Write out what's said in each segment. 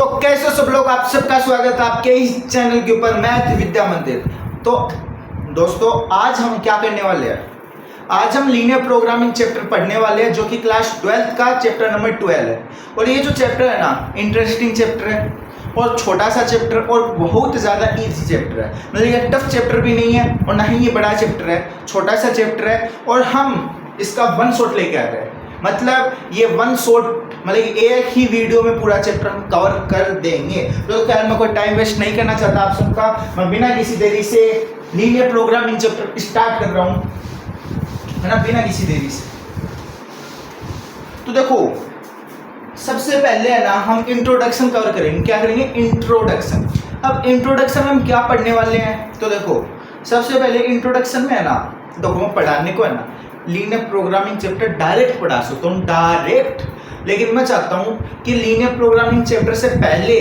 तो कैसे सब लोग, आप सबका स्वागत है आपके इस चैनल के ऊपर मैथ विद्या मंदिर। तो दोस्तों आज हम क्या करने वाले हैं, आज हम लीनियर प्रोग्रामिंग चैप्टर पढ़ने वाले हैं जो कि क्लास 12th का चैप्टर नंबर 12 है। और ये जो चैप्टर है ना, इंटरेस्टिंग चैप्टर है और छोटा सा चैप्टर और बहुत ज़्यादा इजी चैप्टर है। मतलब ये टफ चैप्टर भी नहीं है और ना ही ये बड़ा चैप्टर है, छोटा सा चैप्टर है और हम इसका वन शॉट लेके आ रहे हैं। मतलब ये वन शॉट मतलब एक ही वीडियो में पूरा चैप्टर हम कवर कर देंगे। तो क्या मैं कोई टाइम वेस्ट नहीं करना चाहता आप सबका, मैं बिना किसी देरी से लीनियर प्रोग्रामिंग चैप्टर स्टार्ट कर रहा हूँ, है ना, बिना किसी देरी से। तो देखो सबसे पहले है ना हम इंट्रोडक्शन कवर करेंगे। क्या करेंगे? इंट्रोडक्शन। अब इंट्रोडक्शन में हम क्या पढ़ने वाले हैं, तो देखो सबसे पहले इंट्रोडक्शन में है ना, देखो मैं पढ़ाने को है ना लीनियर प्रोग्रामिंग चैप्टर डायरेक्ट पढ़ा सकता हूँ, डायरेक्ट। लेकिन मैं चाहता हूँ कि लीनियर प्रोग्रामिंग चैप्टर से पहले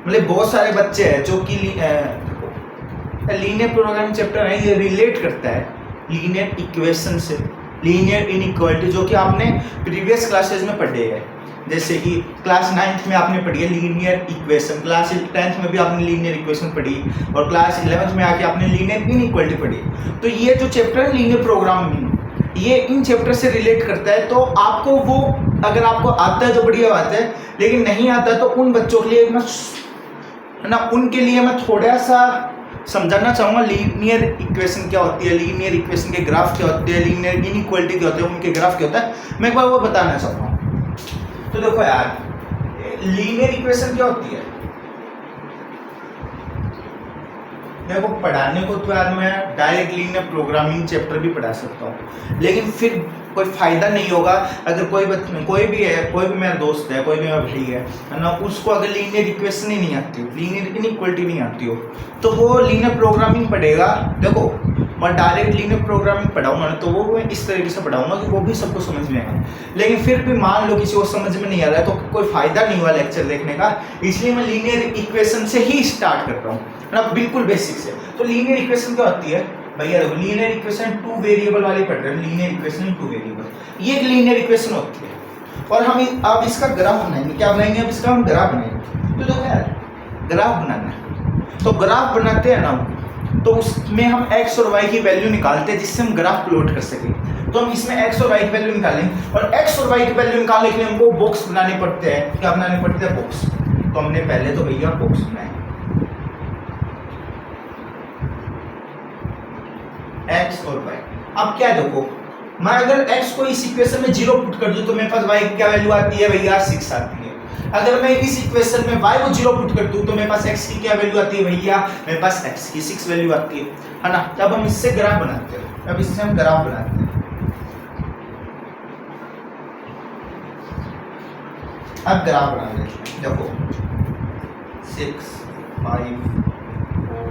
मतलब बहुत सारे बच्चे हैं जो कि लीनियर प्रोग्रामिंग चैप्टर है ये रिलेट करता है लीनियर इक्वेशन से, लीनियर इनइक्वालिटी, जो कि आपने प्रीवियस क्लासेस में पढ़े हैं। जैसे कि क्लास 9th में आपने पढ़ी है लीनियर इक्वेशन, क्लास 10th में भी आपने लीनियर इक्वेशन पढ़ी और क्लास 11th में आके आपने लीनियर इनइक्वालिटी पढ़ी। तो ये जो चैप्टर है लीनियर प्रोग्रामिंग, ये इन चैप्टर से रिलेट करता है। तो आपको वो अगर आपको आता है तो बढ़िया बात है, लेकिन नहीं आता तो उन बच्चों के लिए मैं ना उनके लिए मैं थोड़ा सा समझाना चाहूँगा लीनियर इक्वेशन क्या होती है, लीनियर इक्वेशन के ग्राफ क्या होते हैं, लीनियर इनइक्वालिटी क्या होते हैं, उनके ग्राफ क्या होता है, मैं एक बार वो बताना चाहूँगा। तो देखो यार, लीनियर इक्वेशन क्या होती है, देखो पढ़ाने को तो यार मैं डायरेक्ट लीनियर प्रोग्रामिंग चैप्टर भी पढ़ा सकता हूँ, लेकिन फिर कोई फायदा नहीं होगा अगर कोई भी मेरा दोस्त है, कोई भी मेरा भाई है ना, उसको अगर लीनियर इक्वेशन ही नहीं आती, लीनियर इनइक्वालिटी नहीं आती हो, तो वो लीनियर प्रोग्रामिंग पढ़ेगा। देखो मैं डायरेक्ट लीनियर प्रोग्रामिंग पढ़ाऊंगा ना, तो वो मैं इस तरीके से पढ़ाऊंगा कि वो भी सबको समझ में आएगा। लेकिन फिर भी मान लो किसी को समझ में नहीं आ रहा है तो कोई फायदा नहीं हुआ लेक्चर देखने का, इसलिए मैं लीनियर इक्वेशन से ही स्टार्ट कर रहा हूँ ना, बिल्कुल बेसिक से। तो लीनियर इक्वेशन क्या होती है भैया, देखो लीनियर इक्वेशन 2 वेरिएबल वाली पढ़ रहे हैं, लीनियर इक्वेशन 2 वेरिएबल, ये एक लीनियर इक्वेशन होती है। और हम अब इसका ग्राफ बनाएंगे। क्या बनाएंगे? अब इसका हम ग्राफ बनाएंगे। तो देखो यार, ग्राफ बनाना है तो ग्राफ बनाते हैं ना, तो उसमें हम x और y की वैल्यू निकालते हैं जिससे हम ग्राफ प्लॉट कर सकें। तो हम इसमें x और y की वैल्यू निकालेंगे और x और y की वैल्यू निकालने के लिए हमको बॉक्स बनाने पड़ते हैं। क्या बनाने पड़ते हैं? बॉक्स। तो हमने पहले तो भैया बॉक्स बनाए x और y। अब क्या देखो, मैं अगर x को इस इक्वेशन में 0 पुट कर दूं तो मेरे पास y की क्या वैल्यू आती है भैया? 6 आती है। अगर मैं इस इक्वेशन में y को 0 पुट कर दूं तो मेरे पास x की क्या वैल्यू आती है भैया? मेरे पास x की 6 वैल्यू आती है ना। तब हम इससे ग्राफ बनाते हैं, अब इससे हम ग्राफ बनाते हैं। अब ग्राफ बना लेते हैं। देखो 6 5 4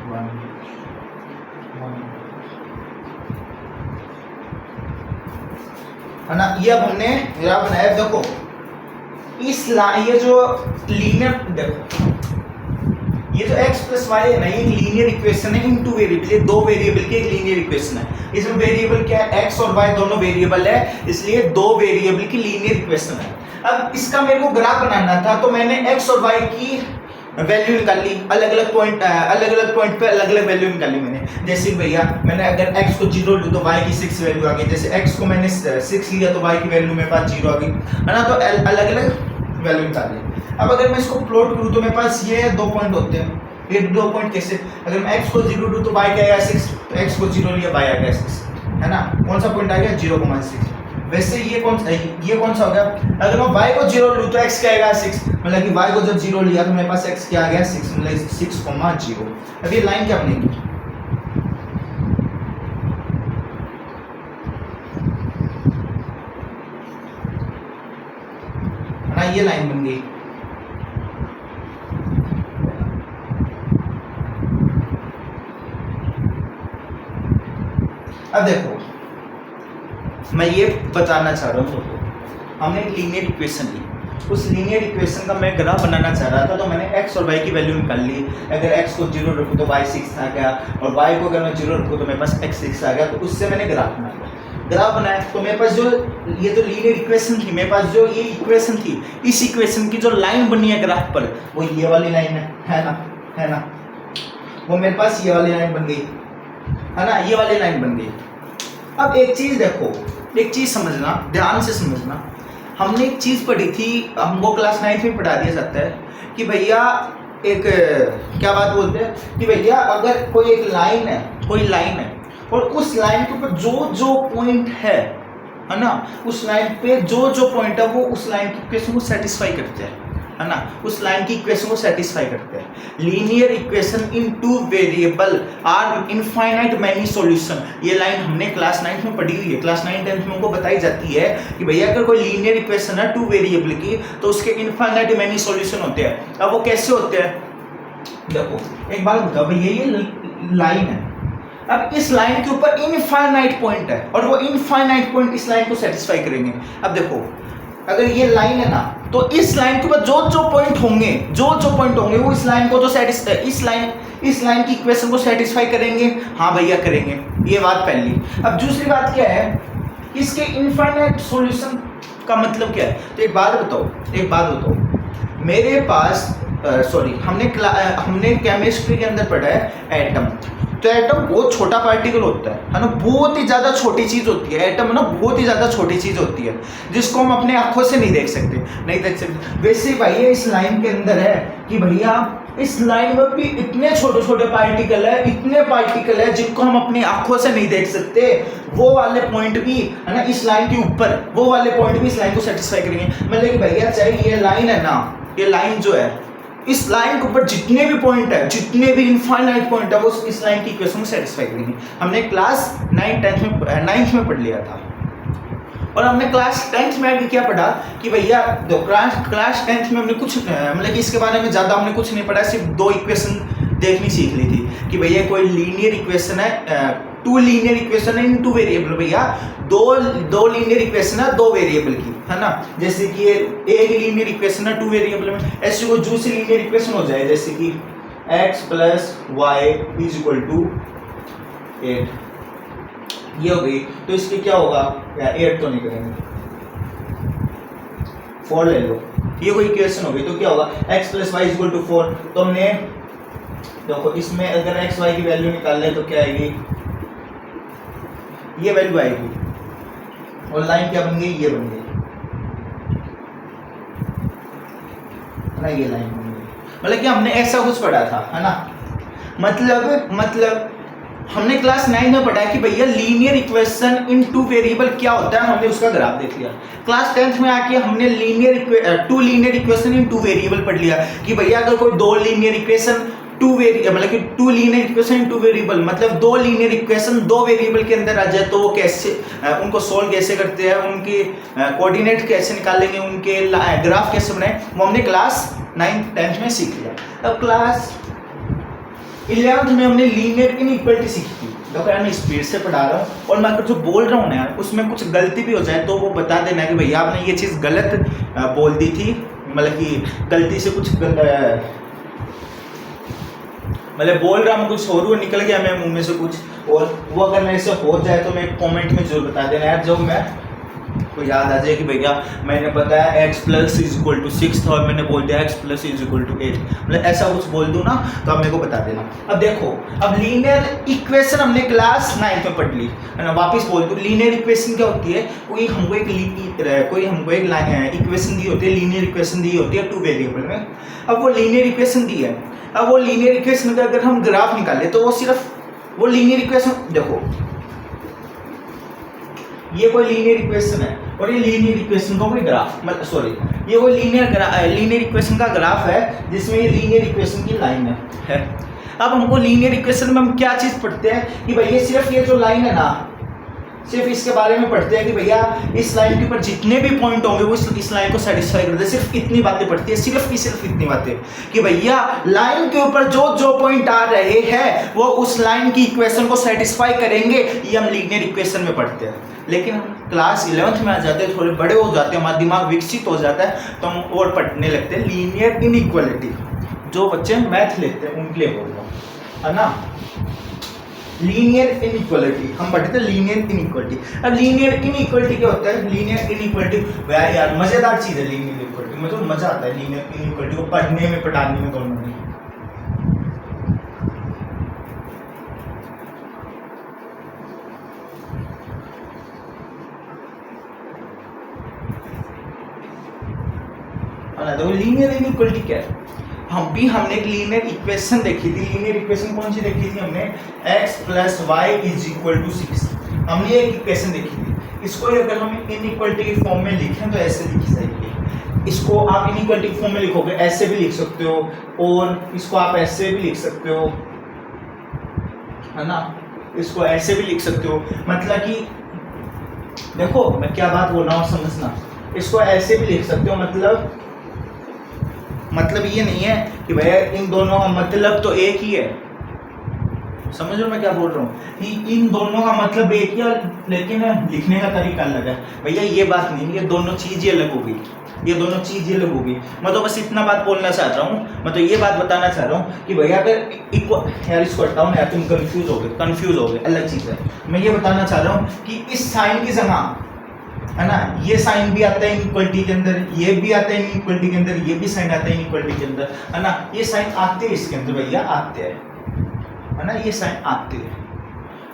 1 है ना। ये अब हमने ग्राफ बनाया। देखो इस ये जो लीनियर, देखो ये जो x प्लस वाई है ना, ये लीनियर इक्वेशन है इन 2 वेरिएबल, ये 2 वेरिएबल की एक लीनियर इक्वेशन है। इसमें वेरिएबल क्या है? x और y दोनों वेरिएबल है, इसलिए 2 वेरिएबल की लीनियर इक्वेशन है। अब इसका मेरे को ग्राफ बनाना था तो मैंने x और y की वैल्यू निकाली, अलग अलग पॉइंट पे अलग अलग वैल्यू निकाली मैंने। जैसे भैया मैंने अगर x को 0 लूँ तो y की 6 वैल्यू आ गई, जैसे x को मैंने 6 लिया तो y की वैल्यू मेरे पास 0 आ गई, है ना। तो अलग अलग वैल्यू निकाली। अब अगर मैं इसको प्लॉट करूँ तो मेरे पास ये 2 पॉइंट होते हैं। ये 2 पॉइंट कैसे? अगर मैं x को 0 लूँ तो y क्या आएगा? 6, तो x को 0 लिया y आ गया 6, है ना। कौन सा पॉइंट आ गया? 0,6। वैसे ये कौन सा हो गया? अगर मैं y को 0 लूँ तो x क्या आएगा? 6, मतलब कि y को जब 0 लिया तो मेरे पास x क्या आ गया? 6, मतलब 6,0। अब ये लाइन क्या बनेगी? है ना, ये लाइन बन गई। अब देखो मैं ये बताना चाह रहा हूँ, हमने एक लीनियर इक्वेशन ली, उस लीनियर इक्वेशन का मैं ग्राफ बनाना चाह रहा था, तो मैंने x और y की वैल्यू निकाल ली। अगर x को 0 रखूँ तो y 6 आ गया और y को अगर मैं 0 रखूँ तो मेरे पास x 6 आ गया, तो उससे मैंने ग्राफ बना लिया। ग्राफ बनाया तो मेरे पास जो ये तो लीनियर इक्वेशन थी, मेरे पास जो ये इक्वेशन थी, इस इक्वेशन की जो लाइन बनी है ग्राफ पर वो ये वाली लाइन है ना, वो मेरे पास ये वाली लाइन बन गई है ना, ये वाली लाइन बन गई। अब एक चीज देखो, एक चीज समझना, ध्यान से समझना, हमने एक चीज पढ़ी थी, हमको क्लास 9 में पढ़ा दिया जाता है कि भैया एक क्या बात बोलते हैं कि भैया अगर कोई एक लाइन है, कोई लाइन है और उस लाइन के ऊपर जो जो पॉइंट है ना, उस लाइन पे जो जो पॉइंट है वो उस लाइन की इक्वेशन को सेटिस्फाई करते हैं, है ना, उस लाइन की इक्वेशन को सेटिस्फाई करते हैं। Linear equation in two variable are infinite many solution, ये लाइन हमने क्लास 9 में पढ़ी हुई है, क्लास 9 10 में हमको बताई जाती है कि भैया अगर कोई लीनियर इक्वेशन है टू वेरिएबल की तो उसके इनफाइनाइट मैनी सॉल्यूशन होते हैं। अब वो कैसे होते हैं, देखो एक बात बताओ भैया, ये लाइन है, अब इस लाइन के ऊपर इनफाइनाइट पॉइंट है और वो इनफाइनाइट पॉइंट इस लाइन को सेटिस्फाई करेंगे। अब देखो अगर ये लाइन है ना तो इस लाइन के ऊपर जो जो पॉइंट होंगे, जो जो पॉइंट होंगे वो इस लाइन को तो इस लाइन की इक्वेशन को सेटिस्फाई करेंगे। हाँ भैया करेंगे, ये बात पहली। अब दूसरी बात क्या है, इसके इनफाइनाइट सॉल्यूशन का मतलब क्या है, तो एक बात बताओ, मेरे पास हमने केमिस्ट्री के अंदर पढ़ा है एटम, तो एटम बहुत छोटा पार्टिकल होता है ना, बहुत ही ज़्यादा छोटी चीज़ होती है एटम ना, बहुत ही ज़्यादा छोटी चीज़ होती है जिसको हम अपने आंखों से नहीं देख सकते। वैसे भैया इस लाइन के अंदर है कि भैया इस लाइन में भी इतने छोटे छोटे पार्टिकल है जिनको हम अपनी आंखों से नहीं देख सकते, वो वाले पॉइंट भी है ना इस लाइन के ऊपर, वो वाले पॉइंट भी इस लाइन को सेटिस्फाई करेंगे। मतलब कि भैया चाहे ये लाइन है ना, ये लाइन जो है इस लाइन के ऊपर जितने भी पॉइंट है, जितने भी इनफाइनाइट पॉइंट है वो इस लाइन की इक्वेशन को सेटिस्फाई करेंगे। हमने क्लास 9th में पढ़ लिया था। और हमने क्लास 10th में आगे क्या पढ़ा कि भैया क्लास 10th में हमने कुछ मतलब कि इसके बारे में ज़्यादा हमने कुछ नहीं पढ़ा, सिर्फ दो इक्वेशन देखनी सीख ली थी कि भैया कोई लीनियर इक्वेशन है, टू लीनियर इक्वेशन है इन टू वेरिएबल, भैया दो लीनियर इक्वेशन है दो वेरिएबल की, है ना, जैसे कि एक लीनियर इक्वेशन है टू वेरिएबल में, ऐसे कोई दूसरी लीनियर इक्वेशन हो जाए जैसे कि x + y = 8, ये हो गई। तो इसके क्या होगा, 8 तो नहीं करेंगे, 4 ले लो, ये कोई इक्वेशन हो गई। तो क्या होगा, x + y = 4। तो हमने देखो इसमें अगर x y की वैल्यू निकाल लें तो क्या आएगी, ये वैल्यू आएगी और लाइन क्या बन गई, ये बन गई ना, ये लाइन बन गई। मतलब कि हमने ऐसा कुछ पढ़ा था, है ना, मतलब हमने क्लास 9 में पढ़ा कि भैया linear equation in two variable क्या होता है, हमने उसका ग्राफ देख लिया। क्लास 10th में आके हमने two linear equation in two variable पढ़ लिया कि भैया अगर कोई दो लीनियर इक्वेशन मतलब कि two linear equation in two variable, मतलब दो लीनियर इक्वेशन दो वेरिएबल के अंदर आ जाए तो वो कैसे उनको सोल्व कैसे करते हैं, उनके कोऑर्डिनेट कैसे निकालेंगे, उनके ग्राफ कैसे बनाए, वो हमने क्लास 9th 10th में सीख लिया। अब क्लास 11th में हमने लीनियर इनइक्वालिटी सीखी थी। देखो यार मैं स्पीड से पढ़ा रहा हूँ और मैं अगर जो बोल रहा हूँ ना यार उसमें कुछ गलती भी हो जाए तो वो बता देना कि भैया आपने ये चीज़ गलत बोल दी थी, मतलब कि गलती से कुछ मतलब बोल रहा हूँ कुछ और वो निकल गया मेरे मुंह में से कुछ, और वो अगर मेरे से हो जाए तो मैं कमेंट में जरूर बता देना यार, जो मैं को याद आ जाए कि भैया मैंने बताया x + 6 था और मैंने बोल दिया x + 8, मतलब ऐसा कुछ बोल दूँ ना तो आप मेरे को बता देना। अब देखो, अब लीनियर इक्वेशन हमने क्लास 9 में पढ़ ली, है ना, वापस बोल दूँ लीनियर इक्वेशन क्या होती है, कोई हमको एक इक्वेशन दी होती है, लीनियर इक्वेशन दी होती है टू वेरिएबल में। अब वो लीनियर इक्वेशन दी है, अब वो लीनियर इक्वेशन का अगर हम ग्राफ निकाले तो वो सिर्फ वो लीनियर इक्वेशन, देखो ये कोई लीनियर इक्वेशन है और ये लीनियर इक्वेशन का कोई ग्राफ, मतलब सॉरी ये कोई लीनियर इक्वेशन का ग्राफ है जिसमें ये लीनियर इक्वेशन की लाइन है। अब हमको लीनियर इक्वेशन में हम क्या चीज़ पढ़ते हैं कि भैया सिर्फ ये जो लाइन है ना, सिर्फ इसके बारे में पढ़ते हैं कि भैया इस लाइन के ऊपर जितने भी पॉइंट होंगे वो इस लाइन को सेटिस्फाई करते हैं। सिर्फ इतनी बातें पढ़ती है, सिर्फ इतनी बातें कि भैया लाइन के ऊपर जो जो पॉइंट आ रहे हैं वो उस लाइन की इक्वेशन को सेटिस्फाई करेंगे, ये हम लीनियर इक्वेशन में पढ़ते हैं। लेकिन हम क्लास 11th में आ जाते हैं, थोड़े बड़े हो जाते हैं, हमारा दिमाग विकसित हो जाता है तो हम और पढ़ने लगते हैं लीनियर इनइक्वालिटी। जो बच्चे मैथ लेते हैं उनके लिए बोल रहा हूँ, है ना। लीनियर इनइक्वालिटी, हम पढ़ते थे लीनियर इनइक्वालिटी। अब लीनियर इनइक्वालिटी क्या होता है? लीनियर इनइक्वालिटी यार मजेदार चीज है लीनियर इनइक्वालिटी, मुझे तो मजा आता है लीनियर इनइक्वालिटी को पढ़ने में, पढ़ाने में, दोनों में। तो लीनियर इनइक्वालिटी क्या है? हमने एक लीनियर इक्वेशन देखी थी। लीनियर इक्वेशन कौन सी देखी थी हमने? x + y = 6। हमने एक इक्वेशन देखी थी। इसको अगर हम इनइक्वालिटी की फॉर्म में लिखें तो ऐसे लिखी जाएगी। इसको आप इनइक्वालिटी की फॉर्म में लिखोगे, ऐसे भी लिख सकते हो, और इसको आप ऐसे भी लिख सकते हो, है ना? इसको ऐसे भी लिख सकते हो। मतलब कि देखो मैं क्या बात बोल रहा हूँ, समझना। इसको ऐसे भी लिख सकते हो, मतलब ये नहीं है कि भैया इन दोनों का मतलब तो एक ही है। समझ लो मैं क्या बोल रहा हूँ कि इन दोनों का मतलब एक ही है, लेकिन लिखने का तरीका अलग है। भैया ये बात नहीं, ये दोनों चीज़ ही अलग होगी, ये दोनों चीज़ ही अलग होगी। मैं तो बस इतना बात बोलना चाह रहा हूँ, मैं तो ये बात बताना चाह रहा हूँ कि भैया अगर यार इसको हटाओ ना यार, तुम कंफ्यूज हो गए, अलग चीज़ है। मैं ये बताना चाह रहा हूँ कि इस साइन की जगह, है ना, ये साइन भी आता है इनइक्वालिटी के अंदर, ये भी आता है इनइक्वालिटी के अंदर, ये भी साइन आता है इनइक्वालिटी के अंदर, है ना? ये साइन आते हैं इसके अंदर, भैया आते हैं, है ना? ये साइन आते हैं,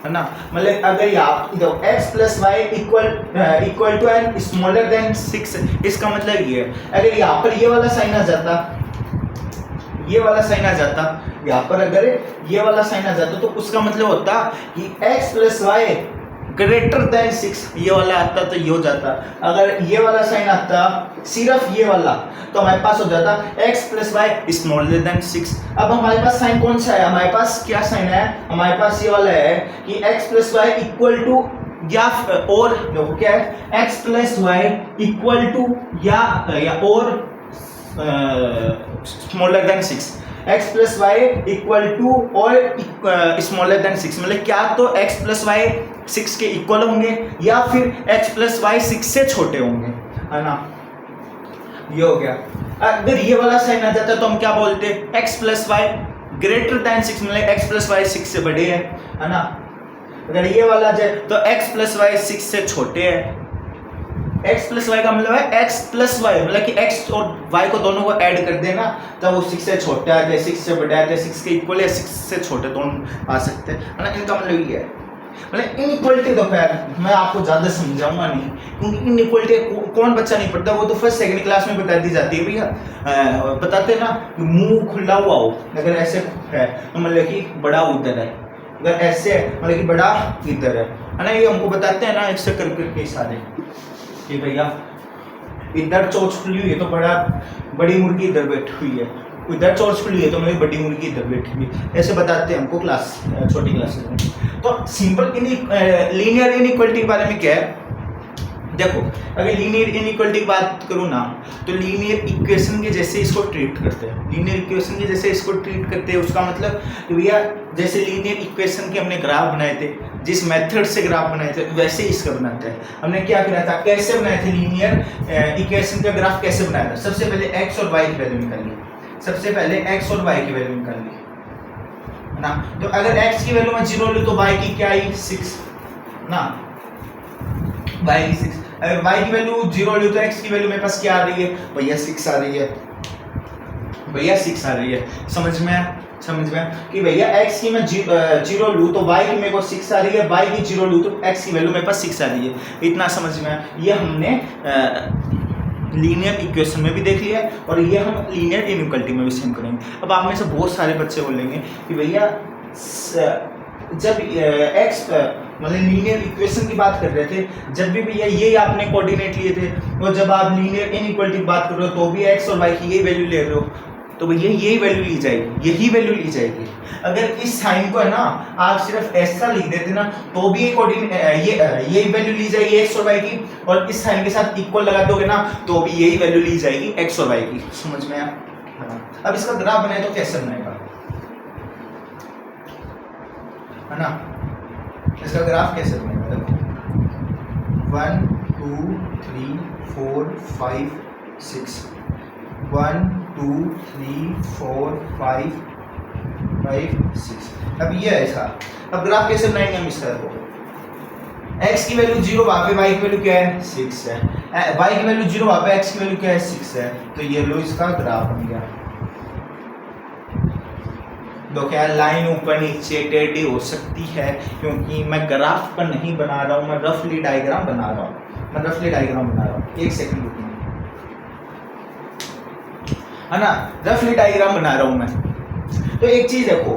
है ना? मतलब अगर आप इधर x + y equal to and smaller than 6, इसका मतलब ये है अगर यहाँ पर ये वाला साइन आ जाता, ये वाला साइन आ जाता, यहाँ पर अगर ये वाला साइन आ जाता तो उसका मतलब होता कि x + y > 6, ये वाला आता तो ये हो जाता। अगर ये वाला साइन आता सिर्फ ये वाला, तो हमारे पास हो जाता x + y > 6। अब हमारे पास साइन कौन सा है? हमारे पास क्या साइन है? हमारे पास ये वाला है कि x + y इक्वल टू या और देखो क्या है, x + y इक्वल टू या और smaller than 6, x + y equal to और स्मॉलर देन 6। मतलब क्या तो x + y 6 के इक्वल होंगे या फिर x + y 6 से छोटे होंगे, है ना? ये हो गया। अगर ये वाला साइन आ जाता तो हम क्या बोलते? x + y > 6, मतलब x + y 6 से बड़े है ना? अगर ये वाला जाए तो x + y 6 से छोटे है। x + y का मतलब है x + y, मतलब कि x और y को दोनों को ऐड कर देना तब वो 6 से छोटे आ जाए, 6 से बड़े आ जाए, 6 के इक्वल या 6 से छोटे दोनों आ सकते हैं, है ना? इनका मतलब ये है। मतलब इनइक्वालिटी तो खैर मैं आपको ज़्यादा समझाऊंगा नहीं, क्योंकि इनइक्वालिटी कौन बच्चा नहीं पढ़ता, वो तो फर्स्ट सेकंड क्लास में बता दी जाती है भैया। बताते हैं ना कि मुंह खुला हुआ हो, अगर ऐसे है तो मतलब कि बड़ा उधर है, अगर ऐसे है मतलब कि बड़ा इधर है ना? ये हमको बताते हैं ना ऐसे कर करके इशारे कि भैया इधर चोंच खुली हुई है तो बड़ी मुर्गी इधर बैठी हुई है, इधर चोंच खुली है तो मेरी बड़ी मुर्गी इधर बैठी हुई है, ऐसे बताते हैं हमको छोटी क्लासेस में। तो सिंपल लीनियर इनइक्वालिटी के बारे में क्या है? देखो अगर लीनियर इनइक्वालिटी की बात करूँ ना, तो लीनियर इक्वेशन के जैसे इसको ट्रीट करते हैं, लीनियर इक्वेशन के जैसे इसको ट्रीट करते हैं। उसका मतलब भैया जैसे लीनियर इक्वेशन के हमने ग्राफ बनाए थे, जिस मेथड से ग्राफ बनाए थे वैसे इसका बनाते हैं। हमने क्या किया था, कैसे बनाए थे लीनियर इक्वेशन का ग्राफ कैसे बनाया था? सबसे पहले x और y की वैल्यू निकाली, सबसे पहले x और y की वैल्यू निकाल ली, है ना? तो अगर x की वैल्यू में 0 ली तो y की क्या आई? 6 ना, y की 6। अगर y की वैल्यू 0 ली तो x की वैल्यू मेरे पास क्या आ रही है? भैया 6 आ रही है, भैया 6 आ रही है। समझ में कि भैया x की मैं 0 लूँ तो y की मेरे को 6 आ रही है, y की 0 लूँ तो x की वैल्यू मेरे पास 6 आ रही है। इतना समझ में ये हमने लीनियर इक्वेशन में भी देख लिया और ये हम लीनियर इनइक्वालिटी में भी सेम करेंगे। अब आप में से बहुत सारे बच्चे बोलेंगे कि भैया जब x मतलब लीनियर इक्वेशन की बात कर रहे थे, जब भी भैया ये आपने कोऑर्डिनेट लिए थे, और जब आप लीनियर इनइक्वालिटी की बात कर रहे हो तो भी x और y की यही वैल्यू ले रहे हो, तो भैया यही वैल्यू ली जाएगी, यही वैल्यू ली जाएगी। अगर इस साइन को है ना आप सिर्फ ऐसा लिख देते ना तो भी यही वैल्यू ली जाएगी x और y की, और इस साइन के साथ इक्वल लगा दोगे ना तो भी यही वैल्यू ली जाएगी x और y की। समझ में आया? अब इसका ग्राफ बनाए तो कैसे बनाएगा, है ना? इसका ग्राफ कैसे बनेगा? देखो 1 2 3 4 5 6 1 2 3 4 5 5 6। अब ये ऐसा, अब ग्राफ कैसे बनाएंगे हम इसका? देखो x की वैल्यू 0 वहाँ पे y की वैल्यू क्या है 6 है, y की वैल्यू 0 वहाँ पे x की वैल्यू क्या है 6 है, तो ये लो इसका ग्राफ बन गया। तो क्या लाइन ऊपर नीचे टेढ़ी हो सकती है, क्योंकि मैं ग्राफ पर नहीं बना रहा हूँ, मैं रफली डायग्राम बना रहा हूँ। एक सेकंड रुकिए, है ना, रफली डायग्राम बना रहा हूँ मैं। तो एक चीज देखो,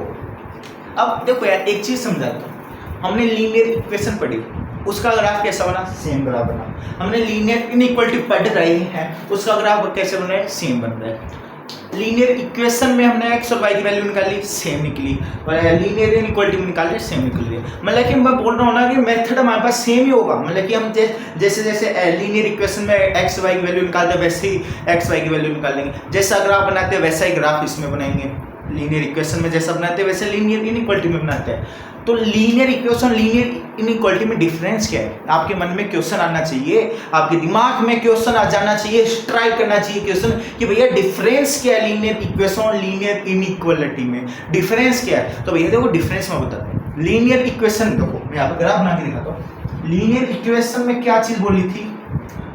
अब देखो यार एक चीज समझाता हूँ। हमने लीनियर इक्वेशन पढ़ी, उसका ग्राफ कैसा बना? सेम ग्राफ बना। हमने लीनियर इनइक्वालिटी पढ़ रही है, उसका ग्राफ कैसे बन रहा है? सेम बन रहा है। लीनियर इक्वेशन में हमने x और y की वैल्यू निकाली, सेम निकली, और लीनियर इनइक्वालिटी में निकाली, सेम निकल रही है। मतलब कि मैं बोल रहा हूँ ना कि मेथड हमारे पास सेम ही होगा। मतलब कि हम जैसे जैसे लीनियर इक्वेशन में x y की वैल्यू निकालते हैं, वैसे ही x y की वैल्यू निकालेंगे। जैसा ग्राफ बनाते हैं वैसा ही ग्राफ इसमें बनाएंगे। लीनियर इक्वेशन में जैसा बनाते हैं वैसे लीनियर इनइक्वालिटी में बनाते हैं। तो लीनियर इक्वेशन लीनियर इनइक्वालिटी में डिफरेंस क्या है? आपके मन में क्वेश्चन आना चाहिए, आपके दिमाग में क्वेश्चन आ जाना चाहिए, स्ट्राइक करना चाहिए क्वेश्चन कि भैया डिफरेंस क्या है लीनियर इक्वेशन और लीनियर इनइक्वालिटी में, डिफरेंस क्या है? तो भैया देखो डिफरेंस मैं बताता हूँ। लीनियर इक्वेशन देखो, मैं यहाँ पे ग्राफ बना के दिखाता हूँ। लीनियर इक्वेशन में क्या चीज बोली थी?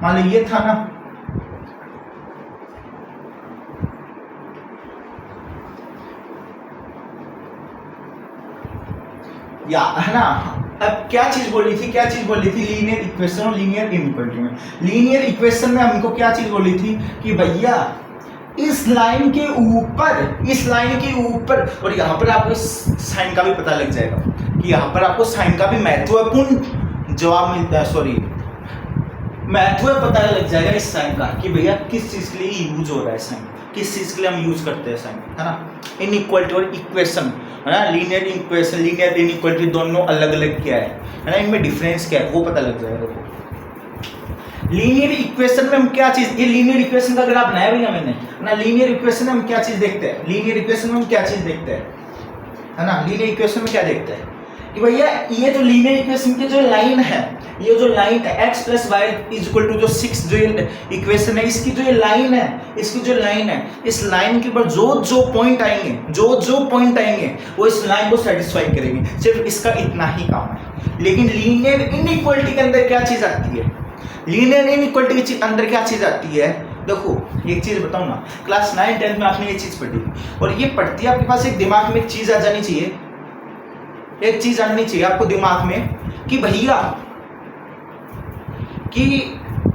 मान लो ये था ना, या है ना, अब क्या चीज बोली थी लीनियर इक्वेशन और लीनियर इनइक्वालिटी में। लीनियर इक्वेशन में हमको क्या चीज बोली थी कि भैया इस लाइन के ऊपर, और यहाँ पर आपको साइन का भी पता लग जाएगा कि यहाँ पर आपको साइन का भी महत्वपूर्ण जवाब मिलता है, सॉरी महत्व पता लग जाएगा इस साइन का कि भैया किस चीज के लिए यूज हो रहा है साइन, किस चीज के लिए हम यूज करते हैं साइन, है ना। इनइक्वालिटी और इक्वेशन, है ना, लीनियर इक्वेशन लीनियर इनइक्वालिटी दोनों अलग अलग क्या है ना, इनमें डिफरेंस क्या है वो पता लग जाएगा। देखो लीनियर इक्वेशन में हम क्या चीज, ये लीनियर इक्वेशन का ग्राफ बनाया भैया मैंने ना। लीनियर इक्वेशन में हम क्या चीज देखते हैं, है ना, लीनियर इक्वेशन में क्या देखते हैं कि भैया ये जो लीनियर इक्वेशन की जो लाइन है, ये जो लाइन है x + y = जो 6 जो इक्वेशन है, इसकी जो ये लाइन है, इस लाइन के ऊपर जो पॉइंट आएंगे वो इस लाइन को सेटिस्फाई करेंगे। सिर्फ इसका इतना ही काम है। लेकिन लीनियर इनइक्वालिटी के अंदर क्या चीज आती है, लीनियर इनइक्वालिटी के अंदर क्या चीज आती है? देखो एक चीज बताऊं ना, क्लास 9 10 में आपने ये चीज पढ़ी, और ये पढ़ती है आपके पास एक दिमाग में एक चीज आ जानी चाहिए, एक चीज आनी चाहिए आपको दिमाग में कि भैया कि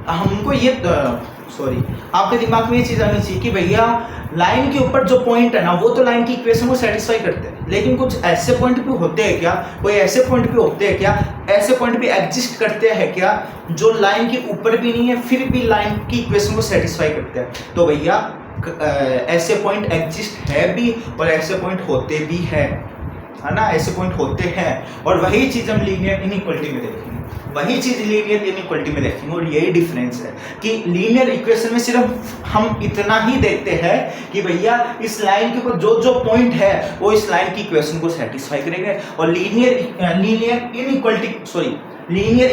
हमको ये आपके दिमाग में ये चीज आनी चाहिए कि भैया लाइन के ऊपर जो पॉइंट है ना, वो तो लाइन की इक्वेशन को सेटिस्फाई करते हैं, लेकिन कुछ ऐसे पॉइंट भी होते हैं क्या, ऐसे पॉइंट भी एग्जिस्ट करते हैं क्या जो लाइन के ऊपर भी नहीं है फिर भी लाइन की इक्वेशन को सेटिस्फाई करते हैं? तो भैया ऐसे पॉइंट एग्जिस्ट है भी और ऐसे पॉइंट होते भी है ना, ऐसे पॉइंट होते हैं। और वही चीज हम लीनियर इनइक्वालिटी में देखेंगे, और यही डिफरेंस है कि लीनियर इक्वेशन में सिर्फ हम इतना ही देखते हैं कि भैया इस लाइन के ऊपर जो पॉइंट है वो इस लाइन की इक्वेशन को सेटिस्फाई करेंगे, और लीनियर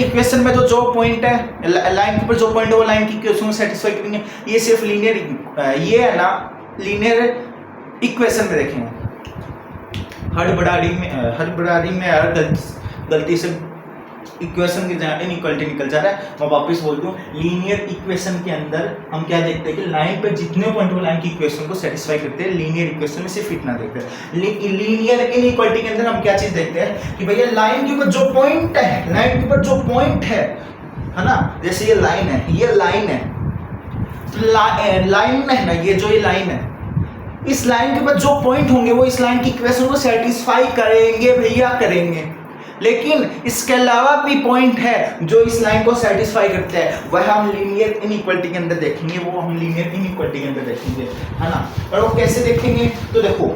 इक्वेशन में जो पॉइंट है लाइन के ऊपर जो पॉइंट है वो लाइन की इक्वेशन को सेटिस्फाई करेंगे। ये सिर्फ लीनियर इक्वेशन में देखेंगे। हड़बड़ाहट में यार गलती से इक्वेशन की जगह इनइक्वालिटी निकल जा रहा है। मैं वापस बोल दूं, लीनियर इक्वेशन के अंदर हम क्या देखते हैं कि लाइन पे जितने पॉइंट वो लाइन की इक्वेशन को सेटिस्फाई करते हैं। लीनियर इक्वेशन में सिर्फ इतना देखते हैं। लीनियर इनइक्वालिटी के अंदर हम क्या चीज देखते हैं कि भैया लाइन के ऊपर जो पॉइंट है, है ना, जैसे ये लाइन है ना, ये लाइन है, इस लाइन के ऊपर जो पॉइंट होंगे वो इस लाइन की इक्वेशन को सेटिस्फाई करेंगे भैया, करेंगे। लेकिन इसके अलावा भी पॉइंट है जो इस लाइन को सेटिस्फाई करते हैं, वह हम लीनियर इनइक्वालिटी के अंदर देखेंगे, है ना। और वो कैसे देखेंगे? तो देखो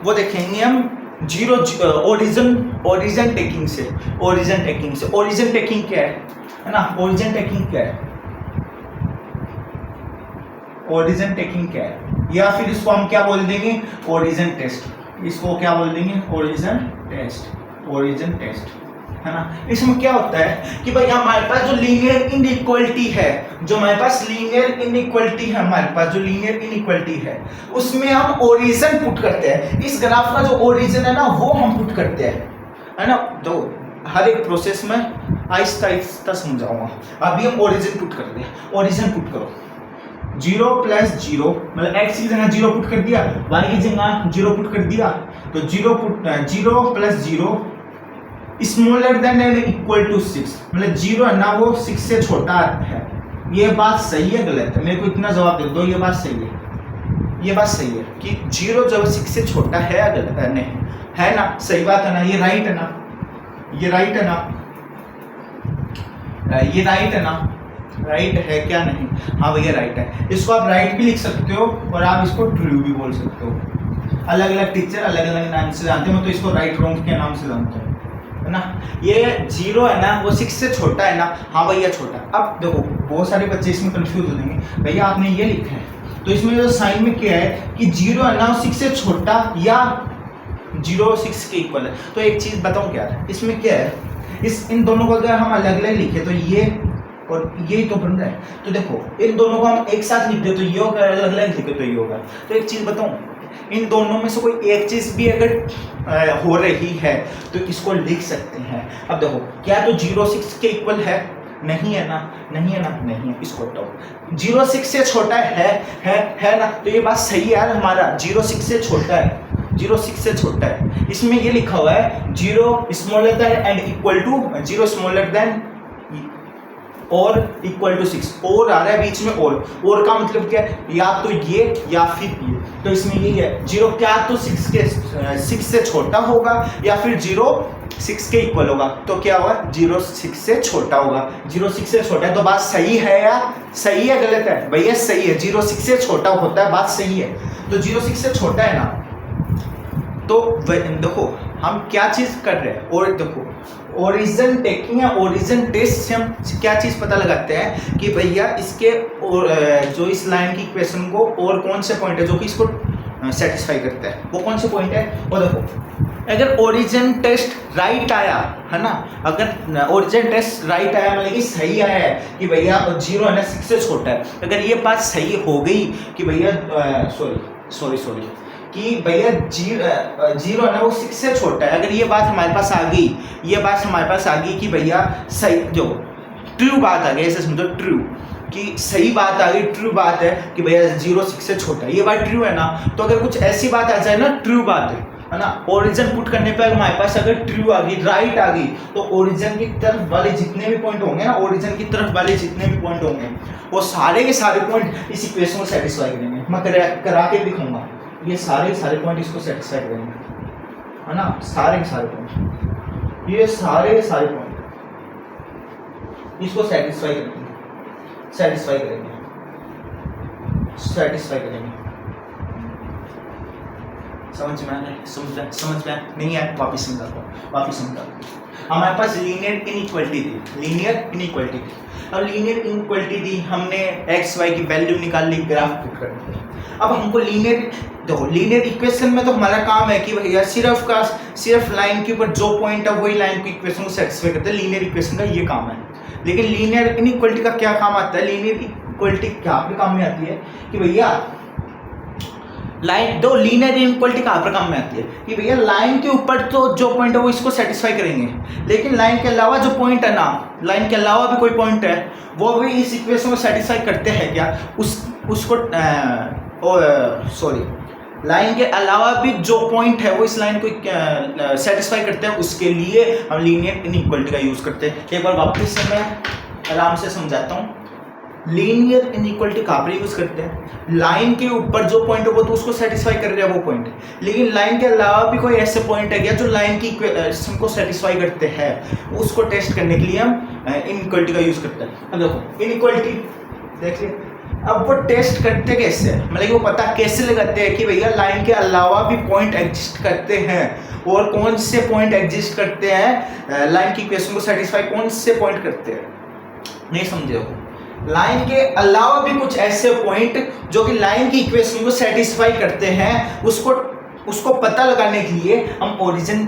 वो देखेंगे हम जीरो ओरिजिन टेकिंग से। ओरिजिन टेकिंग क्या है ना, ओरिजिन टेकिंग क्या है, या फिर इसको हम क्या बोल देंगे, ओरिजिन टेस्ट। इसको क्या बोल देंगे, ओरिजिन टेस्ट, है ना। इसमें क्या होता है कि भाई हमारे पास जो लीनियर इनइक्वालिटी है, जो हमारे पास लीनियर इनइक्वालिटी है, हमारे पास जो लीनियर इनइक्वालिटी है उसमें हम ओरिजिन पुट करते हैं। इस ग्राफ का जो ओरिजिन है ना वो हम पुट करते हैं, है ना। तो हर एक प्रोसेस में आहिस्ता आहिस्ता समझाऊंगा। अभी हम ओरिजिन पुट करते हैं। ओरिजिन पुट करो 0 + 0 मतलब x की जगह 0 पुट कर दिया, y की जगह 0 पुट कर दिया, तो 0 + 0 smaller than and equal to 6 मतलब 0 है ना वो 6 से छोटा है। ये बात सही है गलत है? मेरे को इतना जवाब दे दो, ये बात सही है, ये बात सही है कि 0 जब 6 से छोटा है या गलत है? नहीं है ना, सही बात है ना, ये राइट है ना, ये राइट है ना, ये राइट है ना, राइट है क्या? नहीं, हाँ भैया राइट है। इसको आप राइट भी लिख सकते हो और आप इसको ट्रू भी बोल सकते हो। अलग अलग टीचर अलग अलग नाम से जानते हैं, मैं तो इसको राइट रॉन्ग के नाम से जानता हूँ, है ना। ये 0 है ना वो 6 से छोटा है ना, हाँ भैया छोटा। अब देखो बहुत सारे बच्चे इसमें कंफ्यूज हो जाएंगे, भैया आपने ये लिखा है तो इसमें जो साइन में क्या है कि 0 है ना 6 से छोटा या 0 6 के इक्वल है। तो एक चीज बताऊं क्या है इसमें क्या है, इन दोनों को अगर हम अलग अलग लिखे तो ये और ये तो बन रहा है। तो देखो इन दोनों को हम एक साथ लिख दे तो ये होगा, अलग अलग लिखे तो ये होगा। तो एक चीज बताऊं, इन दोनों में से कोई एक चीज भी अगर हो रही है तो इसको लिख सकते हैं। अब देखो क्या तो 0 6 के इक्वल है? नहीं है ना, नहीं है ना, नहीं है। इसको हटाओ, 0 6 से छोटा है ना, तो ये बात सही है यार, हमारा 0 6 से छोटा है, 0 6 से छोटा है। इसमें ये लिखा हुआ है 0 smaller than and equal to 0 smaller than और इक्वल टू 6, और आ रहा है बीच में, और का मतलब क्या है, या तो ये या फिर ये। तो इसमें यही है 0 क्या तो 6 से छोटा होगा या फिर 0 6 के इक्वल होगा। तो क्या होगा 0 6 से छोटा होगा। 0 6 से छोटा है तो बात सही है या सही है गलत है? भैया सही है, 0 6 से छोटा होता है, बात सही है। तो 0 6 से छोटा है ना, तो देखो हम क्या चीज कर रहे हैं, और देखो ओरिजिन टेकिंग या ओरिजिन टेस्ट से हम क्या चीज पता लगाते हैं कि भैया इसके और जो इस लाइन की इक्वेशन को और कौन से पॉइंट है जो कि इसको सेटिस्फाई करता है, वो कौन से पॉइंट है। और देखो अगर ओरिजिन टेस्ट राइट आया है ना, अगर ओरिजिन टेस्ट राइट आया मतलब कि सही आया है कि भैया 0 है ना 6 से छोटा है, अगर ये बात सही हो गई कि भैया सॉरी कि भैया 0 है ना वो 6 से छोटा है, अगर ये बात हमारे पास आ गई, ये बात हमारे पास आ गई कि भैया सही, जो ट्रू बात आ गई, ऐसे समझो ट्रू कि सही बात आ गई, ट्रू बात है कि भैया 0 6 से छोटा है, ये बात ट्रू है ना। तो अगर कुछ ऐसी बात आ जाए ना, ट्रू बात है ना, ओरिजिन पुट करने पर हमारे पास अगर ट्रू आ गई, राइट आ गई, तो ओरिजिन की तरफ वाले जितने भी पॉइंट होंगे ना, ओरिजिन की तरफ वाले जितने भी पॉइंट होंगे वो सारे के सारे पॉइंट इस इक्वेशन को सेटिस्फाई करेंगे। मैं करा के दिखाऊंगा, ये सारे पॉइंट इसको सेटिस्फाई करेंगे, है ना, सारे के सारे पॉइंट, ये सारे के सारे पॉइंट इसको सेटिस्फाई करेंगे, सेटिस्फाई करेंगे। समझ में नहीं आया, वापिस समझाता हूँ। हमारे पास लीनियर इनइक्वालिटी थी। अब लीनियर इनइक्वालिटी थी, हमने एक्स वाई की वैल्यू निकाल ली, ग्राफ पुट कर दिया। अब हमको लीनियर इक्वेशन में तो हमारा काम है कि भैया सिर्फ लाइन के ऊपर जो पॉइंट है वही लाइन की इक्वेशन को सेटिस्फाई करते हैं। लीनियर इक्वेशन का ये काम है। लेकिन लीनियर इनइक्वालिटी का क्या काम आता है? लीनियर इक्वालिटी क्या आपके काम में आती है कि भैया लाइन, दो लीनियर इनइक्वालिटी कहाँ पर काम में आती है कि भैया लाइन के ऊपर तो जो पॉइंट है वो इसको सेटिस्फाई करेंगे, लेकिन लाइन के अलावा जो पॉइंट है ना, लाइन के अलावा भी कोई पॉइंट है वो भी इस इक्वेशन को सेटिस्फाई करते हैं क्या? लाइन के अलावा भी जो पॉइंट है वो इस लाइन को सेटिस्फाई करते हैं, उसके लिए हम लीनियर इनइक्वालिटी का यूज करते हैं। एक बार वापस से मैं आराम से समझाता हूँ। लीनियर इनइक्वालिटी कहाँ पर यूज करते हैं? लाइन के ऊपर जो पॉइंट है वो तो उसको सेटिस्फाई कर रहा है वो पॉइंट, लेकिन लाइन के अलावा भी कोई ऐसे पॉइंट है क्या जो लाइन की इक्वेशन को सेटिस्फाई करते हैं, उसको टेस्ट करने के लिए हम इनइक्वालिटी का यूज करते हैं। अब देखो इनइक्वालिटी देखिए, अब वो टेस्ट करते कैसे हैं, मतलब वो पता कैसे लगाते हैं कि भैया लाइन के अलावा भी पॉइंट एग्जिस्ट करते हैं, और कौन से पॉइंट एग्जिस्ट करते हैं लाइन की इक्वेशन को सेटिस्फाई, कौन से पॉइंट करते हैं, नहीं समझे हो? लाइन के अलावा भी कुछ ऐसे पॉइंट जो कि लाइन की इक्वेशन को सेटिस्फाई करते हैं, उसको पता लगाने के लिए हम ओरिजिन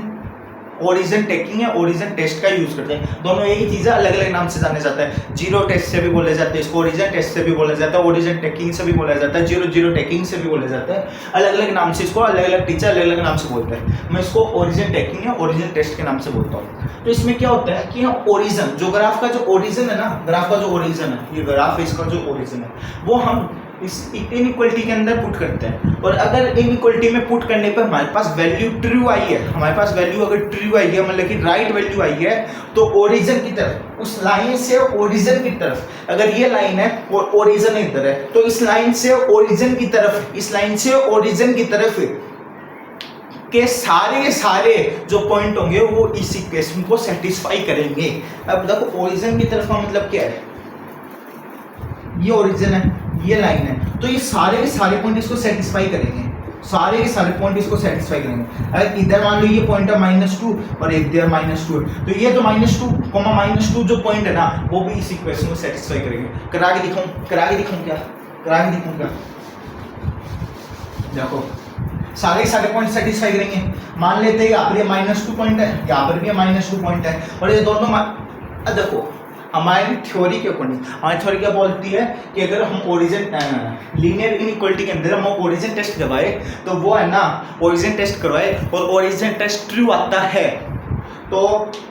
ओरिजिन टेकिंग है, ओरिजिन टेस्ट का यूज करते हैं। दोनों एक ही चीज़ है, अलग अलग नाम से जाने जाता है। जीरो टेस्ट से भी बोले जाते हैं इसको, ओरिजिन टेस्ट से भी बोला जाता है, ओरिजिन टेकिंग से भी बोला जाता है, जीरो टेकिंग से भी बोला जाता है। अलग अलग नाम से इसको अलग अलग टीचर अलग अलग नाम से बोलते हैं। मैं इसको ओरिजिन टेकिंग है, ओरिजिन टेस्ट के नाम से बोलता हूँ। तो इसमें क्या होता है कि हम ओरिजिन, जो ग्राफ का जो ओरिजिन है ना, ग्राफ का जो ओरिजिन है, ये ग्राफ है, इसका जो ओरिजिन है वो हम इस इनइक्वालिटी के अंदर पुट करते हैं। और अगर इनइक्वालिटी में पुट करने पर हमारे पास वैल्यू ट्रू आई है, हमारे पास वैल्यू अगर ट्रू आई है, मतलब कि राइट वैल्यू आई है, तो ओरिजिन की तरफ, उस लाइन से ओरिजिन की तरफ, अगर ये लाइन है और ओरिजिन इधर है, तो इस लाइन से ओरिजिन की तरफ, इस लाइन से ओरिजिन की तरफ के सारे जो पॉइंट होंगे वो इस इक्वेशन को सेटिस्फाई करेंगे। अब देखो ओरिजिन की तरफ का मतलब क्या है, ये ओरिजिन है, ये लाइन है, तो ये सारे के सारे पॉइंट इसको सेटिस्फाई करेंगे, सारे के सारे पॉइंट इसको सेटिस्फाई करेंगे। अगर इधर मान लो ये पॉइंट है -2 और इधर -2, तो ये जो -2 जो पॉइंट है ना, वो भी इस इक्वेशन को सेटिस्फाई करेंगे। करा के दिखाऊं क्या? देखो सारे के सारे पॉइंट सेटिस्फाई करेंगे। मान लेते हैं यहाँ पर ये -2 पॉइंट है, यहाँ पर भी -2 पॉइंट है, और ये दोनों देखो हमारी थ्योरी के अकॉर्डिंग, हमारी थ्योरी क्या बोलती है कि अगर हम ओरिजिन लीनियर इनइक्वालिटी के अंदर हम ओरिजिन टेस्ट करवाए, तो वो है ना, ओरिजिन टेस्ट करवाए और ओरिजिन टेस्ट ट्रू आता है, तो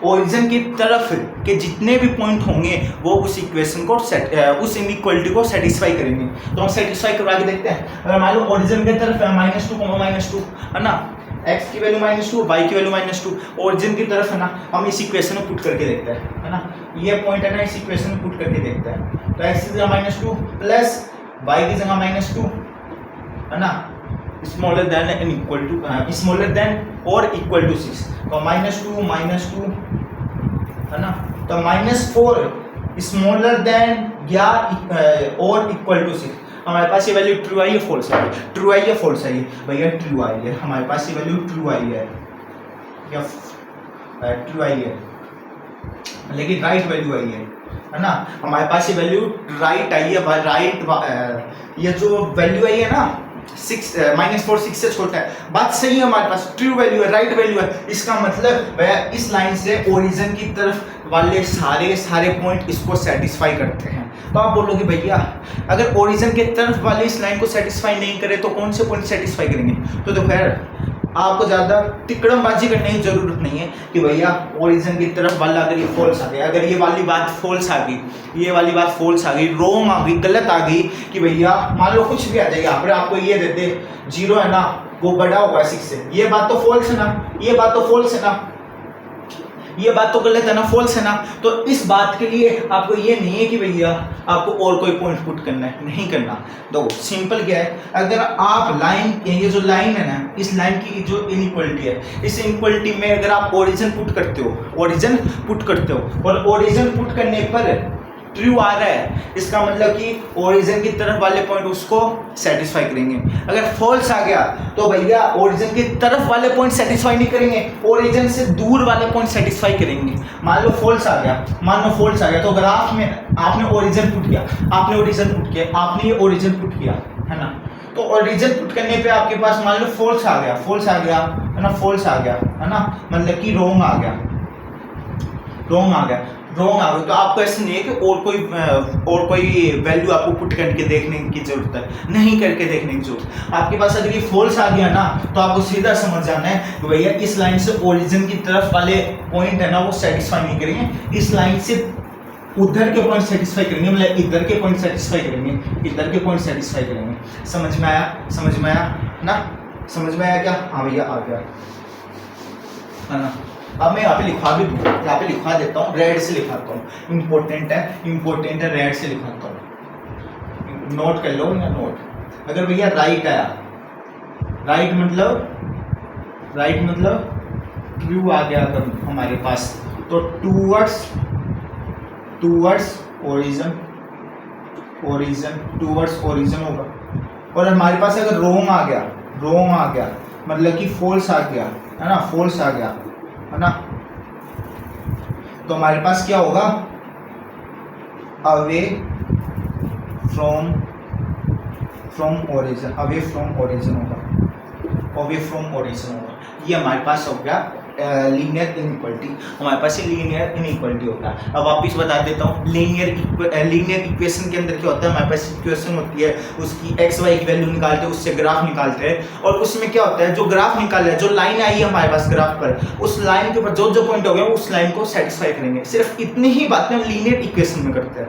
ओरिजिन की तरफ के जितने भी पॉइंट होंगे वो उस इक्वेशन को उस इनइक्वालिटी को सेटिस्फाई करेंगे। तो हम सेटिस्फाई करवा के देखते हैं। अगर मान लो ओरिजिन की तरफ है -2 है ना, x की वैल्यू -2, y की वैल्यू -2, ओरिजिन की तरफ है ना, हम इस इक्वेशन में पुट करके देखते हैं, है ना, ये पॉइंट है ना, इस इक्वेशन में पुट करके देखते हैं। तो x की जगह -2 प्लस y की जगह -2 है ना, smaller than and equal to, smaller than और इक्वल टू 6, तो -2 है ना, तो -4 स्मॉलर देन या और इक्वल टू 6। हमारे पास ये वैल्यू ट्रू आई है, फॉल्स आई है, ट्रू आई है, फॉल्स आई है, भैया ट्रू आई है, हमारे पास ये वैल्यू ट्रू आई है या ट्रू आई है, लेकिन राइट वैल्यू आई है ना, हमारे पास ये वैल्यू राइट आई है, राइट ये जो वैल्यू आई है ना, -4 6 से छोटा है, बात सही है, हमारे पास ट्रू वैल्यू है, राइट वैल्यू है। इसका मतलब भैया इस लाइन से ओरिजिन की तरफ वाले सारे पॉइंट इसको सेटिस्फाई करते हैं। तो आप बोलोगे भैया अगर ओरिजिन के तरफ वाले इस लाइन को सेटिस्फाई नहीं करे तो कौन से पॉइंट सेटिस्फाई करेंगे? तो देखो यार, आपको ज़्यादा तिकड़मबाजी करने की जरूरत नहीं है कि भैया ओरिजिन की तरफ वाला अगर ये फॉल्स आ गया, अगर ये वाली बात फॉल्स आ गई, ये वाली बात फॉल्स आ गई, रॉन्ग आ गई, गलत आ गई, कि भैया मान लो कुछ भी आ जाएगा, फिर आपको ये देते 0 है ना, वो बड़ा होगा 6 से, ये बात तो फॉल्स है ना, ये बात तो फॉल्स है ना, ये बात तो गलत है ना, फॉल्स है ना। तो इस बात के लिए आपको ये नहीं है कि भैया आपको और कोई पॉइंट पुट करना है, नहीं करना। तो सिंपल क्या है, अगर आप लाइन, ये जो लाइन है ना, इस लाइन की जो इनइक्वालिटी है, इस इनइक्वालिटी में अगर आप ओरिजिन पुट करते हो, ओरिजिन पुट करते हो और ओरिजिन पुट करने पर ट्रू आ रहा है, इसका मतलब कि ओरिजिन की तरफ वाले पॉइंट उसको सेटिस्फाई करेंगे। अगर फॉल्स आ गया तो भैया ओरिजिन की तरफ वाले पॉइंट सेटिस्फाई नहीं करेंगे, ओरिजिन से दूर वाले पॉइंट सेटिस्फाई करेंगे। मान लो फॉल्स आ गया, तो ग्राफ में आपने ओरिजिन पुट किया, आपने ये ओरिजिन पुट किया, है ना, तो ओरिजिन पुट करने पे आपके पास मान लो फॉल्स आ गया, है ना, फॉल्स आ गया, है ना, मतलब कि रॉन्ग आ गया, तो आपको ऐसे नहीं है कि और कोई वैल्यू आपको पुट करके देखने की जरूरत है, नहीं करके देखने की जरूरत। आपके पास अगर ये फॉल्स आ गया ना, तो आपको सीधा समझ जाना है कि भैया इस लाइन से ओरिजिन की तरफ वाले पॉइंट है ना, वो सेटिस्फाई नहीं करेंगे, इस लाइन से उधर के पॉइंट सेटिस्फाई करेंगे, मतलब इधर के पॉइंट सेटिस्फाई करेंगे, समझ में आया ना, समझ में आया क्या? हाँ भैया आ गया, है ना। अब मैं यहाँ पे लिखवा देता हूँ, रेड से लिखाता हूँ, इम्पोर्टेंट है, रेड से लिखाता हूँ, नोट कर लो या नोट। अगर भैया राइट आया, राइट मतलब ट्रू आ गया अगर हमारे पास, तो टूवर्ड्स ओरिजिन होगा। और हमारे पास अगर रॉन्ग आ गया मतलब कि फॉल्स आ गया, है ना, फॉल्स आ गया, है ना, तो हमारे पास क्या होगा, अवे फ्रॉम ओरिजिन होगा, ये हमारे पास हो गया लीनियर इनइक्वालिटी, हमारे पास ये लीनियर इनइक्वालिटी होता है। अब वापिस बता देता हूँ, लीनियर इक्वेशन के अंदर क्या होता है, हमारे पास इक्वेशन होती है, उसकी एक्स वाई की वैल्यू निकालते हैं, उससे ग्राफ निकालते हैं, और उसमें क्या होता है, जो ग्राफ निकाल है, जो लाइन आई है हमारे पास ग्राफ पर, उस लाइन के ऊपर जो जो पॉइंट हो गए उस लाइन को सेटिस्फाई करेंगे। सिर्फ इतनी ही बातें हम लीनियर इक्वेशन में करते हैं।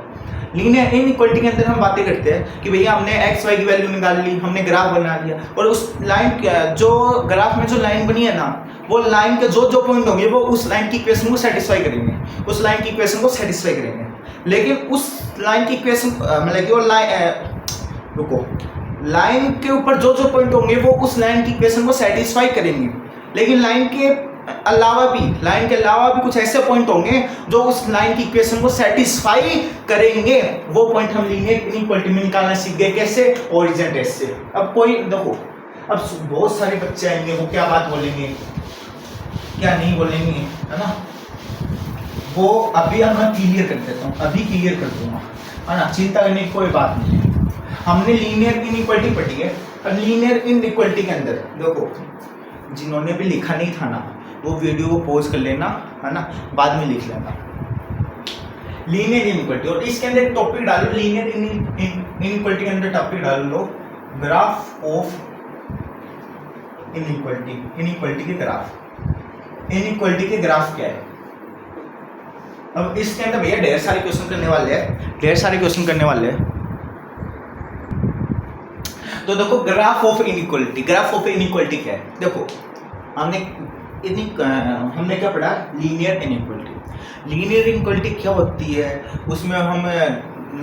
लीनियर इनइक्वालिटी के अंदर हम बातें करते हैं कि भैया हमने एक्स वाई की वैल्यू निकाल ली, हमने ग्राफ बना लिया, और उस लाइन जो ग्राफ में जो लाइन बनी है ना, वो लाइन के जो जो पॉइंट होंगे वो उस लाइन की इक्वेशन को सेटिस्फाई करेंगे, उस लाइन की इक्वेशन को सेटिस्फाई करेंगे। लेकिन उस लाइन की इक्वेशन मतलब कि वो लाइन के ऊपर जो जो पॉइंट होंगे वो उस लाइन की इक्वेशन को सेटिस्फाई करेंगे, लेकिन लाइन के अलावा भी कुछ ऐसे पॉइंट होंगे जो उस लाइन की इक्वेशन को सेटिस्फाई करेंगे। वो पॉइंट हम लीनियर इनइक्वालिटी में निकालना सीख गए। कैसे? ओरिजिन टेस्ट से। अब कोई देखो, अब बहुत सारे बच्चे आएंगे, वो क्या बात बोलेंगे, क्या नहीं बोलेंगे, है ना, वो अभी मैं क्लियर कर देता हूँ, अभी क्लियर कर दूंगा, है ना, चिंता करने की कोई बात नहीं है। हमने लीनियर इनइक्वालिटी पढ़ी है। अब लीनियर इनइक्वालिटी के अंदर देखो, जिन्होंने भी लिखा नहीं था ना, वो वीडियो को पॉज कर लेना, है ना, बाद में लिख लेना लीनियर इनइक्वालिटी। और इसके अंदर एक टॉपिक डालो, लीनियर इनइक्वालिटी के अंदर टॉपिक डाल लो ग्राफ ऑफ इनइक्वालिटी। इनइक्वालिटी के ग्राफ, इनइक्वालिटी के ग्राफ क्या है। अब इसके अंदर भैया ढेर सारे क्वेश्चन करने वाले हैं, तो देखो graph of inequality. Graph of inequality क्या है? देखो हमने क्या पढ़ा, लीनियर इनइक्वालिटी। लीनियर इनइक्वालिटी क्या होती है, उसमें हम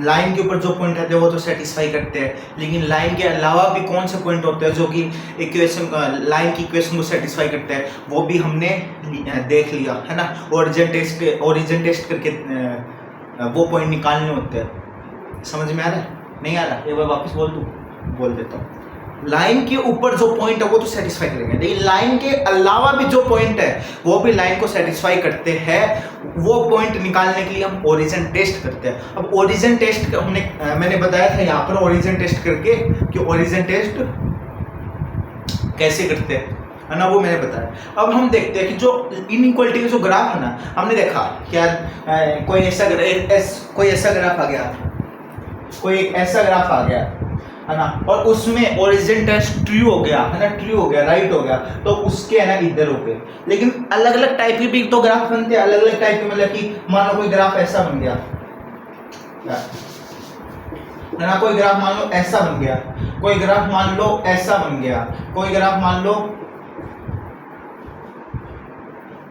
लाइन के ऊपर जो पॉइंट रहते हैं वो तो सेटिस्फाई करते हैं, लेकिन लाइन के अलावा भी कौन से पॉइंट होते हैं जो कि इक्वेशन लाइन की इक्वेशन को सेटिस्फाई करते हैं, वो भी हमने देख लिया, है ना। ओरिजिन टेस्ट करके वो पॉइंट निकालने होते हैं। समझ में आ रहा है? नहीं आ रहा? एक बार वापस बोल देता हूँ। लाइन के ऊपर जो पॉइंट है वो तो सेटिस्फाई करेंगे, लेकिन लाइन के अलावा भी जो पॉइंट है वो भी लाइन को सेटिस्फाई करते हैं। वो पॉइंट निकालने के लिए हम ओरिजिन टेस्ट करते हैं। अब ओरिजिन टेस्ट मैंने बताया था यहाँ पर ओरिजिन टेस्ट करके कि ओरिजिन टेस्ट कैसे करते हैं, है ना, वो मैंने बताया। अब हम देखते हैं कि जो इनइक्वालिटी का जो ग्राफ है ना, हमने देखा क्या कोई ऐसा ग्राफ आ गया, है ना, और उसमें ओरिजिन टेस्ट ट्रू हो गया, है ना, ट्रू हो गया, राइट हो गया, तो उसके है ना इधर हो गए। लेकिन अलग अलग टाइप के भी तो ग्राफ बनते हैं, अलग अलग टाइप के, मतलब कि मान लो कोई ग्राफ ऐसा बन गया, है ना, कोई ग्राफ मान लो ऐसा बन गया, कोई ग्राफ मान लो ऐसा बन गया, कोई ग्राफ मान लो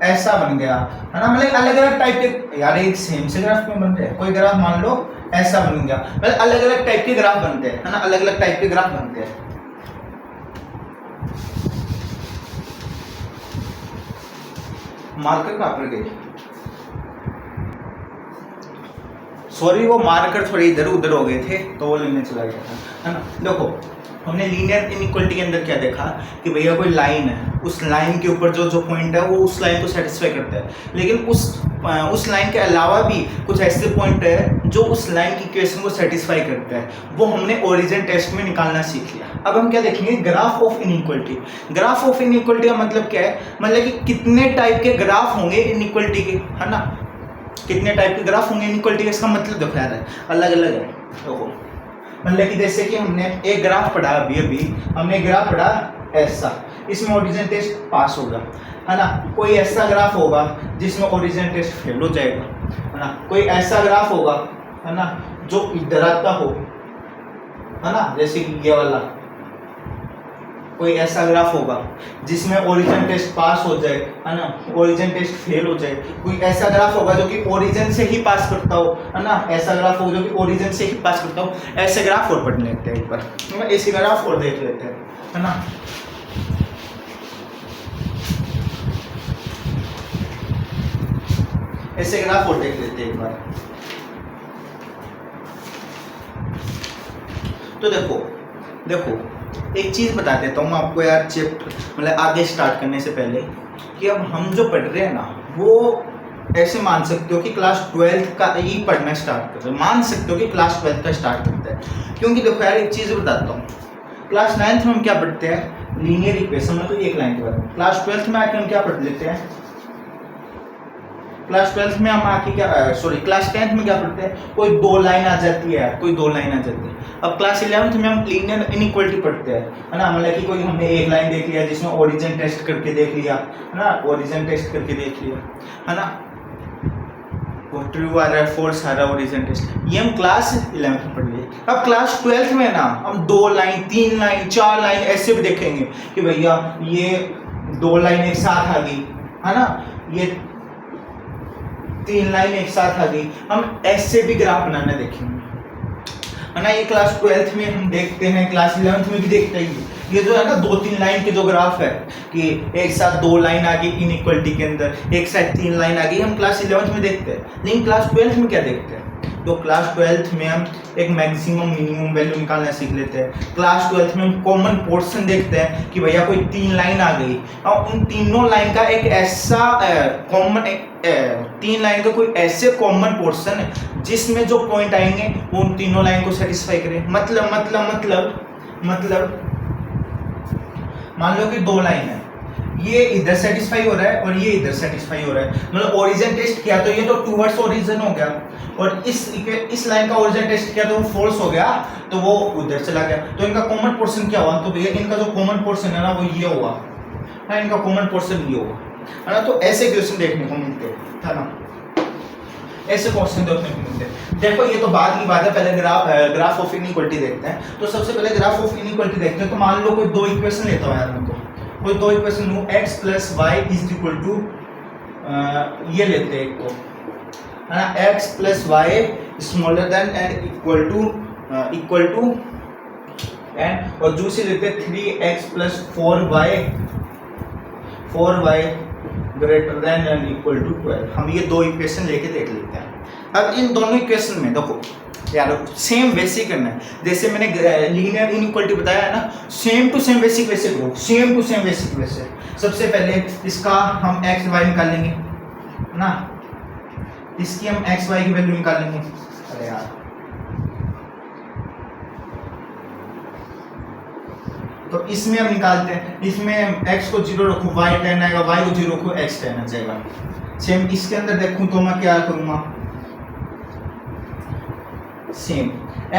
ऐसा बन गया, है ना, मतलब अलग अलग टाइप के। यार एक सेम से ग्राफ क्यों बन रहे हैं? कोई ग्राफ मान लो ऐसा बन गया, मतलब अलग अलग टाइप के ग्राफ बनते हैं, है ना, अलग अलग टाइप के ग्राफ बनते हैं। मार्कर कहाँ पर गए? सॉरी, वो मार्कर थोड़े इधर उधर हो गए थे तो वो लेने चला गया था, है ना। देखो हमने लीनियर इनइक्वालिटी के अंदर क्या देखा कि भैया कोई लाइन है, उस लाइन के ऊपर जो जो पॉइंट है वो उस लाइन को सेटिस्फाई करता है, लेकिन उस लाइन के अलावा भी कुछ ऐसे पॉइंट है जो उस लाइन की इक्वेशन को सेटिस्फाई करता है। वो हमने ओरिजिन टेस्ट में निकालना सीख लिया। अब हम क्या देखेंगे, graph of inequality. Graph of inequality का मतलब क्या है, मतलब कि कितने टाइप के ग्राफ होंगे इनइक्वालिटी के, है ना, कितने टाइप के ग्राफ होंगे इनइक्वालिटी के। इसका मतलब देखो यार अलग अलग है। देखो मतलब कि जैसे कि हमने एक ग्राफ पढ़ा, अभी हमने ग्राफ पढ़ा ऐसा, इसमें ओरिजिन टेस्ट पास होगा, है ना। कोई ऐसा ग्राफ होगा जिसमें ओरिजिन टेस्ट फेल हो जाएगा, है ना। कोई ऐसा ग्राफ होगा, है ना, जो इधर आता हो, है ना, जैसे कि ये वाला। कोई ऐसा ग्राफ होगा जिसमें ओरिजिन टेस्ट पास हो जाए, है ना, ओरिजिन टेस्ट फेल हो जाए। कोई ऐसा ग्राफ होगा जो कि ओरिजिन से ही पास करता हो, है ना, ऐसा ग्राफ होगा जो कि ओरिजिन से ही पास करता हो। ऐसे ग्राफ और पढ़ लेते हैं एक बार, ऐसे ग्राफ और देख लेते हैं, है ना। ऐसे ग्राफ और देख लेते हैं एक बार। तो देखो एक चीज बता देता हूँ मैं आपको यार, चैप्टर मतलब आगे स्टार्ट करने से पहले, कि अब हम जो पढ़ रहे हैं ना, वो ऐसे मान सकते हो कि क्लास 12th का ही पढ़ना स्टार्ट करते हैं, मान सकते हो कि क्लास 12th का स्टार्ट करते हैं। क्योंकि देखो यार एक चीज़ बताता हूँ, क्लास 9th में हम क्या पढ़ते हैं, लीनियर इक्वेशन में, तो एक लाइन के बाद क्लास 12th में आके हम क्या पढ़ लेते हैं, क्लास 12th में हम आके क्या क्लास 10th में क्या पढ़ते हैं, कोई दो लाइन आ जाती है, कोई दो लाइन आ जाती है। अब क्लास 11th में हम लीनियर इनइक्वालिटी पढ़ते हैं, है ना, मतलब कि कोई हमने एक लाइन देख लिया जिसमें ओरिजिन टेस्ट करके देख लिया, है ना, ओरिजिन टेस्ट करके देख लिया, है ना, वो ट्रू आ रहा है, फॉल्स आ रहा है, ओरिजिन टेस्ट, ये हम क्लास 11th में पढ़ लिए। अब क्लास 12th में ना हम दो लाइन, तीन लाइन, चार लाइन ऐसे भी देखेंगे कि भैया ये दो लाइन एक साथ आ गई, है ना, ये तीन लाइन एक साथ आ गई, हम ऐसे भी ग्राफ बनाना देखेंगे, है ना। ये क्लास 12th में हम देखते हैं, क्लास 11th में भी देखते हैं। ये जो है ना दो तीन लाइन के जो ग्राफ है कि एक साथ दो लाइन आ गई इनइक्वालिटी के अंदर, एक साथ तीन लाइन आ गई, हम क्लास 11th में देखते हैं। लेकिन क्लास 12th में क्या देखते हैं, तो क्लास 12th में हम एक मैक्सिमम मिनिमम वैल्यू निकालना सीख लेते हैं। क्लास 12th में हम कॉमन पोर्शन देखते हैं कि भैया कोई तीन लाइन आ गई और उन तीनों लाइन का एक ऐसा कॉमन तीन लाइन का कोई ऐसे कॉमन पोर्शन है जिसमें जो पॉइंट आएंगे वो उन तीनों लाइन को सेटिस्फाई करें। मतलब मान लो कि दो लाइन है, ये इधर सेटिस्फाई हो रहा है और ये इधर सेटिस्फाई हो रहा है, मतलब ओरिजिन टेस्ट किया तो ये तो टूवर्ड्स ओरिजिन हो गया, और इस लाइन का ओरिजिन टेस्ट किया तो वो फॉल्स हो गया, तो वो उधर चला गया। तो इनका कॉमन पोर्शन क्या हुआ, तो भैया इनका जो कॉमन पोर्शन है ना वो ये हुआ, हाँ, इनका कॉमन पोर्शन ये हुआ, है ना। तो ऐसे क्वेश्चन देखने को मिलते हैं ना, ऐसे क्वेश्चन देखने को मिलते हैं। देखो ये तो बाद की बात है, पहले ग्राफ ऑफ इनइक्वालिटी देखते हैं। तो सबसे पहले ग्राफ ऑफ इनइक्वालिटी देखते हैं। तो मान लो कोई दो इक्वेशन लेता हूं यार, मैं तो कोई दो इक्वेशन लूं, x plus y is equal to, ये लेते हैं एक को, है ना, x plus y smaller than and equal to and, और दूसरी लेते हैं 3x plus 4y greater than and equal to 12। हम ये दो इक्वेशन लेके देख लेते हैं। अब इन दोनों इक्वेशन में देखो यार सेम वैसे करना है जैसे मैंने लीनियर इनइक्वालिटी बताया है ना, सेम टू सेम बेसिक वैसे करो, सेम टू सेम बेसिक वैसे। सबसे पहले इसका हम एक्स वाई निकालेंगे ना, इसकी हम एक्स वाई की वैल्यू निकालेंगे। अरे यार तो इसमें हम निकालते हैं, इसमें x को 0 रखूँ y 10 आएगा, y को 0 रखूँ x 10 आ जाएगा। सेम इसके अंदर देखूँ तो मैं क्या करूँगा, सेम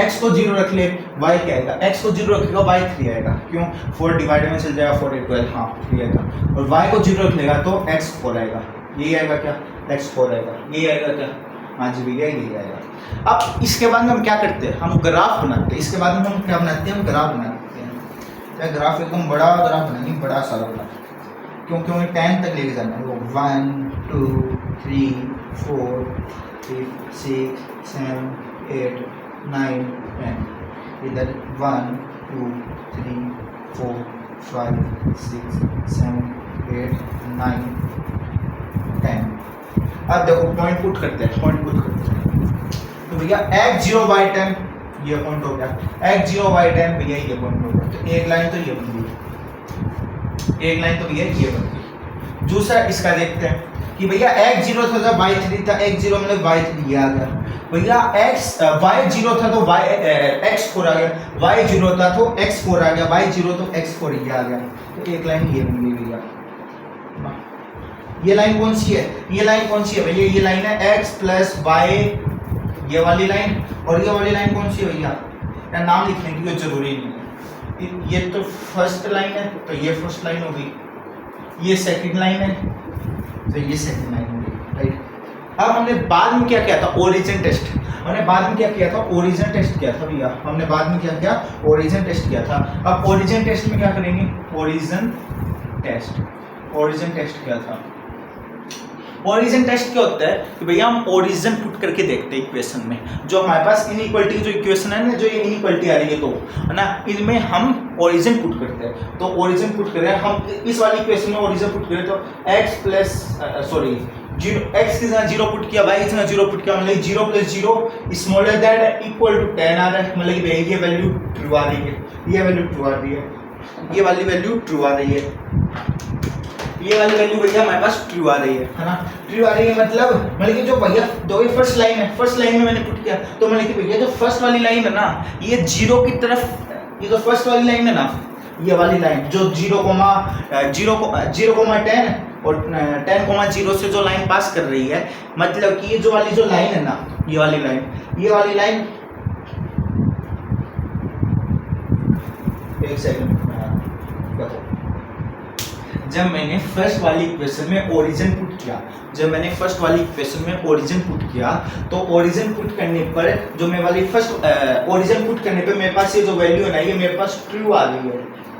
x को 0 रख ले y क्या आएगा, x को 0 रखेगा y 3 आएगा, क्यों, 4 डिवाइड में चल जाएगा, 4 12, हाँ 3 आएगा, और y को 0 रख लेगा तो x 4 आएगा, ये आएगा क्या, x 4 आएगा, ये आएगा क्या, हाँ जी भैया ये आएगा। अब इसके बाद हम क्या करते हैं, हम ग्राफ बनाते हैं। इसके बाद में हम क्या बनाते हैं, हम ग्राफ बनाते हैं। ग्राफ एकदम बड़ा ग्राफ बनाएंगे, बड़ा सारा ग्राफ, क्योंकि हमें 10 तक लेके जाना है। वो 1 2 3 4 5 6 7 8 9 10, इधर 1 2 3 4 5 6 7 8 9 10। अब देखो पॉइंट पुट करते हैं, तो भैया x 0 y 10 ये पॉइंट हो गया, x 0 y 10 भैया ये पॉइंट हो गया। तो एक लाइन तो ये बन गई, एक लाइन तो भैया ये बन गई। दूसरा इसका देखते हैं कि भैया x 0 था y 3 था, x 0 मतलब y 3 ये आ गया भैया, y 0 था तो x 4 आ गया, y 0 था तो x 4 आ गया, y 0 तो x 4 ये आ गया। तो एक लाइन ये बन गई भैया। ये लाइन कौन सी है, ये लाइन कौन सी है भैया, ये लाइन है x प्लस वाई, ये वाली लाइन, और ये वाली लाइन कौन सी है भैया, या नाम लिखने की जरूरी नहीं है। ये तो फर्स्ट लाइन है तो ये फर्स्ट लाइन होगी, ये सेकंड लाइन है तो ये सेकंड लाइन होगी, राइट। अब हमने बाद में क्या किया था, ओरिजिन टेस्ट, हमने बाद में क्या किया था, ओरिजिन टेस्ट किया था भैया, हमने बाद में क्या किया, ओरिजिन टेस्ट किया था। अब ओरिजिन टेस्ट में क्या करेंगे, ओरिजिन टेस्ट किया था। ओरिजिन टेस्ट क्या होता है कि भैया हम ओरिजिन पुट करके देखते हैं इक्वेशन में, जो हमारे पास इनइक्वालिटी की जो इक्वेशन है ना, जो ये इनइक्वालिटी आ रही है तो है ना, इनमें हम ओरिजिन पुट करते हैं। तो ओरिजिन पुट करें हम, इस वाली इक्वेशन में ओरिजिन पुट करें तो x प्लस x की जगह 0 पुट किया, y की जगह 0 पुट किया, मतलब 0 plus 0 smaller that equal to 10 आ रहा है, मतलब कि ये वैल्यू ट्रू आ रही है, ये वैल्यू ट्रू आ रही है, ये वाली वैल्यू ट्रू आ रही है, ये वाली वैल्यू भैया हमारे पास ट्रू आ रही है ना, ट्रू आ रही है मतलब कि जो भैया दो फर्स्ट लाइन है, फर्स्ट लाइन में मैंने पुट किया तो मतलब कि भैया जो फर्स्ट वाली लाइन है ना, ये 0 की तरफ, ये जो फर्स्ट वाली लाइन है ना, ये वाली लाइन जो 0, 10 और 10,0 से जो लाइन पास कर रही है, मतलब कि ये जो वाली जो लाइन है ना, ये वाली लाइन एक सेकंड देखो, जब मैंने फर्स्ट वाली इक्वेशन में ओरिजिन पुट किया, तो ओरिजिन पुट करने पर जो मैं वाली फर्स्ट ओरिजिन पुट करने पे मेरे पास ये जो वैल्यू है ना, ये मेरे पास ट्रू आ रही है,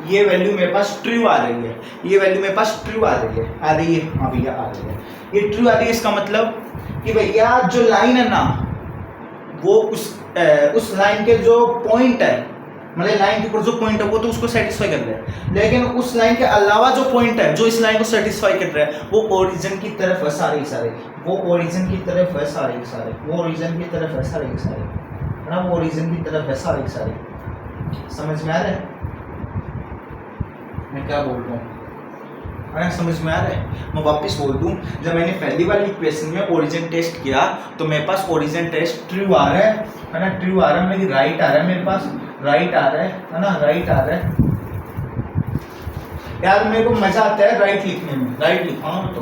ये वैल्यू मेरे पास ट्रू आ रही है, ये वैल्यू मेरे पास ट्रू आ रही है, हाँ भैया आ रही है, ये ट्रू आ रही है। इसका मतलब कि भैया जो लाइन है ना, वो उस लाइन के जो पॉइंट है, मतलब लाइन के ऊपर जो पॉइंट है वो तो उसको सेटिस्फाई कर रहा है, लेकिन उस लाइन के अलावा जो पॉइंट है जो इस लाइन को सेटिस्फाई कर रहा है, वो ओरिजिन की तरफ है सारे, वो ओरिजिन की तरफ है सारे, वो ओरिजिन की तरफ है सारे, है ना, वो ओरिजिन की तरफ है सारे। समझ में आ रहा है मैं क्या बोल रहा हूँ? अरे समझ में आ रहा है? मैं वापस बोल दूं, जब मैंने पहली वाली इक्वेशन में ओरिजिन टेस्ट किया तो मेरे पास ओरिजिन टेस्ट ट्रू आ रहा है ना, ट्रू आ रहा है, मतलब राइट आ रहा है, मेरे पास राइट आ रहा है ना, राइट आ रहा है। यार मेरे को मजा आता है राइट लिखने में, राइट लिखा हूँ तो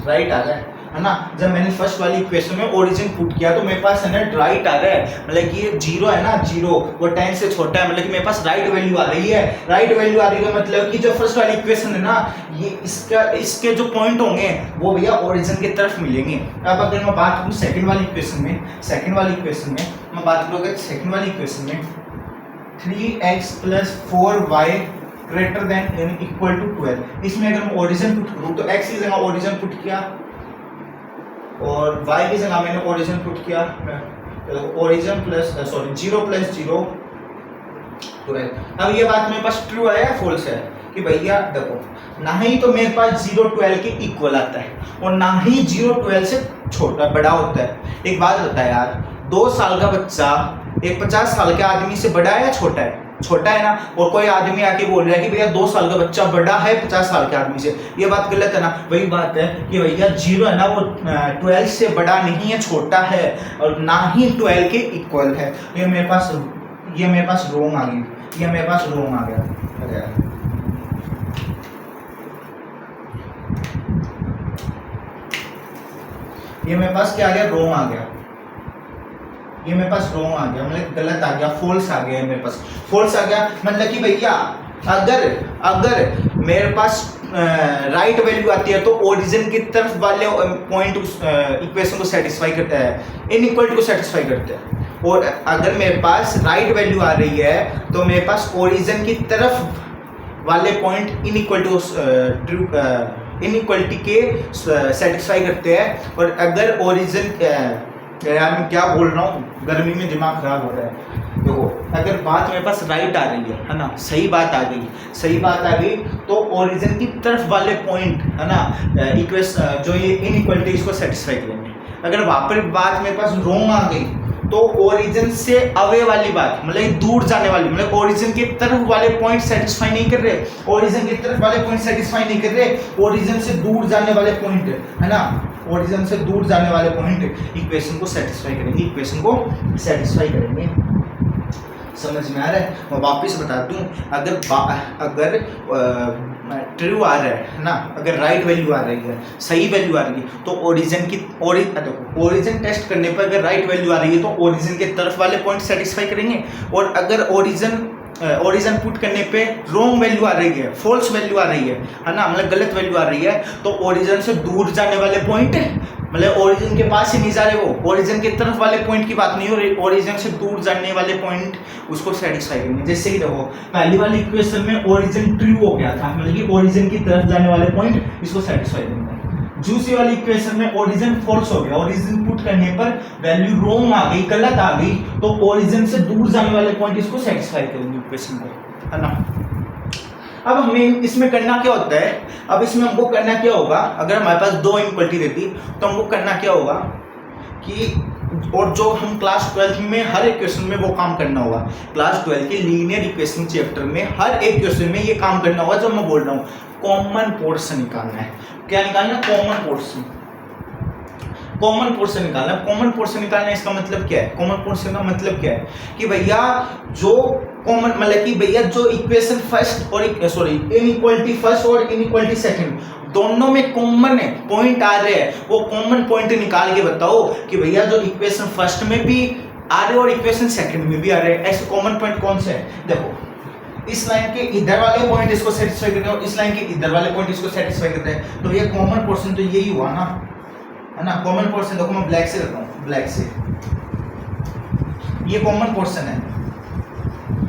राइट आ रहा है ना। जब मैंने फर्स्ट वाली इक्वेशन में ओरिजिन पुट किया तो मेरे पास है ना राइट आ रहा है, मतलब कि ये 0 है ना, 0 वो 10 से छोटा है, मतलब कि मेरे पास राइट वैल्यू आ रही है, राइट वैल्यू आ रही है, मतलब कि जो फर्स्ट वाली इक्वेशन है ना, ये इसके जो पॉइंट होंगे वो भैया ओरिजिन की तरफ मिलेंगे। अब अगर मैं बात करूँ सेकंड वाली इक्वेशन में मैं बात करूँ अगर सेकंड वाली इक्वेशन में 3x + 4y greater than equal to 12, इसमें अगर मैं ओरिजिन पुट करूँ तो x की जगह ओरिजिन पुट किया और y की जगह मैंने ओरिजिन पुट किया, ओरिजिन 0 + 0 12। अब ये बात मेरे पास ट्रू है या फॉल्स है कि भैया देखो, ना ही तो मेरे पास 0 12 के इक्वल आता है और ना ही 0 12 से छोटा बड़ा होता है। एक बात बता यार, 2 साल का बच्चा एक 50 साल के आदमी से बड़ा है या छोटा है? छोटा है ना। और कोई आदमी आके बोल रहा है कि भैया 2 साल का बच्चा बड़ा है 50 साल के आदमी से, ये बात गलत है ना। वही बात है कि भैया 0 है ना, वो 12 से बड़ा नहीं है, छोटा है, और ना ही 12 के इक्वल है। ये मेरे पास रोंग आ गई, ये मेरे पास रोंग आ गया। ये मेरे पास क्या आ गया? रोंग आ गया। ये मेरे पास रोंग आ गया, मतलब गलत आ गया, फॉल्स आ गया। मेरे पास फॉल्स आ गया, मतलब कि भैया अगर मेरे पास राइट वैल्यू आती है तो ओरिजिन की तरफ वाले पॉइंट उस इक्वेशन को सेटिस्फाई करता है, इनइक्वालिटी को सेटिस्फाई करता है। और अगर मेरे पास राइट वैल्यू आ रही है तो मेरे पास ओरिजिन की तरफ वाले पॉइंट इनइक्वालिटी के सेटिस्फाई करते हैं। और अगर ओरिजिन यार मैं क्या बोल रहा हूँ, गर्मी में दिमाग खराब हो रहा है। देखो अगर बात मेरे पास राइट आ रही है ना, सही बात आ गई तो ओरिजिन की तरफ वाले पॉइंट है ना इक्वेशन जो ये इनइक्वालिटी इसको सेटिस्फाई करेंगे। अगर वहाँ पर बात मेरे पास रोंग आ गई तो ओरिजिन से अवे वाली बात, मतलब दूर जाने वाली, मतलब ओरिजिन की तरफ वाले पॉइंट सेटिस्फाई नहीं कर रहे, ओरिजिन की तरफ वाले पॉइंट सेटिस्फाई नहीं कर रहे, ओरिजिन से दूर जाने वाले पॉइंट है ना, ओरिजिन से दूर जाने वाले पॉइंट इक्वेशन को सेटिस्फाई करेंगे। समझ में आ रहा है? मैं वापस बता दूं, अगर ट्रू आ रहा है ना, अगर राइट वैल्यू आ रही है, सही वैल्यू आ रही है, तो ओरिजिन टेस्ट करने पर अगर राइट वैल्यू आ रही है तो ओरिजिन के तरफ वाले पॉइंट सेटिस्फाई करेंगे। और अगर ओरिजिन पुट करने पे रॉन्ग वैल्यू आ रही है, फॉल्स वैल्यू आ रही है ना, मतलब गलत वैल्यू आ रही है, तो ओरिजिन से दूर जाने वाले पॉइंट, मतलब ओरिजिन के पास ही नहीं जा रहे, वो ओरिजिन की तरफ वाले पॉइंट की बात नहीं हो रही, ओरिजिन से दूर जाने वाले पॉइंट उसको सेटिस्फाई करेंगे। जैसे कि देखो पहली वाली इक्वेशन में ओरिजिन ट्रू हो गया था, मतलब कि ओरिजिन की तरफ जाने वाले पॉइंट इसको सेटिस्फाई करेंगे। दूसरी वाली इक्वेशन में ओरिजिन फॉल्स हो गया, ओरिजिन पुट करने पर वैल्यू रॉन्ग आ गई, गलत आ गई, तो ओरिजिन से दूर जाने वाले पॉइंट इसको सेटिस्फाई करेंगे इक्वेशन को, है ना। अब हमें इसमें करना क्या होता है, अब इसमें हमको करना क्या होगा, अगर हमारे पास 2 इनइक्वालिटी देती तो हमको करना क्या होगा कि, और जो हम क्लास 12 में हर एक क्वेश्चन में वो काम करना होगा, क्लास 12 के लीनियर इक्वेशन चैप्टर में हर एक क्वेश्चन में ये काम करना होगा जो मैं बोल रहा हूँ, कॉमन पोर्शन निकालना है। क्या निकालना? कॉमन पोर्शन निकालना। कॉमन पोर्शन निकालना इसका मतलब क्या है? कॉमन पोर्शन का मतलब क्या है कि भैया जो कॉमन, मतलब कि भैया जो इक्वेशन फर्स्ट और इनइक्वालिटी फर्स्ट और इनइक्वालिटी सेकंड दोनों में कॉमन है पॉइंट आ रहे हैं, वो कॉमन पॉइंट निकाल के बताओ कि भैया जो इक्वेशन फर्स्ट में भी आ रहे और इक्वेशन सेकंड में भी आ रहे हैं, ऐसे कॉमन पॉइंट कौन से है? देखो इस लाइन के इधर वाले पॉइंट इसको सेटिस्फाई कर रहे हैं और इस लाइन के इधर वाले पॉइंट इसको सेटिस्फाई कर रहे हैं, तो ये कॉमन पोर्शन तो यही हुआ ना, है ना। कॉमन पोर्शन देखो मैं ब्लैक से करता हूँ, ब्लैक से ये कॉमन पोर्शन है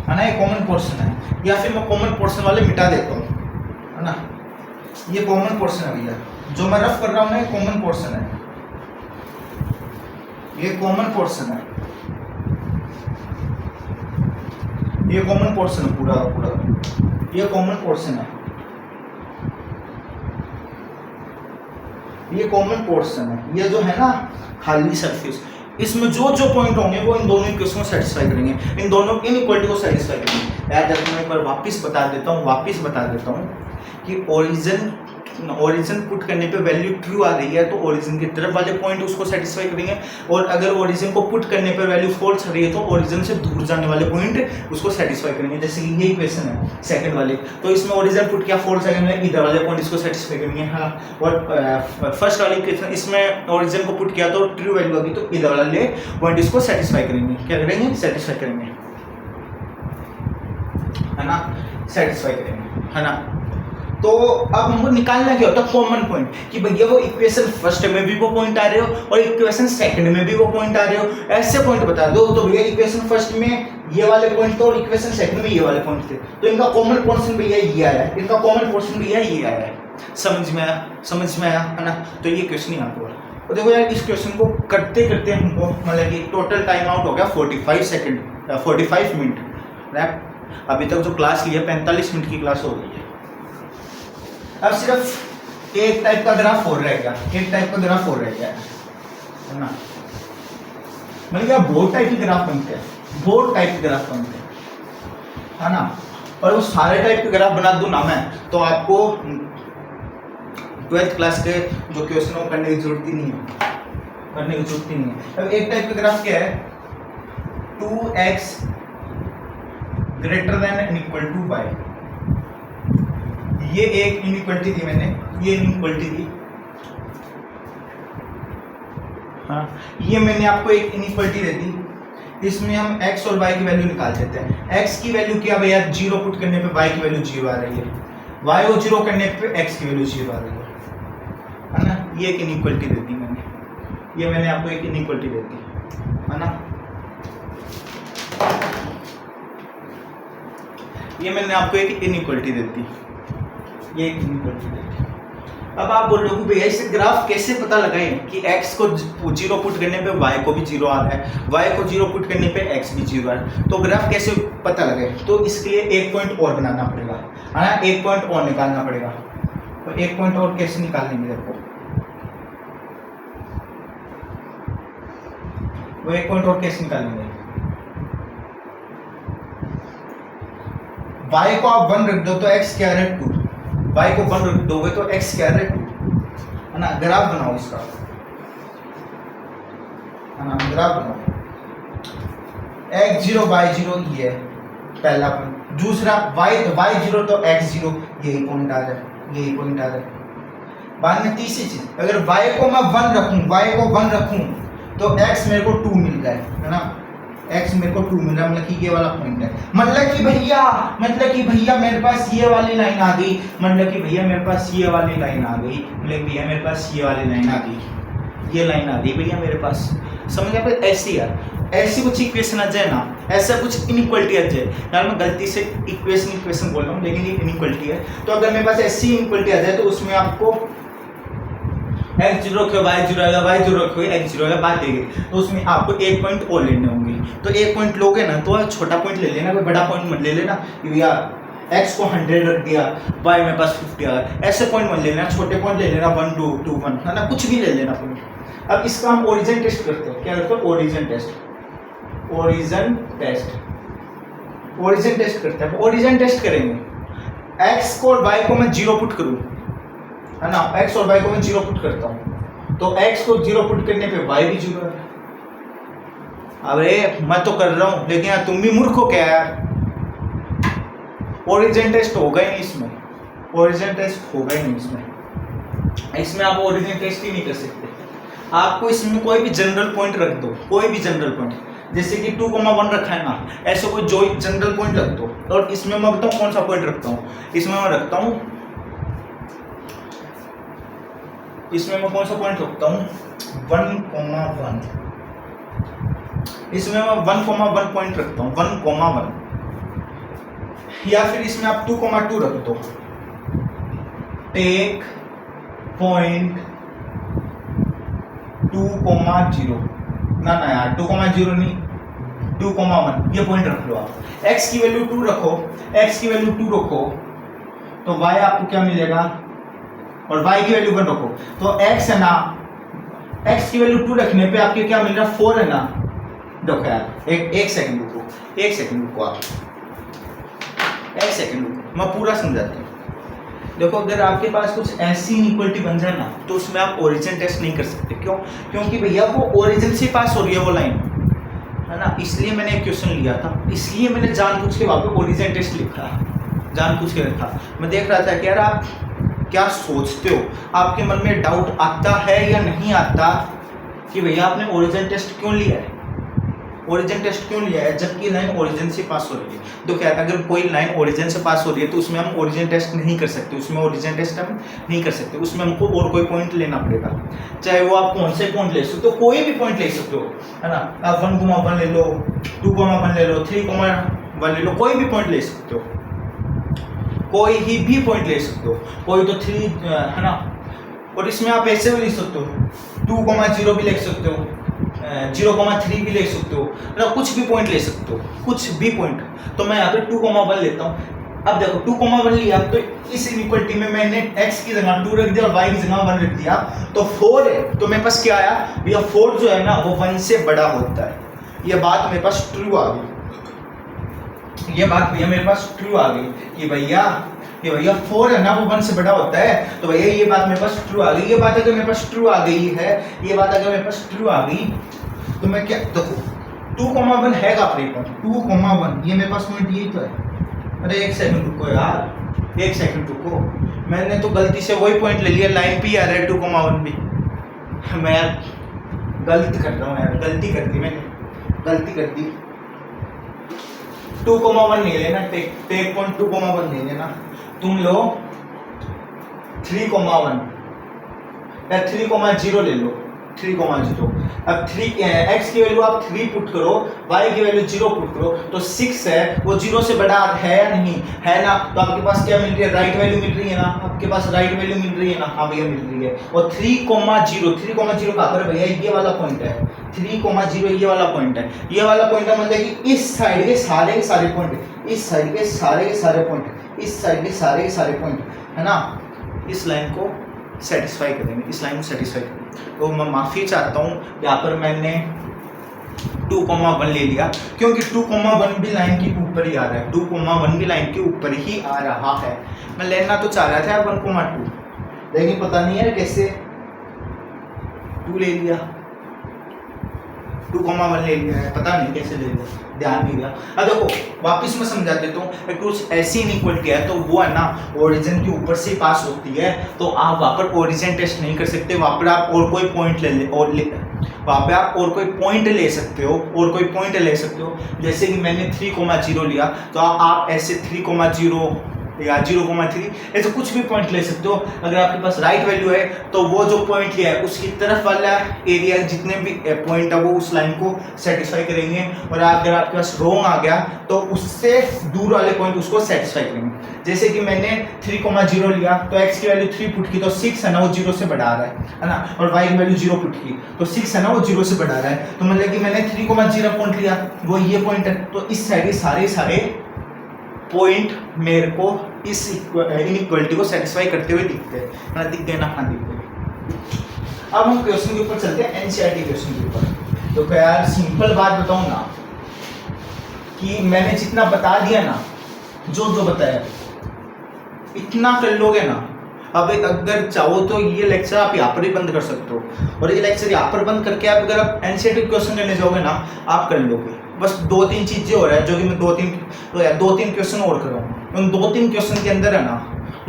ना, ये कॉमन पोर्शन है, या फिर मैं कॉमन पोर्शन वाले मिटा देता हूँ, है ना। ये कॉमन पोर्शन है भैया, जो मैं रफ कर रहा हूँ ना ये कॉमन पोर्शन है, ये कॉमन पोर्शन है, ये कॉमन पोर्शन है पूरा पूरा, ये कॉमन पोर्शन है, ये कॉमन पोर्शन है। ये जो है ना खाली सरफेस, इसमें जो जो पॉइंट होंगे वो इन दोनों इक्वेशन को सेटिस्फाई करेंगे, इन दोनों इनइक्वालिटी को सेटिस्फाई करेंगे। याद रखना, एक बार वापस बता देता हूँ कि ओरिजिन पुट करने पे वैल्यू ट्रू आ रही है तो ओरिजिन की तरफ वाले पॉइंट उसको सेटिस्फाई करेंगे, और अगर ओरिजिन को पुट करने पे वैल्यू फॉल्स आ रही है तो ओरिजिन से दूर जाने वाले पॉइंट उसको सेटिस्फाई करेंगे। जैसे कि ये इक्वेशन है सेकंड वाले, तो इसमें ओरिजिन पुट किया फॉल्स आएगा, इधर वाले पॉइंट इसको सेटिस्फाई करेंगे, हाँ। और फर्स्ट वाली इक्वेशन इसमें ओरिजिन को पुट किया तो ट्रू वैल्यू आ गई, तो इधर वाले पॉइंट इसको सेटिस्फाई करेंगे। क्या करेंगे? सेटिस्फाई करेंगे, है ना, सेटिस्फाई करेंगे, है ना। तो अब हमको निकालना क्या होता है? कॉमन पॉइंट, कि भैया वो इक्वेशन फर्स्ट में भी वो पॉइंट आ रहे हो और इक्वेशन सेकंड में भी वो पॉइंट आ रहे हो, ऐसे पॉइंट बता दो। तो भैया इक्वेशन फर्स्ट में ये वाले पॉइंट थे और इक्वेशन सेकंड में ये वाले पॉइंट थे, तो इनका कॉमन पोर्शन भैया ये आया है, इनका कॉमन पोर्शन भैया ये आया है। समझ में आया, है ना। तो ये क्वेश्चन यहाँ पर, तो देखो यार इस क्वेश्चन को करते करते हमको मतलब कि टोटल टाइम आउट हो गया 45 मिनट। अभी तक जो क्लास ली है 45 मिनट की क्लास हो गई है। अब सिर्फ एक टाइप का ग्राफ और रह गया, है ना। मतलब क्या बहुत टाइप के ग्राफ बनते हैं, है ना। और वो सारे टाइप के ग्राफ बना दूं ना मैं, तो आपको 12th क्लास के जो क्वेश्चन वो करने की जरूरत ही नहीं है। अब एक टाइप का ग्राफ क्या है? 2x greater than and equal to y, ये एक इनइक्वालिटी दी मैंने, ये इनइक्वालिटी दी, हाँ। ये मैंने आपको एक इनइक्वालिटी दे दी, इसमें हम x और y की वैल्यू निकाल देते हैं। x की वैल्यू क्या भैया? 0 पुट करने पे y की वैल्यू 0 आ रही है, y को 0 करने पे x की वैल्यू 0 आ रही है ना। ये एक इनइक्वालिटी दे दी मैंने आपको एक इनइक्वालिटी दे दी, है ना। ये मैंने आपको एक इनइक्वालिटी दे दी, ये एक इनइक्वालिटी दे दी। अब आप बोल रहे हो भैया इसे ग्राफ कैसे पता लगाएं कि x को 0 पुट करने पे y को भी 0 आ रहा है, y को 0 पुट करने पे x भी 0 आ रहा है, तो ग्राफ कैसे पता लगे? तो इसके लिए एक पॉइंट और बनाना पड़ेगा, है ना, एक पॉइंट और निकालना पड़ेगा। तो एक पॉइंट और कैसे निकालेंगे? देखो वो एक पॉइंट और कैसे निकालेंगे? y को आप 1 रख दो तो x क्या है? 2। y को 1 रख दोगे तो x क्या है? 2, है ना। ग्राफ बनाओ इसका, है ना, ग्राफ बनाओ। x0 y0 ये है पहला पॉइंट, दूसरा y0 तो x0, यही पॉइंट आ रहा है। बाद में तीसरी चीज, अगर y को मैं 1 रखूं तो x मेरे को 2 मिल रहा है ना, x मेरे को 2 मिल रहा है, मतलब कि ये वाला पॉइंट है। मतलब कि भैया मेरे पास ये वाली लाइन आ गई, ये लाइन आ गई भैया मेरे पास। समझ गए? ऐसी यार ऐसी कुछ इक्वेशन आ जाए ना, ऐसा कुछ इनइक्वालिटी आ जाए यार, मैं गलती से इक्वेशन बोल रहा हूँ लेकिन ये इनइक्वालिटी है। तो अगर मेरे पास ऐसी इनइक्वालिटी आ जाए तो उसमें आपको x0 रखो y0 आएगा, y0 रखो x0 आएगा, बात देगी। तो उसमें आपको एक पॉइंट और लेने होंगे, तो एक पॉइंट लोगे ना तो छोटा पॉइंट ले लेना, कोई बड़ा पॉइंट मत ले लेना। यार x को 100 रख दिया, y मेरे पास 50 आ गया, ऐसे पॉइंट मत लेना, छोटे पॉइंट ले लेना, 1 2 2 1, है ना, कुछ भी ले लेना पॉइंट। अब इसका हम ओरिजिन टेस्ट करते हैं। क्या करते हैं? ओरिजिन टेस्ट करते हैं। ओरिजिन टेस्ट करेंगे, x को और y को मैं 0 पुट करूँ, है ना, x और y को मैं 0 पुट करता हूँ, तो x को 0 पुट करने पे y भी 0 है। अरे मैं तो कर रहा हूँ लेकिन यार तुम भी मूर्ख हो क्या यार? ओरिजिन टेस्ट होगा ही नहीं इसमें, इसमें आप ओरिजिन टेस्ट ही नहीं कर सकते। आपको इसमें कोई भी जनरल पॉइंट रख दो, कोई भी जनरल पॉइंट, जैसे कि 2,1 रखा है ना, ऐसे कोई जो जनरल पॉइंट रख दो। और इसमें मैं बताऊँ कौन सा पॉइंट रखता हूँ, इसमें मैं रखता हूँ, इसमें मैं कौन सा पॉइंट रखता हूँ 1,1, इसमें मैं 1,1 पॉइंट रखता हूँ 1,1, या फिर इसमें आप 2,2 रख दो। टेक पॉइंट 2,0 ना यार 2,0 नहीं 2,1 ये पॉइंट रख लो आप। x की वैल्यू 2 रखो, x की वैल्यू 2 रखो तो y आपको क्या मिलेगा, और y की वैल्यू 1 रखो तो x है ना, x की वैल्यू 2 रखने पे आपके क्या मिल रहा है 4 है ना। देखो यार एक सेकंड रुको, एक सेकंड रुको आप, एक सेकंड रुको, मैं पूरा समझाता हूँ। देखो अगर आपके पास कुछ ऐसी इनइक्वालिटी बन जाए ना तो उसमें आप ओरिजिन टेस्ट नहीं कर सकते। क्यों? क्योंकि भैया वो ओरिजिन से पास हो रही है वो लाइन, है ना। इसलिए मैंने एक क्वेश्चन लिया था, इसलिए मैंने जानबूझ के वहाँ पे ओरिजिन टेस्ट लिखा, जानबूझ के रखा। मैं देख रहा था कि यार आप क्या सोचते हो, आपके मन में डाउट आता है या नहीं आता कि भैया आपने ओरिजिन टेस्ट क्यों लिया है, ओरिजिन टेस्ट क्यों लिया है जबकि लाइन ओरिजिन से पास हो रही है। तो क्या अगर कोई लाइन ओरिजिन से पास हो रही है तो उसमें हम ओरिजिन टेस्ट नहीं कर सकते, उसमें ओरिजिन टेस्ट हम नहीं कर सकते, उसमें हमको और कोई पॉइंट लेना पड़ेगा। चाहे वो आप कौन से पॉइंट ले सकते हो, कोई भी पॉइंट ले सकते हो, है ना। आप 1,1 ले लो, 2,1 ले लो, 3,1 ले लो, कोई भी पॉइंट ले सकते हो, कोई ही भी पॉइंट ले सकते हो, कोई तो 3 है ना। और इसमें आप ऐसे भी लिख सकते हो 2,0 भी लिख सकते हो, 0,3 भी ले सकते हो, मतलब कुछ भी पॉइंट ले सकते हो, कुछ भी पॉइंट। तो मैं यहाँ पे 2,1 लेता हूँ। अब देखो 2,1 लिया तो इस इनइक्वालिटी में मैंने x की जगह 2 रख दिया और y की जगह 1 रख दिया तो 4 है। तो मेरे पास क्या आया भैया, 4 जो है ना वो 1 से बड़ा होता है। ये बात मेरे पास ट्रू आ गई, ये बात भैया मेरे पास ट्रू आ गई कि भैया ये भैया 4 है ना वो 1 से बड़ा होता है। तो भैया ये बात मेरे पास ट्रू आ गई। ये बात अगर मेरे पास ट्रू आ गई है, ये बात अगर मेरे पास ट्रू आ गई तो मैं क्या देखो 2,1 है का प्री पॉइंट 2,1 ये मेरे पास पॉइंट यही तो है। अरे एक सेकंड रुको यार, एक सेकंड रुको, मैंने तो गलती से वही पॉइंट ले लिया, लाइन पे आ रहा है 2,1 भी। मैं यार गलती कर रहा हूँ यार, गलती कर दी मैंने, गलती कर दी। 2,1 नहीं लेना, टेक पॉइंट 2,1 नहीं लेना, तुम लो 3,1 या 3,0 ले लो, 3,0। अब 3 x की वैल्यू आप 3 पुट करो, y की वैल्यू 0 पुट करो तो 6 है, वो 0 से बड़ा है या नहीं है ना। तो आपके पास क्या मिल रही है, राइट वैल्यू मिल रही है ना, आपके पास राइट वैल्यू मिल रही है ना, हाँ भैया मिल रही है। और 3,0 कहाँ पर भैया, ये वाला पॉइंट है 3,0 ये वाला पॉइंट है, ये वाला पॉइंट है मतलब कि इस साइड के सारे पॉइंट, इस साइड के सारे पॉइंट, इस साइड के सारे पॉइंट, है ना, इस लाइन को सेटिस्फाई करेंगे, इस लाइन को सेटिस्फाई करेंगे। तो मैं माफ़ी चाहता हूँ यहाँ पर मैंने 2,1 ले लिया क्योंकि 2,1 भी लाइन के ऊपर ही आ रहा है, 2,1 भी लाइन के ऊपर ही आ रहा है। मैं लेना तो चाह रहा था 1,2 लेकिन पता नहीं है कैसे 2 ले लिया, 2,1 ले लिया है, पता नहीं कैसे ले लिया, ध्यान नहीं दिया। अब देखो वापस मैं समझा देता हूँ, कुछ ऐसी इनइक्वालिटी है तो वो है ना ओरिजिन के ऊपर से पास होती है, तो आप वहाँ पर ओरिजिन टेस्ट नहीं कर सकते, वहाँ पर आप और कोई पॉइंट वहाँ पे आप और कोई पॉइंट ले सकते हो, और कोई पॉइंट ले सकते हो। जैसे कि मैंने 3,0 लिया तो आप ऐसे 3,0 या 0,3 ऐसे कुछ भी पॉइंट ले सकते हो। अगर आपके पास राइट वैल्यू है तो वो जो पॉइंट लिया है उसकी तरफ वाला एरिया जितने भी पॉइंट है वो उस लाइन को सेटिस्फाई करेंगे, और अगर आपके पास रॉन्ग आ गया तो उससे दूर वाले पॉइंट उसको सेटिस्फाई करेंगे। जैसे कि मैंने 3,0 लिया तो x की वैल्यू 3 पुट की तो 6 है ना वो 0 से बढ़ा रहा है ना, और y की वैल्यू 0 पुट की तो 6 है ना वो 0 से बढ़ा रहा है। तो मतलब कि मैंने 3,0 पॉइंट लिया, वो ये पॉइंट है, तो इस साइड के सारे पॉइंट मेरे को इस इनइक्वालिटी को सेटिस्फाई करते हुए दिखते हैं ना, दिख गए ना, हाँ दिख गए। अब हम क्वेश्चन के ऊपर चलते हैं, एनसीईआरटी क्वेश्चन के ऊपर। तो यार सिंपल बात बताऊं ना कि मैंने जितना बता दिया ना, जो बताया इतना कर लोगे ना। अब अगर चाहो तो ये लेक्चर आप यहाँ पर ही बंद कर सकते हो, और ये लेक्चर यहाँ पर बंद करके आप अगर आप एनसीईआरटी क्वेश्चन लेने जाओगे ना आप कर लोगे। बस 2-3 चीजें हो रहा है जो कि मैं 2-3 क्वेश्चन और कर रहा हूँ। उन 2-3 क्वेश्चन के अंदर है ना,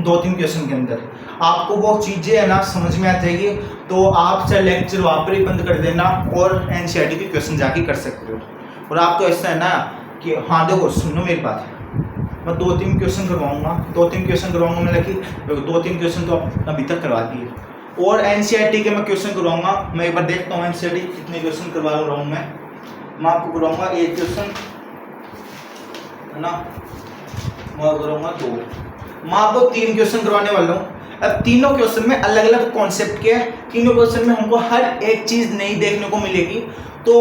2-3 क्वेश्चन के अंदर आपको वो चीज़ें है ना समझ में आ जाएगी, तो आप चाहे लेक्चर वहाँ पर ही बंद कर देना और एनसीईआरटी के क्वेश्चन जाके कर सकते हो। और आपको ऐसा है ना कि हाँ देखो सुनो मेरी बात, मैं 2-3 क्वेश्चन करवाऊंगा, 2-3 क्वेश्चन करवाऊंगा, मतलब कि 2-3 क्वेश्चन तो अभी तक करवा दिए, और एनसीईआरटी के मैं क्वेश्चन करवाऊंगा। मैं एक बार देखता हूँ एनसीईआरटी कितने क्वेश्चन करवा रहा हूँ। मैं आपको करवाऊंगा 1 क्वेश्चन है ना, मैं करूँगा 2, मैं आपको 3 क्वेश्चन करवाने वाला हूँ। अब तीनों क्वेश्चन में अलग अलग कॉन्सेप्ट के हैं, तीनों क्वेश्चन में हमको हर एक चीज़ नई देखने को मिलेगी। तो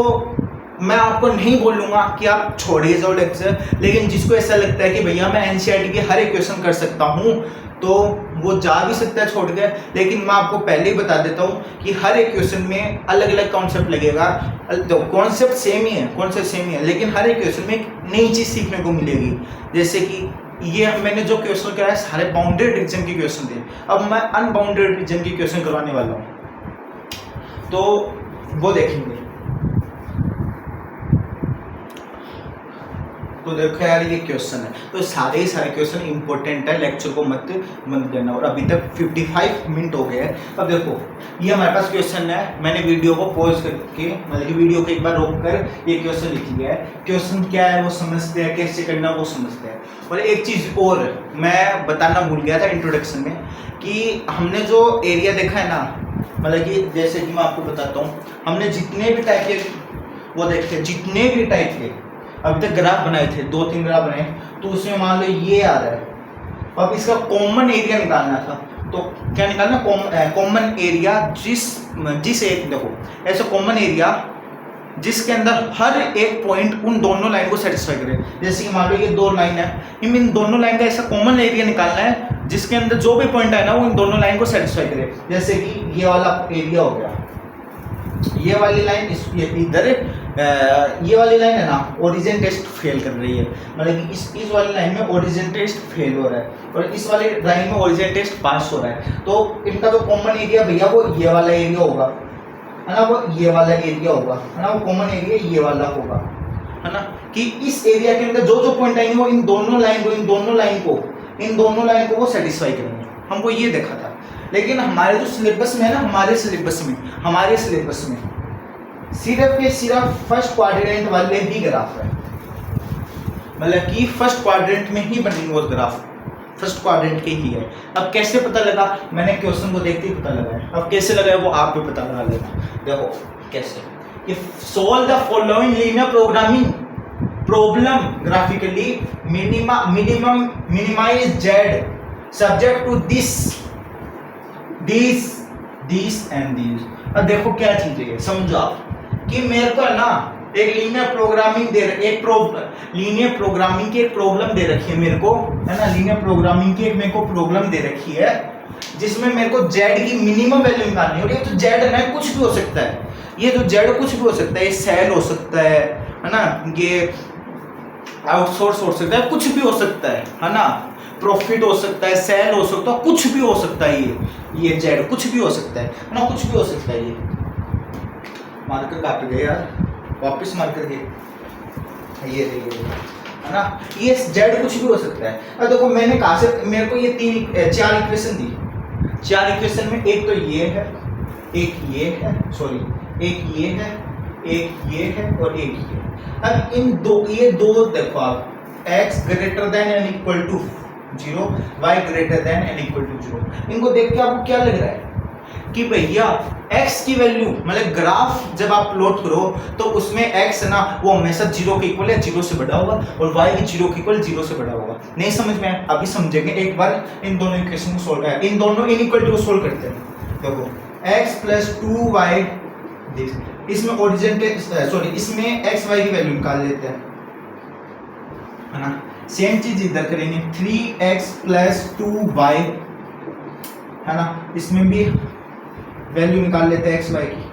मैं आपको नहीं बोलूँगा कि आप छोड़िए जाओ लेक्चर, लेकिन जिसको ऐसा लगता है कि भैया मैं एनसीईआरटी के हर एक क्वेश्चन कर सकता हूँ तो वो जा भी सकता है छोड़ के। लेकिन मैं आपको पहले ही बता देता हूँ कि हर एक क्वेश्चन में अलग अलग कॉन्सेप्ट लगेगा। तो कॉन्सेप्ट सेम ही है, कॉन्सेप्ट सेम ही है, लेकिन हर एक क्वेश्चन में एक नई चीज़ सीखने को मिलेगी। जैसे कि ये मैंने जो क्वेश्चन कराया सारे बाउंडेड रीजन के क्वेश्चन थे, अब मैं अनबाउंडेड रीजन के क्वेश्चन करवाने वाला हूँ, तो वो देखेंगे। तो देखो यार ये क्वेश्चन है, तो सारे ही सारे क्वेश्चन इंपॉर्टेंट है, लेक्चर को मत बंद करना। और अभी तक 55 मिनट हो गए हैं। अब देखो ये हमारे पास क्वेश्चन है, मैंने वीडियो को पॉज करके मतलब कि वीडियो को एक बार रोक कर ये क्वेश्चन लिख लिया है। क्वेश्चन क्या है वो समझते हैं, कैसे करना वो समझते हैं। और एक चीज़ और मैं बताना भूल गया था इंट्रोडक्शन में, कि हमने जो एरिया देखा है ना, मतलब कि जैसे कि मैं आपको बताता हूँ, हमने जितने भी टाइप के वो देखे, जितने भी टाइप के अभी तक ग्राफ बनाए थे, 2-3 ग्राफ बनाए, तो उसमें मान लो ये आ रहा है। अब इसका कॉमन एरिया निकालना था, तो क्या निकालना, कॉमन एरिया जिस एक देखो ऐसा कॉमन एरिया जिसके अंदर हर एक पॉइंट उन दोनों लाइन को सेटिस्फाई करे। जैसे कि मान लो ये 2 लाइन है, इन दोनों लाइन का ऐसा कॉमन एरिया निकालना है जिसके अंदर जो भी पॉइंट है ना वो इन दोनों लाइन को सेटिस्फाई करे। जैसे कि ये वाला एरिया हो गया, ये वाली लाइन इधर ये वाली लाइन है ना ओरिजिन टेस्ट फेल कर रही है, मतलब कि इस वाली लाइन में ओरिजिन टेस्ट फेल हो रहा है और इस वाली लाइन में ओरिजिन टेस्ट पास हो रहा है। तो इनका जो कॉमन एरिया भैया वो ये वाला एरिया होगा, है ना, वो ये वाला एरिया होगा, है ना, वो कॉमन एरिया ये वाला होगा, है ना, कि इस एरिया के अंदर जो जो पॉइंट आएंगे वो इन दोनों लाइन को वो सेटिस्फाई करेंगे। हमको ये देखा था, लेकिन हमारे जो सिलेबस में है ना, हमारे सिलेबस में सिर्फ के सिर्फ फर्स्ट क्वाड्रेंट वाले ही ग्राफ है, मतलब कि फर्स्ट क्वाड्रेंट में ही बनेंगे वो ग्राफ, फर्स्ट क्वाड्रेंट के ही है। अब कैसे पता लगा, मैंने क्वेश्चन को देखते ही पता लगा है। अब कैसे लगा है वो आप भी पता लगा लेना। देखो कैसे, कि solve the following linear programming problem graphically minimize z subject to this and this. अब देखो क्या चीज है, समझो आप कि मेरे को है ना एक लीनियर प्रोग्रामिंग लीनियर प्रोग्रामिंग की एक प्रॉब्लम दे रखी है मेरे को, है ना, लीनियर प्रोग्रामिंग की एक मेरे को प्रॉब्लम दे रखी है जिसमें मेरे को जेड की मिनिमम वैल्यू निकालनी है। और ये तो जेड है ना कुछ भी हो सकता है, ये तो जेड कुछ भी हो सकता है, ये सेल हो सकता है ना, ये आउटसोर्स हो सकता है, कुछ भी हो सकता है ना, प्रॉफिट हो सकता है, सेल हो सकता है, कुछ भी हो सकता है, ये जेड कुछ भी हो सकता है ना, कुछ भी हो सकता है। ये मार्कर काट गए यार, वापस मार्कर के ये है ना, ये जेड कुछ भी हो सकता है। अब देखो मैंने कहा से मेरे को ये 4 इक्वेशन दी, 4 इक्वेशन में एक तो ये है, एक ये है, सॉरी एक ये है, एक ये है और एक ये। अब ये दो देखो आप, x greater than and equal to 0, y greater than and equal to 0, इनको देख के आपको क्या लग रहा है कि भैया x की वैल्यू, मतलब ग्राफ जब आप प्लॉट करो तो उसमें x है ना वो हमेशा 0 के इक्वल या 0 से बड़ा होगा और y भी 0 के इक्वल 0 से बड़ा होगा। नहीं समझ में आया, अभी समझेंगे। एक बार इन दोनों इक्वेशन को सोल्व है, इन दोनों इनइक्वालिटी को सोल्व करते हैं। देखो x प्लस 2y, इसमें ओरिजिन सॉरी इसमें x y की वैल्यू निकाल लेते हैं, है ना। सेम चीज इधर करेंगे, 3x प्लस 2y, है ना, इसमें भी वैल्यू निकाल लेते हैं x y की।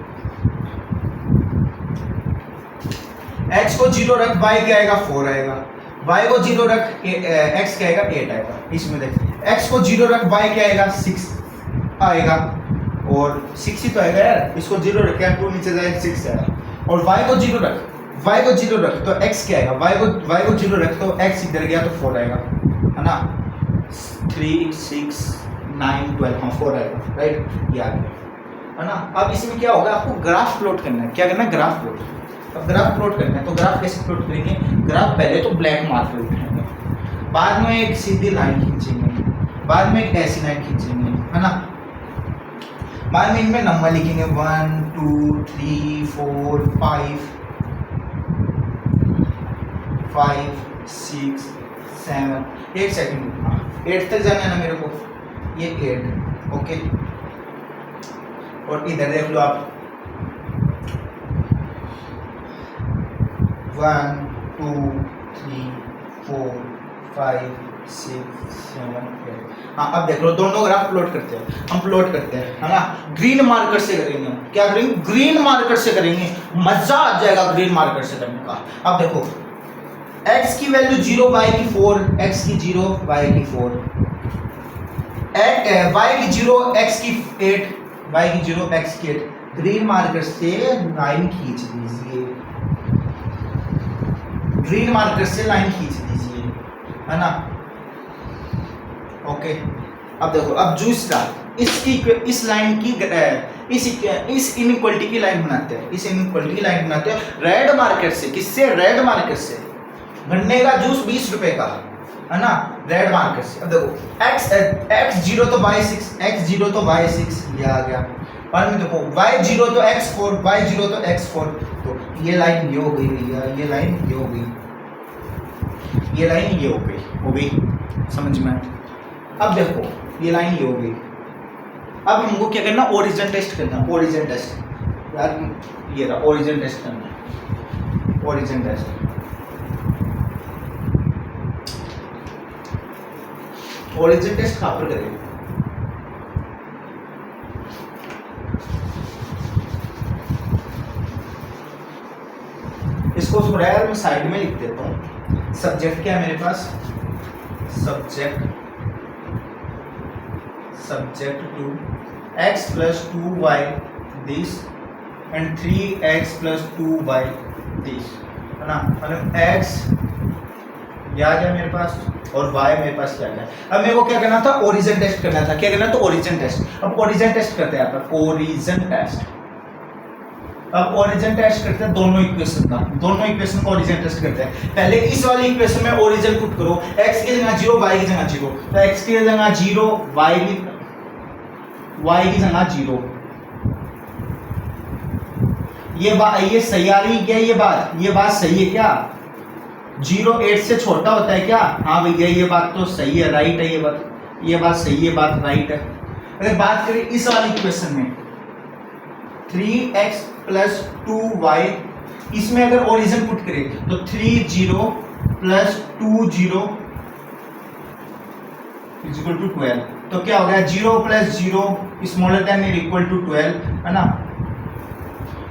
x को 0 रख, y क्या आएगा 4 आएगा, y को 0 रख, x क्या आएगा 8 आएगा। इसमें देख x को 0 रख, y क्या आएगा 6 आएगा, और 6 ही तो आएगा यार, इसको 0 रख यार 2 नीचे जाएगा 6 आएगा। और y को 0 रख, y को 0 रख तो x क्या आएगा, y को 0 रख तो x इधर गया तो 4 आएगा, है ना। 3 6 9 12, हाँ 4 आएगा, राइट, ये आ गया, है ना। अब इसमें क्या होगा, आपको ग्राफ प्लॉट करना है। क्या करना है, ग्राफ प्लॉट। अब ग्राफ प्लॉट करना है तो ग्राफ कैसे प्लॉट करेंगे, ग्राफ पहले तो ब्लैक मार्कर उठाएंगे, बाद में एक सीधी लाइन खींचेंगे, बाद में एक ऐसी लाइन खींचेंगे, है ना। बाद में इनमें नंबर लिखेंगे 1 2 3 4 5 6 7। एक सेकंड रुकना, 8 तक जाना है ना मेरे को, ये 8, ओके। और इधर देख लो आप 1 2 3 4 5 6 7 8। हाँ अब देख लो, दोनों ग्राफ प्लॉट करते हैं, हम प्लॉट करते हैं, है ना। ग्रीन मार्कर से करेंगे हम, क्या करेंगे, ग्रीन मार्कर से करेंगे, मजा आ जाएगा ग्रीन मार्कर से करने का। अब देखो x की वैल्यू 0, y की 4, x की 0, y की 4, y की 0, x की 8, y की 0, x की 8। ग्रीन मार्कर से लाइन खींच दीजिए, ग्रीन मार्कर से लाइन खींच दीजिए, है ना, ओके। अब देखो, अब जूस का इसकी इस लाइन की इस इनइक्वालिटी की लाइन बनाते हैं, इस इनइक्वालिटी की लाइन बनाते हैं रेड मार्कर से। किससे, रेड मार्कर से। गन्ने का जूस 20 रुपए का, है ना, रेड मार्कर से। अब देखो x 0 तो y 6, x 0 तो y 6, ये आ गया। और में देखो y 0 तो x 4, y 0 तो x 4। तो ये लाइन ये हो गई भैया, ये लाइन ये हो गई, ये लाइन ये हो गई, समझ में। अब देखो ये लाइन ये हो गई। अब हमको क्या करना, ओरिजिन टेस्ट करना, ओरिजिन टेस्ट यार, ये रहा ओरिजिन टेस्ट करना, ओरिजिन टेस्ट। ओरिजिन टेस्ट कहाँ पर करेंगे, इसको थोड़ा यार मैं साइड में लिख देता हूँ। सब्जेक्ट क्या है मेरे पास, subject to x plus 2y this and 3x plus 2y this, है ना। मतलब x ये आ गया मेरे पास और y मेरे पास क्या गया। अब मेरे को क्या करना था, ओरिजिन टेस्ट करना था। क्या करना था, ओरिजिन टेस्ट। अब ओरिजिन टेस्ट करते हैं यहाँ पर, ओरिजिन टेस्ट। अब ओरिजिन टेस्ट करते हैं दोनों इक्वेशन का, दोनों इक्वेशन का ओरिजिन टेस्ट करते हैं। पहले इस वाली इक्वेशन में ओरिजिन पुट करो, x की जगह 0, y की जगह 0। तो x की जगह 0, y की जगह 0। ये सही आ रही है क्या, ये बात सही है क्या, 0 8 से छोटा होता है क्या, हाँ भैया ये बात तो सही है, राइट है ये बात सही है, बात राइट है। अगर बात करें इस वाली इक्वेशन में 3x plus 2y, इसमें अगर ओरिजिन पुट करें तो 3 0 plus 2 0 is equal to 12। तो क्या हो गया, 0 plus 0 स्मॉलर देन और इक्वल टू 12, है ना।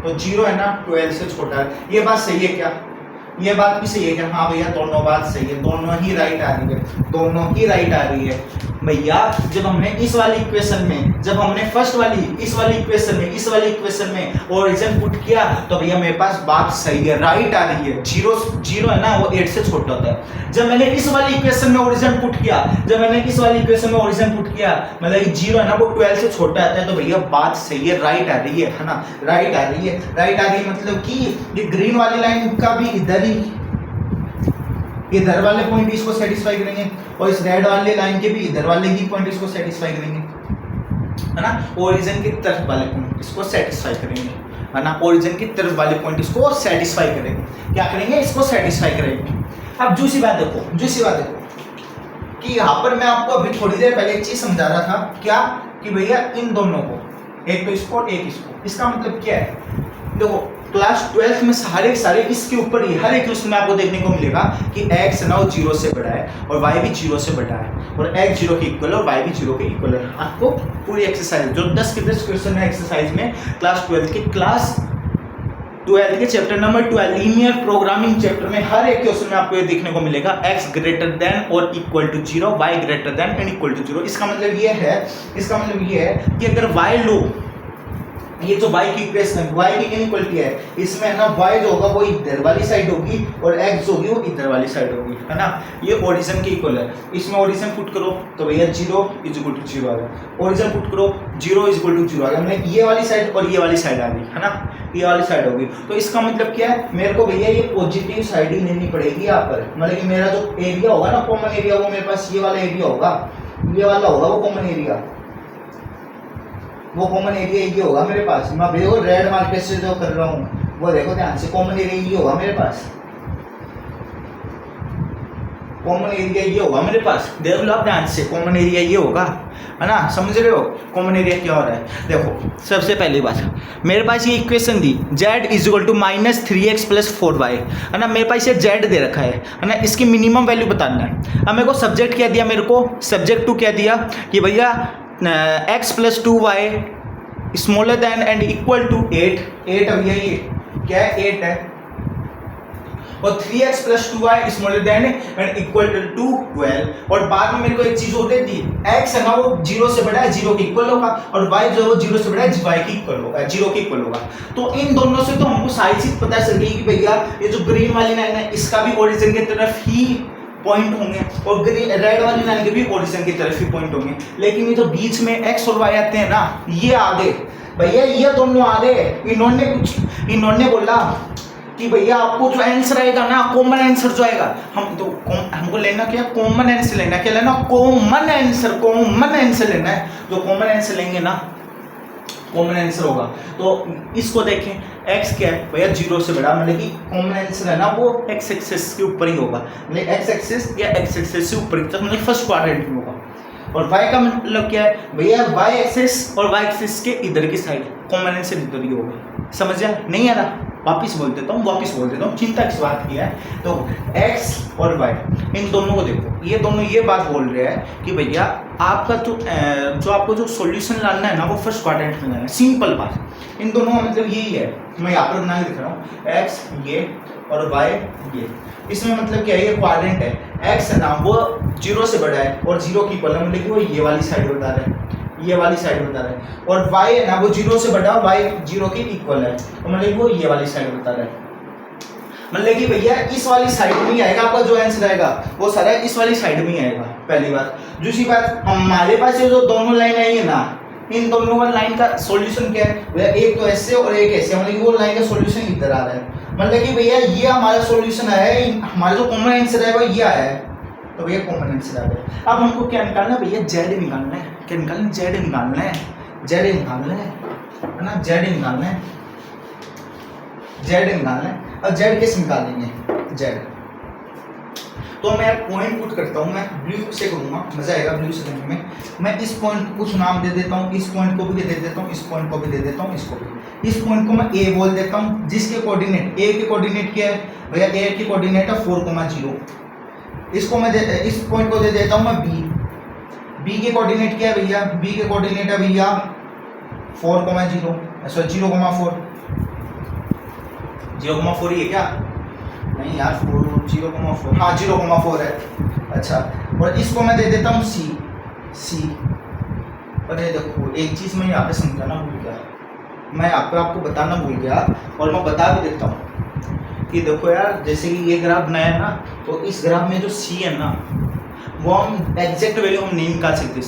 तो 0 है ना 12 से छोटा है। ये बात सही है क्या, ये बात भी सही है क्या, हाँ भैया दोनों बात सही है, दोनों ही राइट आ रही है, दोनों ही राइट आ रही है भैया। जब हमने इस वाली इक्वेशन में, जब हमने फर्स्ट वाली इस वाली इक्वेशन में ओरिजिन पुट किया तो भैया मेरे पास बात सही है, राइट आ रही है। 0 है ना वो 8 से छोटा होता है। जब मैंने इस वाली इक्वेशन में ओरिजिन पुट किया, मतलब 0 है ना वो 12 से छोटा आता है, तो भैया बात सही है, राइट आ रही है ना, राइट आ रही है। मतलब कि ये ग्रीन वाली लाइन का भी इधर वाले पॉइंट इसको सेटिस्फाई करेंगे और इस रेड वाले लाइन के भी इधर वाले ही पॉइंट इसको सेटिस्फाई करेंगे, है ना। ओरिजिन की तरफ वाले पॉइंट इसको सेटिस्फाई करेंगे, है ना। ओरिजिन की तरफ वाले पॉइंट इसको सेटिस्फाई करेंगे। क्या करेंगे, इसको सेटिस्फाई करेंगे। अब दूसरी बात देखो कि यहाँ पर मैं आपको अभी थोड़ी देर पहले एक चीज समझा रहा था, क्या कि भैया इन दोनों को, एक तो इसको एक इसको, इसका मतलब क्या है, देखो क्लास 12 में सारे इसके ऊपर ही हर एक क्वेश्चन में आपको देखने को मिलेगा कि x ना 0 से बड़ा है और y भी 0 से बड़ा है और x 0 के इक्वल और y भी 0 के इक्वल है। आपको पूरी एक्सरसाइज जो 10 के 10 क्वेश्चन है एक्सरसाइज में क्लास 12 के chapter number 12 linear programming chapter में हर एक क्वेश्चन में आपको ये देखने को मिलेगा x ग्रेटर देन और equal to 0, y greater than and equal to 0। इसका मतलब ये है कि अगर y लो ये जो y की इक्वेशन है, y की इनइक्वालिटी है, इसमें है ना y जो होगा वो इधर वाली साइड होगी और x जो होगी वो इधर वाली साइड होगी, है ना। ये ओरिजिन की इक्वल है। इसमें ओरिजिन पुट करो तो भैया 0 = 0 आ गया। ओरिजिन पुट करो 0 = 0 आ गया। मतलब ये वाली साइड और ये वाली साइड आ गई, है ना, ये वाली साइड होगी। तो इसका मतलब क्या है, मेरे को भैया ये पॉजिटिव साइड ही लेनी पड़ेगी यहाँ पर। मतलब कि मेरा जो एरिया होगा ना, कॉमन एरिया, वो मेरे पास ये वाला एरिया होगा, ये वाला होगा वो कॉमन एरिया, वो कॉमन एरिया ये होगा मेरे पास। मैं देखो रेड मार्केट से जो कर रहा हूँ वो देखो ध्यान से, कॉमन एरिया ये होगा मेरे पास, कॉमन एरिया ये होगा मेरे पास। देख लो आप ध्यान से, कॉमन एरिया ये होगा, है ना, समझ रहे हो कॉमन एरिया क्या हो रहा है। देखो सबसे पहली बात, मेरे पास ये इक्वेशन दी z = -3x + 4y, है ना। मेरे पास ये z दे रखा है ना, इसकी मिनिमम वैल्यू बताना है। अब मेरे को सब्जेक्ट क्या दिया, मेरे को सब्जेक्ट टू क्या दिया कि भैया x + 2y > and equal to 8। 8 भैया ये क्या है, 8 है। और 3x + 2y > and equal to 12। और बाद में मेरे को एक चीज और दे दी, x है ना वो 0 से बड़ा है, 0 के इक्वल होगा, और y जो है वो 0 से बड़ा है, y के इक्वल होगा, 0 के इक्वल होगा। तो इन दोनों से तो हमको सारी चीज पता चल गई कि भैया ये जो ग्रीन वाली लाइन है इसका भी ओरिजिन की तरफ ही पॉइंट होंगे और रेड वाली लाइन के भी ओरिजिन की तरफ ही पॉइंट होंगे। लेकिन ये जो बीच में x और y आते हैं ना, ये आगे भैया, ये दोनों आगे, इन्होंने बोला कि भैया आपको जो आंसर आएगा ना, कॉमन आंसर जो आएगा, हमको लेना क्या, कॉमन आंसर लेना। क्या लेना, कॉमन आंसर लेना है। जो कॉमन आंसर लेंगे ना, कॉमन आंसर होगा। तो इसको देखें, x क्या है भैया, 0 से बड़ा, मतलब कि कॉमन आंसर है ना वो x एक्सिस के ऊपर ही होगा, मतलब x एक्सिस या x एक्सिस से ऊपर तक, मतलब फर्स्ट क्वाड्रेंट में होगा। और y का मतलब क्या है भैया, y एक्सिस और y एक्सिस के इधर की साइड, कॉमन आंसर इधर ही होगा। समझ आया, नहीं आ रहा, वापिस बोल देता हूँ, चिंता किस बात की है। तो x और y, इन दोनों को देखो, ये दोनों ये बात बोल रहे हैं कि भैया आपका जो आपको जो सॉल्यूशन लाना है ना वो फर्स्ट क्वाड्रेंट में लाना है। सिंपल बात, इन दोनों का मतलब यही है। मैं यहाँ पर बना के दिख रहा हूँ, x ये और y ये। इसमें मतलब क्या है, ये क्वाड्रेंट है, x है ना वो 0 से बड़ा है और 0 की इक्वल है, मतलब कि वो ये वाली साइड बता रहा है, ये वाली साइड बता रहा है। और y है ना वो 0 से बड़ा, y 0 की इक्वल है, तो मतलब वो ये वाली साइड बता रहा है। मतलब कि भैया इस वाली साइड में ही आएगा आपका जो आंसर आएगा, वो सारा इस वाली साइड में ही आएगा, पहली बात। दूसरी बात, हमारे पास ये जो दोनों लाइन आई है ना, इन दोनों का लाइन का सॉल्यूशन क्या है भैया, एक तो ऐसे और एक ऐसे, मतलब कि वो लाइन का सॉल्यूशन इधर आ रहा है। मतलब कि भैया ये हमारा सॉल्यूशन है, हमारा जो कॉमन आंसर है वो ये आया है, तो भैया कॉमन आंसर आ गया। अब हमको क्या निकालना है भैया, z निकालना है। क्या निकालना है, z निकालना है, z निकालना है ना, z निकालना है, z निकालना है। अब z कैसे निकालेंगे, z तो मैं पॉइंट पुट करता हूँ, मैं ब्लू से करूँगा, मजा आएगा ब्लू से करने में। मैं इस पॉइंट को कुछ नाम दे देता हूँ, इस पॉइंट को भी दे देता हूँ, इस पॉइंट को भी दे देता हूँ, इसको भी। इस पॉइंट को मैं a बोल देता हूँ, जिसके कोऑर्डिनेट, a के कोऑर्डिनेट क्या है भैया, a की कोऑर्डिनेट है 4,0। इसको मैं इस पॉइंट को दे देता हूँ मैं b के कोऑर्डिनेट क्या है भैया, b के कोऑर्डिनेट है भैया 4,0, सॉरी 0,4। 0,4 ही है क्या, नहीं यार 0,4, हाँ 0,4 है। अच्छा, और इसको मैं दे देता हूँ c। और ये देखो एक चीज़ मैं यहाँ पे समझाना भूल गया, मैं यहाँ पे आपको बताना भूल गया, और मैं बता भी देता हूँ कि देखो यार, जैसे कि ये ग्राफ बनाया है ना, तो इस ग्राफ में जो c है ना, वो हम एग्जैक्ट वैल्यू हम नहीं निकाल सकते,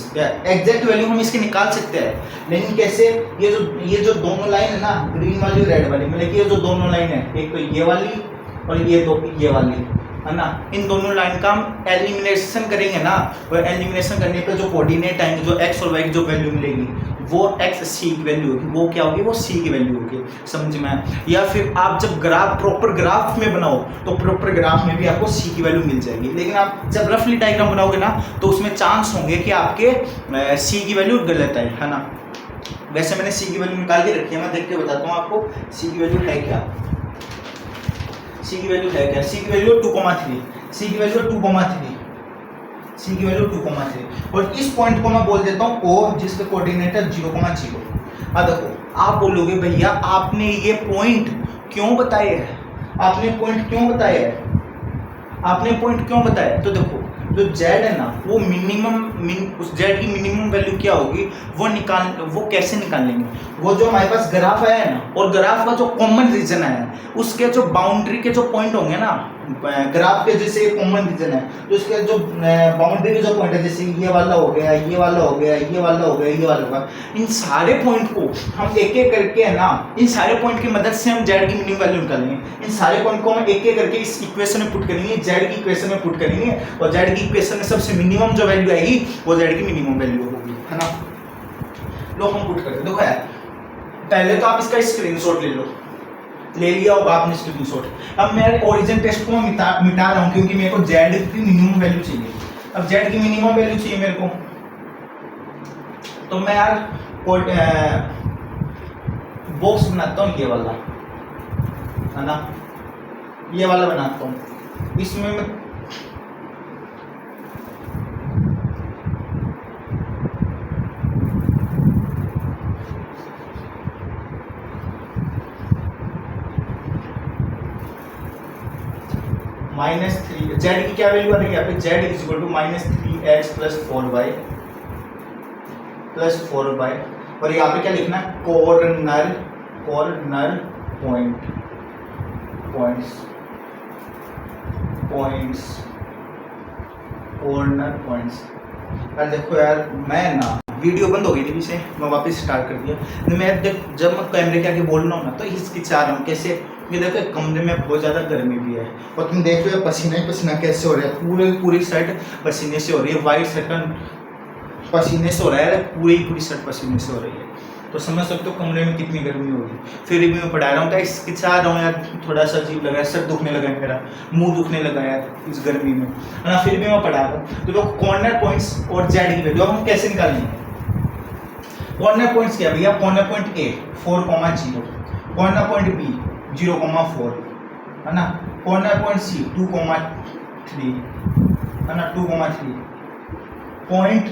एग्जैक्ट वैल्यू हम इसके निकाल सकते हैं, लेकिन कैसे, ये जो दोनों लाइन है ना, ग्रीन वाली और रेड वाली, मतलब कि ये जो दोनों लाइन है, एक तो ये वाली और ये वाली, है ना, इन दोनों लाइन का हम एलिमिनेशन करेंगे ना, और एलिमिनेशन करने पे जो कोऑर्डिनेट आएंगे, जो x और y की जो वैल्यू मिलेगी, वो x c की वैल्यू होगी, वो क्या होगी, वो c की वैल्यू होगी। समझ में आया? या फिर आप जब ग्राफ प्रॉपर ग्राफ में बनाओ तो प्रॉपर ग्राफ में भी आपको c की वैल्यू मिल जाएगी, लेकिन आप जब रफली डायग्राम बनाओगे ना, तो उसमें चांस होंगे कि आपके c की वैल्यू गलत है ना। वैसे मैंने c की वैल्यू निकाल के रखी है, मैं देख के बताता हूँ आपको c की वैल्यू है क्या। c की वैल्यू है क्या, c की वैल्यू 2,3, c की वैल्यू 2,3, c की वैल्यू 2,3। और इस पॉइंट को मैं बोल देता हूँ o, जिसके कोऑर्डिनेट है 0,0। अब देखो आप बोलोगे भैया आपने ये पॉइंट क्यों बताया है, आपने पॉइंट क्यों बताया है, आपने पॉइंट क्यों बताया, तो देखो जो जेड है ना वो उस जेड की मिनिमम वैल्यू क्या होगी वो कैसे निकालेंगे। वो जो हमारे पास ग्राफ आया है ना, और ग्राफ का जो कॉमन रीजन है उसके जो बाउंड्री के जो पॉइंट होंगे ना, ग्राफ के जैसे कॉमन रीजन है तो उसके जो बाउंड्री के जो पॉइंट है, जैसे ये वाला हो गया, ये वाला हो गया, ये वाला हो गया, ये वाला होगा, इन सारे पॉइंट को हम एक एक करके है ना, इन सारे पॉइंट की मदद से हम जेड की मिनिमम वैल्यू निकालेंगे। इन सारे पॉइंट को हम एक एक करके इस इक्वेशन में पुट करेंगे, जेड की इक्वेशन में पुट करेंगे, और जेड की इक्वेशन में सबसे मिनिमम जो वैल्यू आएगी वो जेड की मिनिमम वैल्यू होगी, है ना। लो हम पुट करते, देखो यार पहले तो आप इसका स्क्रीनशॉट ले लिया होगा आपने स्क्रीनशॉट। अब मैं ओरिजिन टेस्ट को मिटा रहा हूँ क्योंकि मेरे को जेड की मिनिमम वैल्यू चाहिए। अब जेड की मिनिमम वैल्यू चाहिए मेरे को, तो मैं यार बॉक्स बनाता हूँ, ये वाला है ना, ये वाला बनाता हूँ। इसमें मैं -3 जेड की क्या वैल्यू आ रही है यहाँ पे, Z is equal to -3x + 4y + 4y, और यहाँ पे क्या लिखना है, कॉर्नर पॉइंट्स। यार देखो यार, मैं ना वीडियो बंद हो गई थी पीछे, मैं वापस स्टार्ट कर दिया। मैं जब मैं कैमरे के आगे बोल रहा हूँ ना तो हिचकिचा रहा हूँ कैसे, ये देखो कमरे में बहुत ज़्यादा गर्मी भी है, और तुम देख रहे हो पसीना ही पसीना कैसे हो रहा है, पूरी शर्ट पसीने से हो रही है, वाइट शर्ट पसीने से हो रहा है, पूरी शर्ट पसीने से हो रही है, तो समझ सकते हो कमरे में कितनी गर्मी होगी। फिर भी मैं पढ़ा रहा हूँ तो हिचकिचा रहा हूँ यार, थोड़ा सा अजीब लगा है, सर दुखने लगा है मेरा, मुंह दुखने लगा है इस गर्मी में, है ना। फिर भी मैं पढ़ा रहा हूँ। तो कॉर्नर पॉइंट्स और जेड की वैल्यू हम कैसे निकालेंगे। कॉर्नर पॉइंट्स क्या भैया, corner point A 4,0, corner point B 0,4, है ना, कॉर्नर पॉइंट सी 2,3, है ना, 2,3, पॉइंट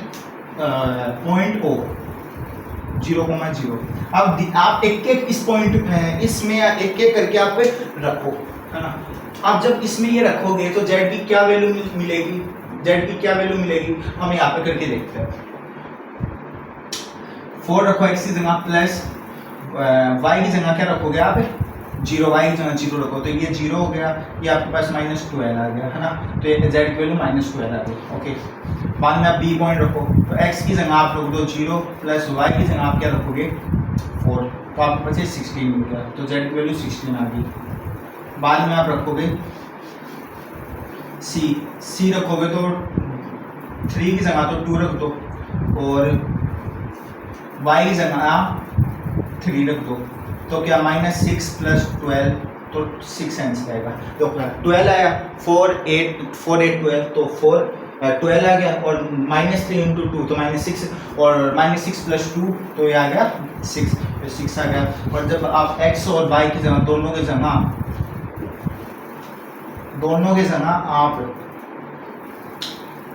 ओ 0,0। अब आप एक एक इस पॉइंट इसमें एक एक करके आप रखो, है ना। आप जब इसमें ये रखोगे तो जेड की क्या वैल्यू मिलेगी, हम यहाँ पे करके देखते हैं। 4 रखो x की जगह, प्लस y की जगह क्या रखोगे आप, 0, y की जगह 0 रखो, तो ये 0 हो गया, ये आपके पास -12 आ गया, है ना, तो ये z की वैल्यू -12 आ गई। ओके, बाद में आप b पॉइंट रखो, तो x की जगह आप रख दो 0, प्लस y की जगह आप क्या रखोगे 4, तो आपके पास 16 मिल गया, तो z की वैल्यू 16 आ गई। बाद में आप रखोगे c रखोगे तो 3 की जगह तो 2 रख दो, और y की जगह आप 3 रख दो, तो क्या -6 + 12, तो 6 आंसर आएगा। तो 12 आया, 4 8 12, तो 12 आ गया, और -3 × 2 तो -6, और -6 + 2 तो ये आ गया 6, तो 6 आ गया। और जब आप x और y की जगह दोनों के जगह आप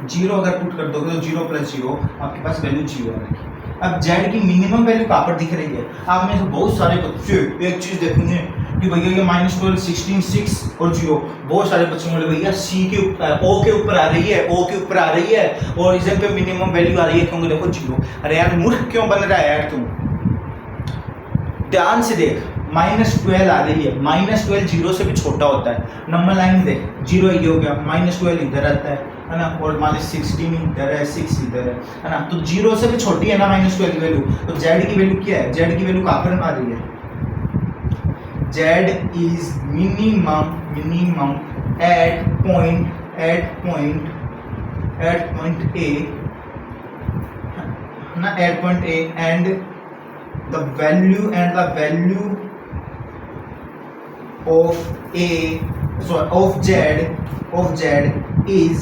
0 अगर पुट कर दोगे तो 0 + 0 आपके पास वैल्यू 0 आएगी। अब जेड की मिनिमम वैल्यू कहाँ पर दिख रही है, आप में से बहुत सारे बच्चे एक चीज़ देखेंगे कि भैया ये -12 16 6 और 0, बहुत सारे बच्चे बोले भैया ओ के ऊपर आ रही है, और इधर पे मिनिमम वैल्यू आ रही है, क्योंकि देखो 0। अरे यार मूर्ख क्यों बन रहा है यार तुम, ध्यान से देख, -12 आ रही है, -12 0 से भी छोटा होता है, नंबर लाइन देख, 0 ये हो गया, -12 इधर आता है ना, और -16 इधर है, 6 इधर है ना, तो 0 से भी छोटी है ना -12 की वैल्यू। तो जेड की वैल्यू क्या है, जेड की वैल्यू कहाँ पर आ रही है, Z is minimum at point A, ना, at point A, and the value of z is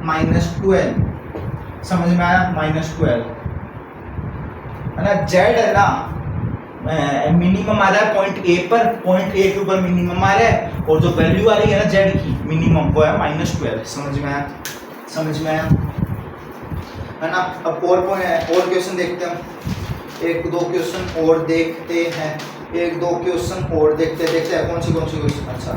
-12, समझ में आया, -12, है ना। z है ना मिनिमम आ रहा है पॉइंट ए पर, पॉइंट ए के ऊपर मिनिमम आ रहा है, और जो वैल्यू आ रही है ना z की मिनिमम वो है -12, समझ में आया, है ना। अब और क्वेश्चन देखते हैं, 1-2 क्वेश्चन और देखते हैं, 1-2 क्वेश्चन और देखते हैं कौन सी क्वेश्चन। अच्छा,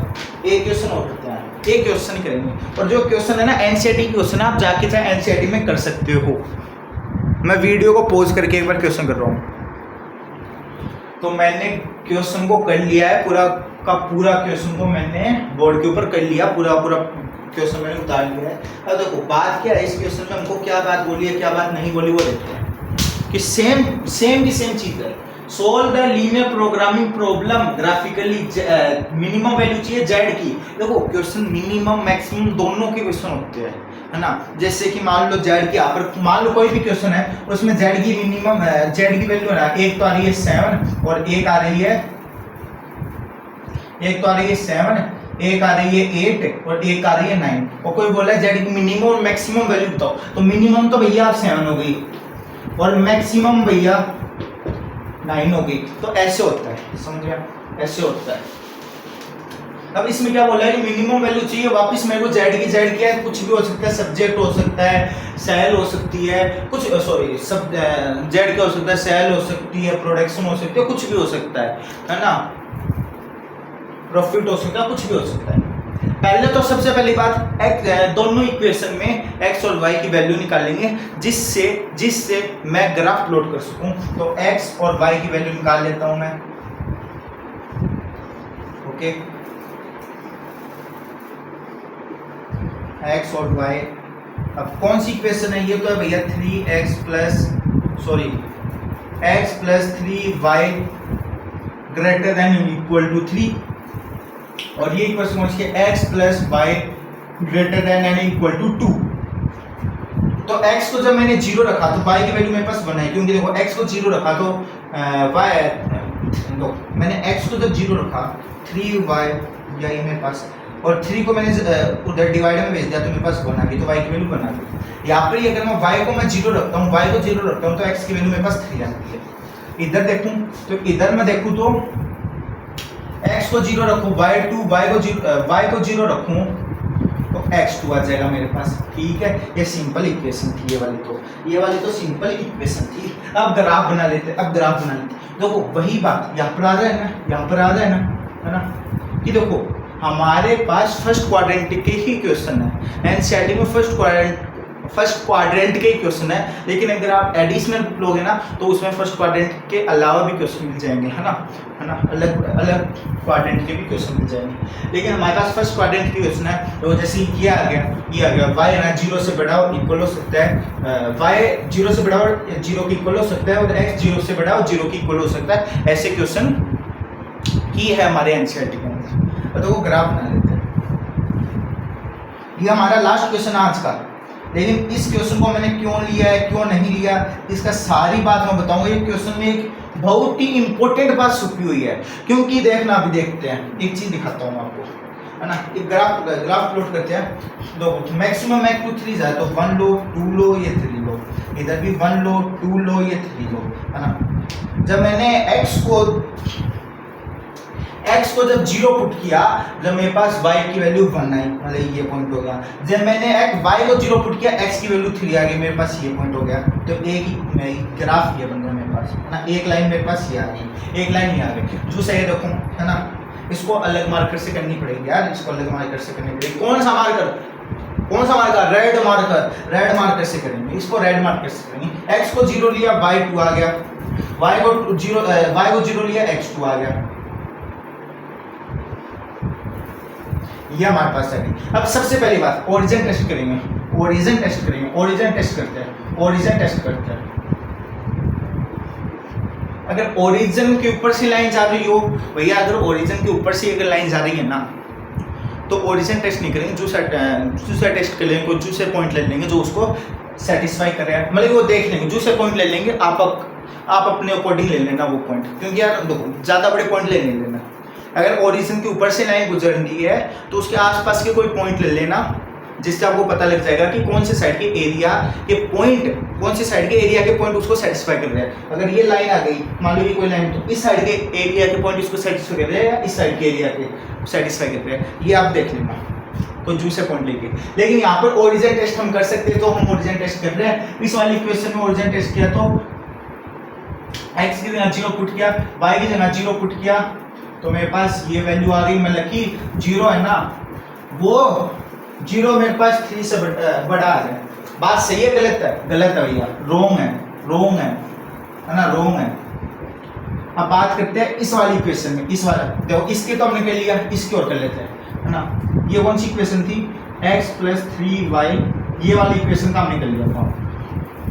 एक क्वेश्चन और करते हैं। एक क्वेश्चन ही करेंगे। और जो क्वेश्चन है ना एनसीईआरटी की क्वेश्चन है, आप जाके चाहे एनसीईआरटी में कर सकते हो। मैं वीडियो को पॉज करके एक बार क्वेश्चन कर रहा हूँ। तो मैंने क्वेश्चन को कर लिया है, पूरा का पूरा क्वेश्चन को मैंने बोर्ड के ऊपर कर लिया, पूरा क्वेश्चन मैंने उतार लिया है। अब देखो बात क्या है इस क्वेश्चन में, हमको क्या बात बोली है क्या बात नहीं बोली वो देखते हैं कि सेम की सेम चीज है। Solve the linear programming problem graphically, minimum value चाहिए जेड की। देखो क्वेश्चन मिनिमम मैक्सिमम दोनों के क्वेश्चन होते हैं, है ना। जैसे कि मान लो जेड की, यहाँ पर मान लो कोई भी क्वेश्चन है उसमें जेड की मिनिमम जेड की वैल्यू है ना, एक तो आ रही है 7 और एक आ रही है 7, एक आ रही है 8 और एक आ रही है 9। और कोई बोला है जेड की मिनिमम और मैक्सिमम वैल्यू बताओ, तो मिनिमम तो भैया 7 हो गई और मैक्सिमम भैया 9 हो गई। तो ऐसे होता है, समझ गया, ऐसे होता है। अब इसमें क्या बोला है कि मिनिमम वैल्यू चाहिए, वापस मेरे को जेड की है, कुछ भी हो सकता है, सब्जेक्ट हो सकता है, सेल हो सकती है, कुछ सॉरी सब जेड का हो सकता है, सेल हो सकती है, प्रोडक्शन हो सकती है, कुछ भी हो सकता है ना, प्रॉफिट हो सकता है, कुछ भी हो सकता है। पहले तो सबसे पहली बात दोनों इक्वेशन में एक्स और वाई की वैल्यू निकालेंगे, जिससे मैं ग्राफ प्लॉट कर सकूं। तो एक्स और वाई की वैल्यू निकाल लेता हूं मैं। ओके, एक्स और वाई, अब कौन सी इक्वेशन है ये, तो है भैया 3x plus 3y greater than equal to 3, और ये इक्वेशन कौन सी है, x plus y greater than and equal to 2। तो x को जब मैंने 0 रखा तो y की वैल्यू मेरे पास 1 है, क्योंकि देखो x को 0 रखा तो मैंने x को जब 0 रखा 3y यही मेरे पास, और 3 को मैंने उधर डिवाइडर में भेज दिया तो मेरे पास 1 आ गई, तो y की वैल्यू 1 आ गई। यहाँ पर ही अगर मैं y को मैं 0 रखता हूँ, y को 0 रखता हूँ तो x की वैल्यू मेरे पास 3 आती है। इधर देखूँ तो इधर मैं देखूँ तो x को 0 रखूँ, y को 0 रखूँ तो x2 आ जाएगा मेरे पास। ठीक है, ये सिंपल इक्वेशन थी, ये वाली तो सिंपल इक्वेशन थी। अब ग्राफ बना लेते, देखो वही बात यहाँ पर आ रहा है ना, है ना, कि देखो हमारे पास फर्स्ट क्वाड्रेंट के ही क्वेश्चन है, एनसीईआरटी में फर्स्ट क्वाड्रेंट के ही क्वेश्चन है, लेकिन अगर आप एडिशनल लोगे ना तो उसमें फर्स्ट क्वाड्रेंट के अलावा भी क्वेश्चन मिल जाएंगे, है ना, अलग क्वाड्रेंट के भी क्वेश्चन मिल जाएंगे। लेकिन हमारे पास फर्स्ट क्वाड्रेंट के क्वेश्चन है, तो जैसे ये आ गया y ना 0 से बड़ा और इक्वल हो सकता है, y 0 से बड़ा और 0 के इक्वल हो सकता है, और x 0 से बड़ा और 0 के इक्वल हो सकता है। ऐसे क्वेश्चन ही है हमारे एनसीईआरटी के अंदर। तो वो ग्राफ बना लेते हैं। ये हमारा लास्ट क्वेश्चन है आज का, लेकिन इस क्वेश्चन को मैंने क्यों लिया है क्यों नहीं लिया, इसका सारी बात मैं बताऊंगा। ये क्वेश्चन में एक बहुत ही इंपॉर्टेंट बात छुपी हुई है, क्योंकि देखना अभी देखते हैं, एक चीज दिखाता हूँ आपको, है ना। एक ग्राफ प्लॉट करते हैं। दो मैक्सिमम मैक्स टू 3 जाए तो 1 लो 2 लो ये 3 लो, इधर भी 1 लो 2 लो ये 3 लो, है ना। जब मैंने x को जब 0 पुट किया, जब मेरे पास y की वैल्यू 1 आई, मतलब ये पॉइंट हो गया। जब मैंने y को 0 पुट किया, x की वैल्यू 3 आ गई, मेरे पास ये पॉइंट हो गया। तो एक ग्राफ ये बन गया मेरे पास, है ना। एक लाइन मेरे पास ये आ गई, एक लाइन ये आ गई। जो सही देखो, है ना, इसको अलग मार्कर से करनी पड़ेगी यार, इसको अलग मार्कर से करनी पड़ेगी। कौन सा मार्कर, रेड मार्कर से करेंगे, इसको रेड मार्कर से करेंगे। x को 0 लिया y 2 आ गया, y को 0 लिया x2 आ गया, ये हमारे पास है। अब सबसे पहली बात ओरिजिन टेस्ट करेंगे, ओरिजिन टेस्ट करते हैं। अगर ओरिजिन के ऊपर से लाइन जा रही हो भैया, अगर ओरिजिन के ऊपर से अगर लाइन जा रही है ना, तो ओरिजिन टेस्ट नहीं करेंगे, जूसर टेस्ट कर लेंगे, कोई जूसर पॉइंट ले लेंगे जो उसको सेटिस्फाई करे, मतलब वो देख लेंगे, जूसर पॉइंट ले लेंगे। आप अपने अकॉर्डिंग ले लेना वो पॉइंट, क्योंकि यार देखो ज़्यादा बड़े पॉइंट ले नहीं लेना। अगर ओरिजिन के ऊपर से लाइन गुजर रही है तो उसके आसपास के कोई पॉइंट ले लेना, जिससे आपको पता लग जाएगा कि कौन से साइड के एरिया के पॉइंट उसको सेटिस्फाई कर रहे हैं। अगर ये लाइन आ गई, मान लो ये कोई लाइन, तो इस साइड के एरिया के पॉइंट इसको सेटिस्फाई कर रहे हैं या इस साइड के एरिया के सेटिस्फाई कर रहे हैं, ये आप देख लेना, तो जू से पॉइंट लेके। लेकिन यहाँ पर ओरिजिन टेस्ट हम कर सकते हैं, तो हम ओरिजिन टेस्ट कर रहे हैं। इस वाली इक्वेशन में ओरिजिन टेस्ट किया तो x की जगह 0 पुट किया, y की जगह 0 पुट किया, तो मेरे पास ये वैल्यू आ गई, मतलब कि 0 है ना, वो जीरो मेरे पास 3 से बड़ा आ जाए। बात सही है गलत है? गलत है भैया, रोंग है, रोंग है ना, रोंग है। अब बात करते हैं इस वाली इक्वेशन में, इस वाला देखो, इसके तो हमने कर लिया, इसकी और कर लेते हैं, है ना। ये कौन सी इक्वेशन थी? x + 3y, ये वाली इक्वेशन का हमने कर लिया था।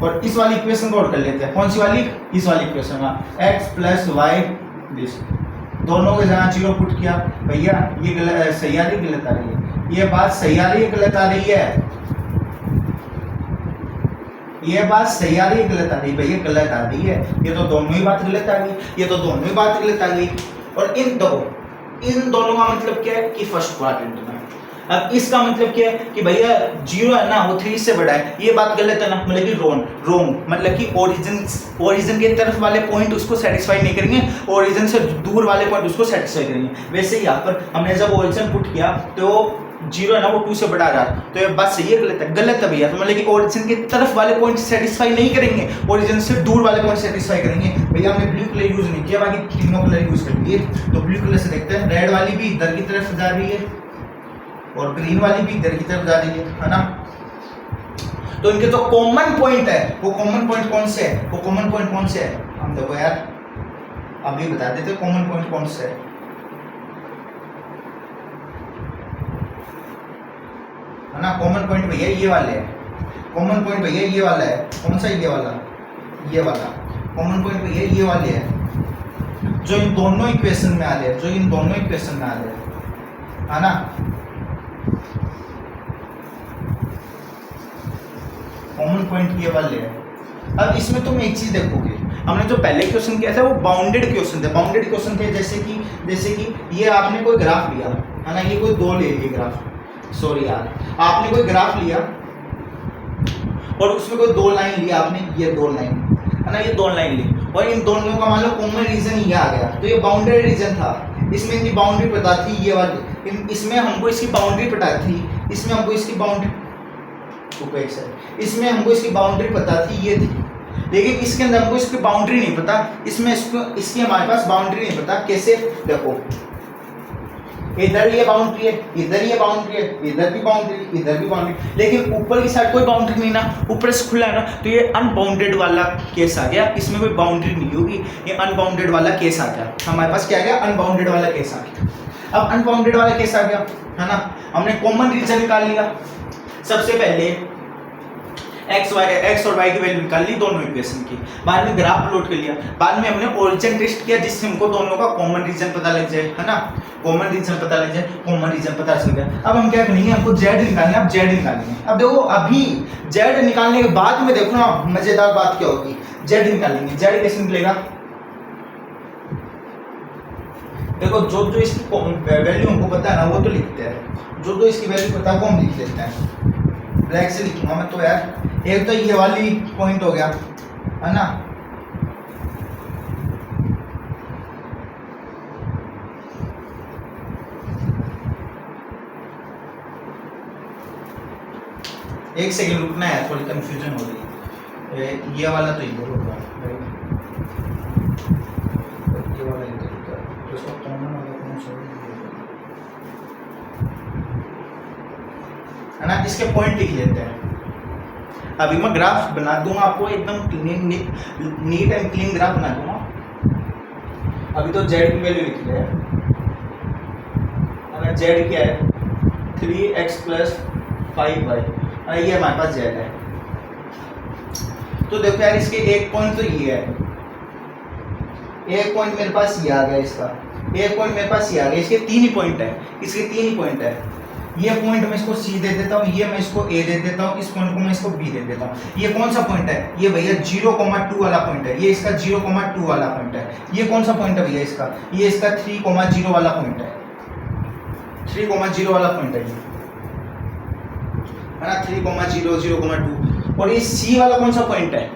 और इस वाली इक्वेशन को और कर लेते हैं, कौन सी वाली? इस वाली इक्वेशन का x + y दिस, दोनों के जगह जीरो पुट किया। भैया ये गलत, सही आ रही गलत आ रही है? ये बात सही आ रही है गलत आ रही है? ये बात सही आ रही है गलत आ रही है? भैया गलत आ रही है, ये तो दोनों ही बात गलत आ गई, ये तो दोनों ही बात गलत आ गई। और इन दोनों का मतलब क्या है कि फर्स्ट क्वाड्रेंट में। अब इसका मतलब क्या है कि भैया जीरो है ना, वो 3 से बड़ा है, ये बात गलत है ना, मतलब कि रोंग, मतलब कि ओरिजिन के तरफ वाले पॉइंट उसको सेटिस्फाई नहीं करेंगे, ओरिजिन से दूर वाले पॉइंट उसको सेटिस्फाई करेंगे। वैसे ही यहाँ पर हमने जब ओरिजिन पुट किया तो जीरो है ना, वो 2 से बड़ा आ रहा है, तो ये बात सही है गलत है? गलत है भैया। तो मतलब कि ओरिजिन के तरफ वाले पॉइंट सेटिस्फाई नहीं करेंगे, ओरिजिन से दूर वाले पॉइंट सेटिस्फाई करेंगे। भैया हमने ब्लू कलर यूज नहीं किया, बाकी तीनों कलर यूज कर लिए। तो ब्लू कलर से देखते हैं, रेड वाली भी इधर की तरफ जा रही है और ग्रीन वाली भी इधर की तरफ जा रही है ना। तो इनके तो कॉमन पॉइंट है, वो कॉमन पॉइंट कौन से है? वो कॉमन पॉइंट कौन से है? हम देखो यार अभी बता देते कॉमन पॉइंट कौन से है ना। कॉमन पॉइंट भैया ये वाले है, कॉमन पॉइंट भैया ये वाला है। कौन सा? ये वाला, ये वाला कॉमन पॉइंट भैया ये वाले है, जो इन दोनों इक्वेशन में आ रहे हैं, जो इन दोनों इक्वेशन में आ रहे हैं, है ना। कॉमन पॉइंट ये वाले है। अब इसमें तुम एक चीज देखोगे, हमने जो पहले क्वेश्चन किया था वो बाउंडेड क्वेश्चन थे, बाउंडेड क्वेश्चन थे जैसे कि ये आपने कोई ग्राफ लिया है ना, ये कोई दो ले लिए ग्राफ, सॉरी यार, आपने कोई ग्राफ लिया और उसमें कोई दो लाइन लिया आपने, ये दो लाइन है ना, ये दो लाइन ली और इन दोनों का मान लो कॉमन रीजन ये आ गया, तो ये बाउंडेड रीजन था। इसमें इनकी बाउंड्री पता थी ये वाली, इसमें हमको इसकी बाउंड्री पता थी, इसमें हमको इसकी बाउंड्री इसमें हमको इसकी बाउंड्री पता थी ये थी, लेकिन इसके अंदर हमको इसकी बाउंड्री नहीं पता, इसमें इसकी हमारे पास बाउंड्री नहीं पता। कैसे? देखो इधर ये बाउंड्री है, इधर ये बाउंड्री है, इधर भी बाउंड्री, इधर भी बाउंड्री, लेकिन ऊपर की साइड कोई बाउंड्री नहीं ना, ऊपर से खुला है ना, तो ये अनबाउंडेड वाला केस आ गया, इसमें कोई बाउंड्री नहीं होगी, ये अनबाउंडेड वाला केस आ गया। हमारे पास क्या आ गया? अनबाउंडेड वाला केस आ गया। अब अनबाउंडेड वाला केस आ गया है ना, हमने कॉमन रीजन निकाल लिया। सबसे पहले एक्स और वाई की वैल्यू निकाल ली दोनों इक्वेशन की, बाद में ग्राफ प्लॉट कर लिया, बाद में हमने ओरिजिन टेस्ट किया जिससे हमको दोनों का कॉमन रीजन पता लग जाए, है ना, कॉमन रीजन पता लग जाए, कॉमन रीजन पता चल गया। अब हम क्या करेंगे? हमको जेड निकालना है, अब जेड निकालेंगे। अब देखो अभी जेड निकालने के बाद में देखो ना मजेदार बात क्या होगी, जेड निकालेंगे। जेड कैसे निकलेगा? देखो जो जो इसकी वैल्यू हमको पता है ना वो तो लिखते हैं, जो जो इसकी वैल्यू पता है वो हम लिख लेते हैं। ब्लैक से लिखूंगा मैं तो यार, एक तो ये वाली पॉइंट हो गया है ना, एक सेकंड रुकना है, थोड़ी कंफ्यूजन हो रही है। ये वाला तो इधर होगा, ये वाला इधर होगा, तो इसको कॉमन वाला कौन सा है ना, इसके पॉइंट लिख लेते हैं। अभी मैं ग्राफ बना दूंगा आपको, एकदम नीट एंड क्लीन ग्राफ बना दूंगा। अभी तो जेड की वैल्यू लिखी है, अगर जेड क्या है 3x + 5y, ये हमारे पास जेड है। तो देखो यार इसके एक पॉइंट तो ये है, एक पॉइंट मेरे पास ये आ गया, इसका एक पॉइंट मेरे पास ये आ गया, इसके 3 ही पॉइंट है, इसके 3 ही पॉइंट है। ये पॉइंट मैं इसको C दे देता हूँ, ये मैं इसको A दे देता हूँ, इस पॉइंट को मैं इसको B दे देता हूँ। ये कौन सा पॉइंट है? ये भैया 0,2 वाला पॉइंट है, ये इसका 0,2 वाला पॉइंट है। ये कौन सा पॉइंट है भैया इसका? ये इसका 3,0 वाला पॉइंट है, 3,0 वाला पॉइंट है ये, है ना, 3,0, 0,2। और ये C वाला कौन सा पॉइंट है?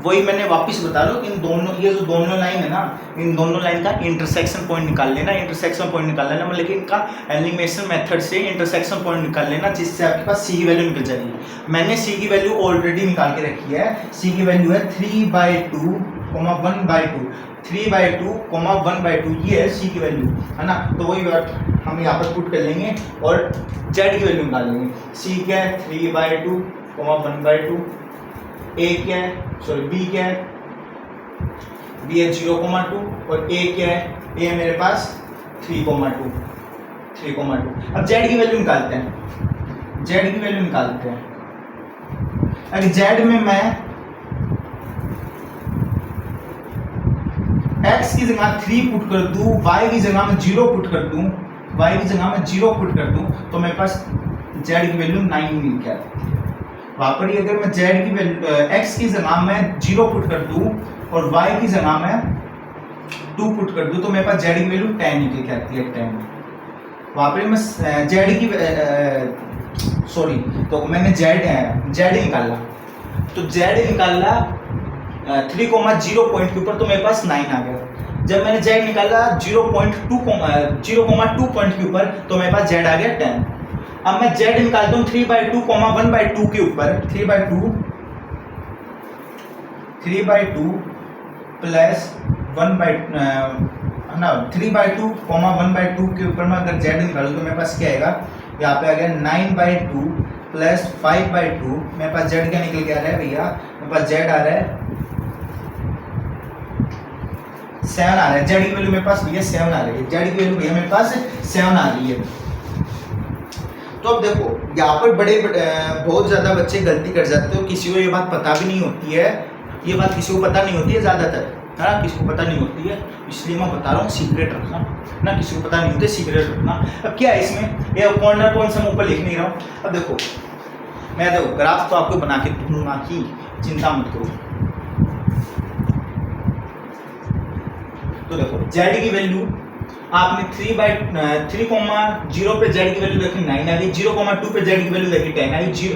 वही मैंने वापस बता रहा हूँ, इन दोनों, ये जो दोनों लाइन है ना, इन दोनों लाइन का इंटरसेक्शन पॉइंट निकाल लेना, इंटरसेक्शन पॉइंट निकाल लेना, मतलब कि इनका एलिमिनेशन मेथड से इंटरसेक्शन पॉइंट निकाल लेना, जिससे आपके पास सी की वैल्यू निकल जाएगी। मैंने सी की वैल्यू ऑलरेडी निकाल के रखी है। सी की वैल्यू है 3/2, 1/2, 3/2, 1/2, ये है सी की वैल्यू, है ना। तो वही बात हम यहाँ पर पुट कर लेंगे और जेड की वैल्यू निकाल लेंगे। सी क्या है 3/2, 1/2, ए क्या है, सॉरी बी क्या है, बी है 0,2 और ए क्या है, ए मेरे पास 3,2, 3,2। अब जेड की वैल्यू निकालते हैं, जेड की वैल्यू निकालते हैं। अगर जेड में मैं x की जगह 3 पुट कर दूं, y की जगह में 0 पुट कर दूं, y की जगह में 0 पुट कर दूं, तो मेरे पास z की वैल्यू 9 मिल गया। वहां पर ही अगर मैं z की वैल्यू x की जगह में 0 पुट कर दूं और y की जगह में 2 पुट कर दूं, तो मेरे पास z की वैल्यू 10 निकल के आती है, 10। वहां पर मैं z की सॉरी, तो मैंने z निकाला, तो z निकाला 3,0 पॉइंट के ऊपर, तो मेरे पास 9 आ गया। जब मैंने z निकाला 0.2 पॉइंट के ऊपर, तो मेरे पास z आ गया 10। अब मैं z निकालता हूँ 3/2, 1/2 के ऊपर, 3/2 प्लस 1/2 है ना, 3/2, 1/2 के ऊपर मैं अगर z निकालूँ तो मेरे पास क्या आएगा, यहाँ पे आ गया 9/2 प्लस 5/2। मेरे पास z क्या निकल के आ रहा है भैया, मेरे पास z आ रहा है 7 आ रहा है। जेड की वैल्यू मेरे पास भैया 7 आ रही है, जेड की वैल्यू भैया मेरे पास 7 आ रही है। तो अब देखो यहाँ पर बहुत ज़्यादा बच्चे गलती कर जाते हो, किसी को ये बात पता भी नहीं होती है, ये बात किसी को पता नहीं होती है ज़्यादातर, है ना, किसी को पता नहीं होती है, इसलिए मैं बता रहा हूँ सीक्रेट रखना ना, किसी को पता नहीं होती, सीक्रेट रखना। अब क्या है इसमें, ये कॉर्नर पॉइंट मैं ऊपर लिख नहीं रहा हूँ। अब देखो मैं देखो ग्राफ तो आपको बना के दूंगा ही, चिंता मत करो। तो देखो z की वैल्यू आपने 3/0 पे z की वैल्यू देखी 9 आ गई, 0,2 पे z की वैल्यू देखी 10 आई, z की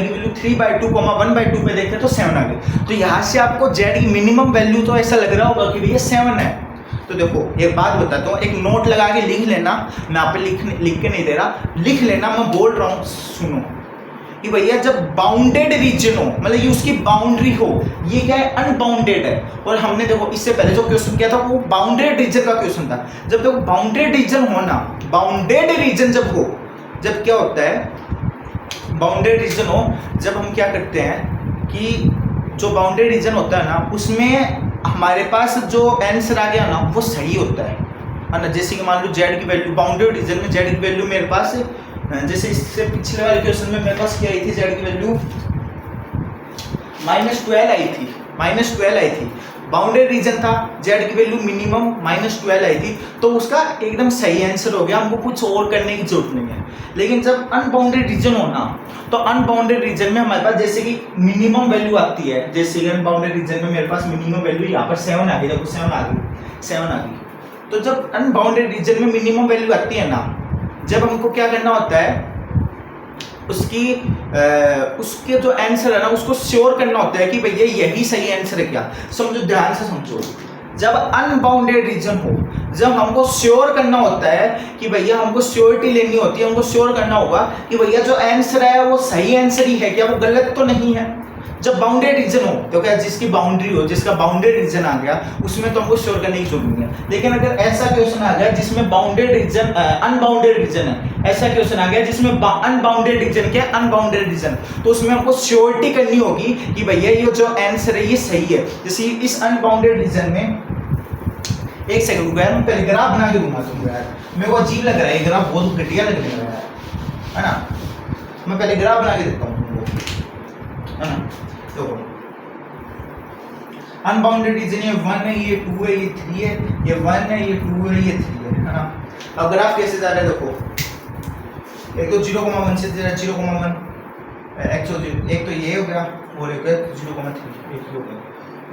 वैल्यू 3/2, 1/2 पे देखे तो 7 आ गई। तो यहाँ से आपको z की मिनिमम वैल्यू तो ऐसा लग रहा होगा कि भैया 7 है। तो देखो एक बात बताता हूँ, एक नोट लगा के लिख लेना, मैं आप पे लिख के नहीं दे रहा, लिख लेना, मैं बोल रहा हूँ सुनो कि भैया जब बाउंडेड रीजन हो, मतलब ये उसकी बाउंड्री हो, ये क्या है अनबाउंडेड है। और हमने देखो इससे पहले जो क्वेश्चन किया था वो बाउंडेड रीजन का क्वेश्चन था। जब देखो बाउंडेड रीजन हो ना, बाउंडेड रीजन जब हो, जब क्या होता है बाउंडेड रीजन हो, जब हम क्या करते हैं कि जो बाउंडेड रीजन होता है ना, उसमें हमारे पास जो आंसर आ गया ना वो सही होता है ना। जैसे कि मान लो जेड की वैल्यू, बाउंडेड रीजन में जेड की वैल्यू मेरे पास, जैसे इससे पिछले वाले क्वेश्चन में मेरे पास क्या आई थी, जेड की वैल्यू -12 आई थी, -12 आई थी। बाउंडेड रीजन था, जेड की वैल्यू मिनिमम -12 आई थी, तो उसका एकदम सही आंसर हो गया, हमको कुछ और करने की जरूरत नहीं है। लेकिन जब अनबाउंडेड रीजन हो ना, तो अनबाउंडेड रीजन में हमारे पास जैसे कि मिनिमम वैल्यू आती है, जैसे अनबाउंडेड रीजन में मेरे पास मिनिमम वैल्यू यहाँ पर 7 आ गई, देखो 7 आ गई। तो जब अनबाउंडेड रीजन में मिनिमम वैल्यू आती है ना, जब हमको क्या करना होता है, उसके जो आंसर है ना उसको श्योर करना होता है कि भैया यही सही आंसर है क्या। समझो, ध्यान से समझो, जब अनबाउंडेड रीजन हो, जब हमको श्योर करना होता है कि भैया, हमको श्योरिटी लेनी होती है, हमको श्योर करना होगा कि भैया जो आंसर है वो सही आंसर ही है क्या, वो गलत तो नहीं है। जब बाउंडेड रीजन हो तो क्या, जिसकी बाउंड्री हो, जिसका बाउंडेड रीजन आ गया, उसमें तो हमको श्योर करने की जरूरत नहीं है। लेकिन अगर ऐसा क्वेश्चन आ गया जिसमें बाउंडेड रीजन अनबाउंडेड रीजन है, ऐसा क्वेश्चन आ गया जिसमें अनबाउंडेड रीजन क्या, अनबाउंडेड रीजन, तो उसमें हमको श्योरिटी करनी होगी कि भैया ये जो आंसर है ये सही है। जैसे इस अनबाउंडेड रीजन में, एक सेकंड रुको यार, मैं पहले ग्राफ बना के दूंगा तुमको यार, मेरे को अजीब लग रहा है, ग्राफ बहुत घटिया लग रहा है ना। मैं पहले ग्राफ बना के देता हूँ तुमको, है ना। देखो अनबाउंडेड रीजन, ये 1 है, ये 2 है, ये 3 है, ये 1 है, ये 2 है, ये 3 है ना। अब ग्राफ कैसे जा रहा है देखो, एक तो 0,1 से 0,1, एक तो ये हो गया और एक 0,3, एक हो गया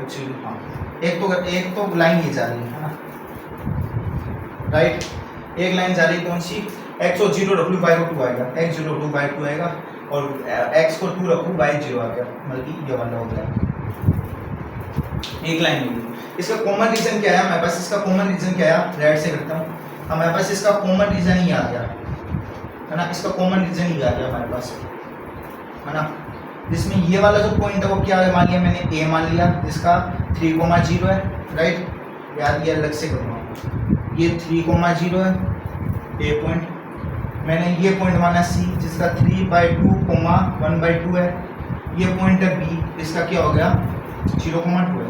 एक्चुअली, हाँ, एक तो लाइन ये जा रही है ना, राइट। एक लाइन जा रही है कौन सी, x और 0 रख लूँ, y को 2 आएगा, x 0 2 y 2 आएगा, और x को 2 रखूँ, y 0 आ गया, मतलब ये वाला हो गया। एक लाइन होगी। इसका कॉमन रीजन क्या है हमारे पास? इसका कॉमन रीजन क्या है? राइट से करता हूँ। हमारे पास इसका कॉमन रीजन ही आ गया है ना, इसका कॉमन रीजन ही आ गया हमारे पास, है ना। जिसमें ये वाला जो पॉइंट है वो क्या है मान लिया मैंने? ए मान लिया, जिसका 3,0 है, राइट। याद ये अलग से करूँगा, ये 3,0 है ए पॉइंट। मैंने ये पॉइंट माना सी, जिसका 3/2, 1/2 है। ये पॉइंट है बी, इसका क्या हो गया? 0,2 है।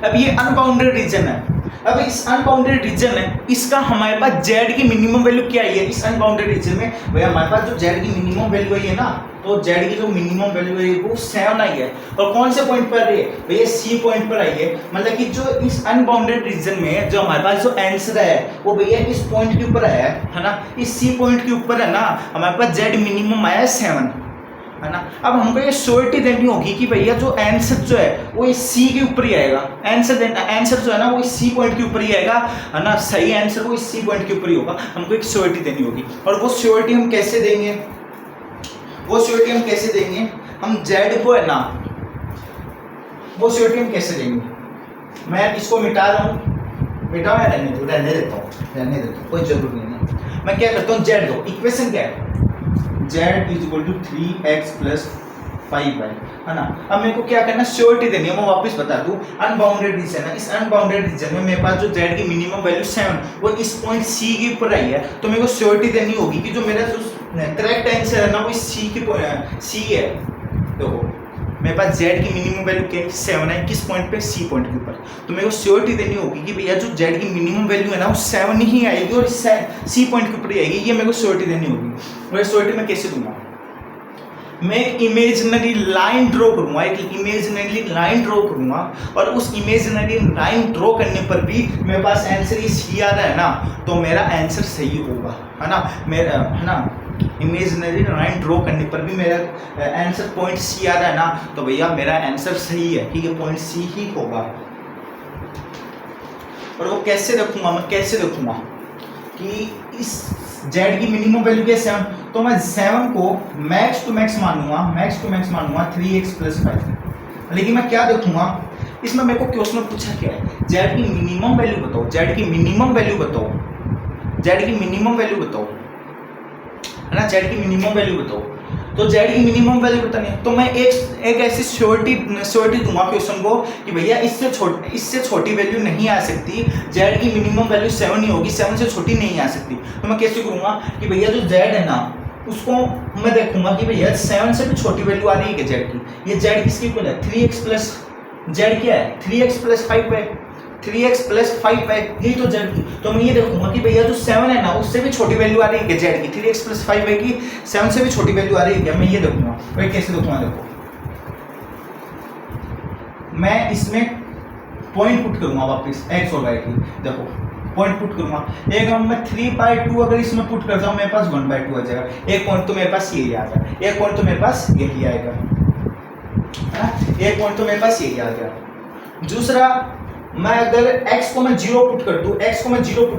अब ये अनबाउंडेड रीजन है। अब इस अनबाउंडेड रीजन है, इसका हमारे पास जेड की मिनिमम वैल्यू क्या है? इस अनबाउंडेड रीजन में भैया हमारे पास जो जेड की मिनिमम वैल्यू आई है ना, तो जेड की जो मिनिमम वैल्यू है वो 7 आई है। और कौन से पॉइंट पर आई है भैया? सी पॉइंट पर आई है। मतलब कि जो इस अनबाउंडेड रीजन में जो हमारे पास जो आंसर है वो भैया इस पॉइंट के ऊपर आया है ना, इस सी पॉइंट के ऊपर है ना, हमारे पास जेड मिनिमम आया है 7, है ना। अब हमको ये श्योरिटी देनी होगी कि भैया जो आंसर जो है वो इस सी के ऊपर ही आएगा। आंसर जो है ना वो इस सी पॉइंट के ऊपर ही आएगा, है ना। सही आंसर वो इस सी पॉइंट के ऊपर ही होगा। हमको एक श्योरिटी देनी होगी। और वो श्योरिटी हम कैसे देंगे? हम जेड को है ना, वो श्योरिटी हम कैसे देंगे? मैं इसको मिटा रहा हूँ, मिटाओ या रहने देता हूँ, कोई जरूरी नहीं है। मैं क्या करता हूँ, जेड को इक्वेशन क्या है? z = 3x + 5y, है ना। अब मेरे को क्या करना? श्योरिटी देनी है। मैं वापस बता दूं, अनबाउंडेड रीजन है। इस अनबाउंडेड रीजन में मेरे पास जो z की मिनिमम वैल्यू 7 वो इस पॉइंट c के ऊपर आई है, तो मेरे को श्योरिटी देनी होगी कि जो मेरा जो करेक्ट आंसर है ना वो c है। देखो मेरे पास z की मिनिमम वैल्यू क्या है? 7 है। किस पॉइंट पे? c पॉइंट के ऊपर। तो मेरे को श्योरिटी देनी होगी कि भैया जो z की मिनिमम वैल्यू है ना वो 7 ही आएगी और c पॉइंट के ऊपर ही आएगी। ये मेरे को श्योरिटी देनी होगी। और श्योरिटी मैं कैसे दूंगा? मैं एक इमेजिनरी लाइन ड्रॉ करूंगा, और उस इमेजिनरी लाइन ड्रॉ करने पर भी मेरे पास आंसर ये सी आ रहा है ना, तो मेरा आंसर सही होगा, है ना। मेरा, है ना, इमेजिनरी लाइन ड्रॉ करने पर भी मेरा आंसर पॉइंट सी आ रहा है ना, तो भैया मेरा आंसर सही है कि ये पॉइंट सी ही होगा। और वो कैसे रखूंगा? मैं कैसे रखूंगा कि इस z की मिनिमम वैल्यू क्या है? 7, तो मैं 7 को मैक्स टू मैक्स मानूंगा 3x + 5। लेकिन मैं क्या देखूंगा इसमें? मेरे को क्वेश्चन में पूछा क्या है? z की मिनिमम वैल्यू बताओ, z की मिनिमम वैल्यू बताओ, है ना। z की मिनिमम वैल्यू बताओ। तो z की मिनिमम वैल्यू बतानी है, तो मैं एक ऐसी श्योरिटी दूंगा क्वेश्चन को कि भैया इससे छोटी वैल्यू नहीं आ सकती। z की मिनिमम वैल्यू 7 ही होगी, 7 से छोटी नहीं आ सकती। तो मैं कैसे करूंगा कि भैया जो z है ना उसको मैं देखूंगा कि भैया 7 से भी छोटी वैल्यू आ रही है z की। ये z किसकी इक्वल है? 3x प्लस z क्या है? 3x + 5 है, 3x + 5 है, यही तो z की। तो मैं ये देखूंगा कि भैया जो 7 है ना उससे भी छोटी वैल्यू आ रही है z की। 3x + 5 है कि 7 से भी छोटी वैल्यू आ रही है क्या? मैं ये देखूंगा। वही कैसे देखूंगा? देखो मैं इसमें पॉइंट पुट करूंगा वापस x और y की। देखो पॉइंट पुट करूंगा। एक मैं 3/2 अगर इसमें पुट करता हूँ मेरे पास 1/2 आ जाएगा। एक पॉइंट तो मेरे पास यही आ जाएगा, एक पॉइंट तो मेरे पास यही आएगा, है ना। एक पॉइंट तो मेरे पास यही आ गया। दूसरा, मैं अगर x को मैं 0 पुट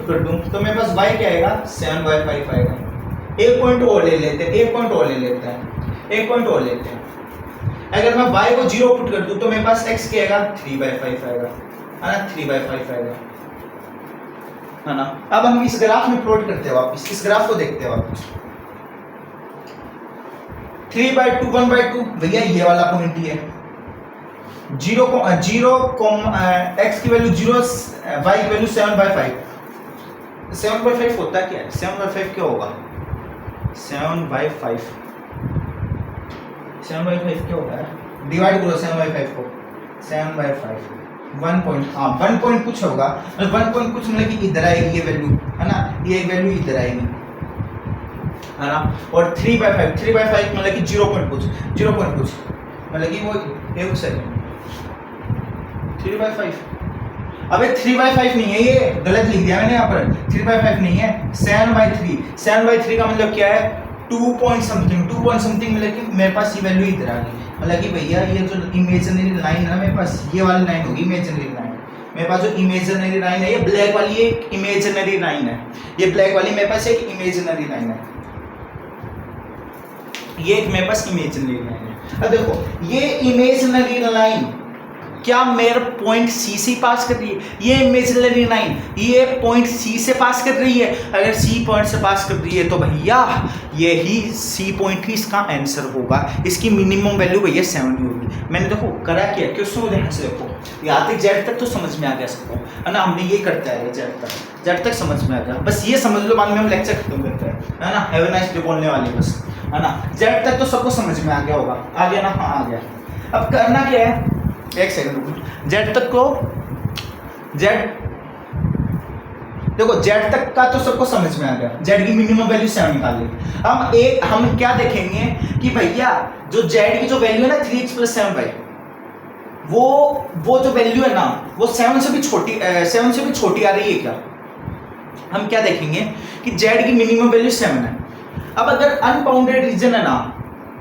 कर दूं, तो मेरे पास y क्या आएगा? 7y5 आएगा। एक पॉइंट और ले लेते हैं, अगर मैं y को 0 पुट कर दूं तो मेरे पास x क्या आएगा? 3/5 आएगा, है ना। 3/5 आएगा, है ना। अब हम इस ग्राफ में प्लॉट करते हैं वापस, इस ग्राफ को देखते हैं वापस। 3/2 1/2 भैया ये वाला पॉइंट ही है। 0 x की वैल्यू 0, y की वैल्यू 7/5। 7/5 होता क्या है? 7/5 क्या होगा? 7/5 क्या होता है? डिवाइड करो 7/5 को, 7/5 1 पॉइंट, हाँ 1 पॉइंट कुछ होगा। 1 पॉइंट कुछ मतलब कि इधर आएगी ये वैल्यू, है ना, ये एक वैल्यू इधर आएगी, है ना। और 3/5 मतलब कि 0 पॉइंट कुछ मतलब कि वो एक सेकंड 3/5। अबे 3/5 नहीं है, ये गलत लिख दिया मैंने यहाँ पर। 3/5 नहीं है, 7/3। 7/3 का मतलब क्या है? 2 पॉइंट समथिंग मतलब कि मेरे पास ये वैल्यू इधर आ गई। मतलब कि भैया ये जो इमेजिनरी लाइन है ना मेरे पास, ये वाली लाइन होगी इमेजिनरी लाइन। मेरे पास जो इमेजिनरी लाइन है, ये ब्लैक वाली एक इमेजिनरी लाइन है, ये ब्लैक वाली मेरे पास एक इमेजिनरी लाइन है, ये एक मेरे पास इमेजिनरी लाइन है। अब देखो ये इमेजिनरी लाइन क्या मेरे पॉइंट सी से पास कर रही है? ये इमेजिनरी लाइन ये पॉइंट सी से पास कर रही है। अगर सी पॉइंट से पास कर रही है तो भैया यही सी पॉइंट ही इसका आंसर होगा। इसकी मिनिमम वैल्यू भैया 7 ही होगी। मैंने देखो करा क्या, क्वेश्चन को ध्यान से देखो, यहाँ तक जेड तक तो समझ में आ गया सबको, है ना। हमने ये करता है जेड तक समझ में आ गया, बस ये समझ लो, बाद में हम लेक्चर खत्म करते हैं, है ना। हैव अ नाइस डे बोलने वाले बस, है ना। जेड तक तो सबको समझ में आ गया होगा, आ गया ना? हाँ आ गया। अब करना क्या है, एक सेकंड रुको। जेड तक को देखो जेड तक का तो सबको समझ में आ गया, जेड की मिनिमम वैल्यू 7 निकाल ली। हम क्या देखेंगे कि भैया जो जेड की जो वैल्यू है ना 3x + 7y, वो जो वैल्यू है ना वो 7 से भी छोटी आ रही है क्या? हम क्या देखेंगे कि जेड की मिनिमम वैल्यू 7 है। अब अगर अनबाउंडेड रीजन है ना,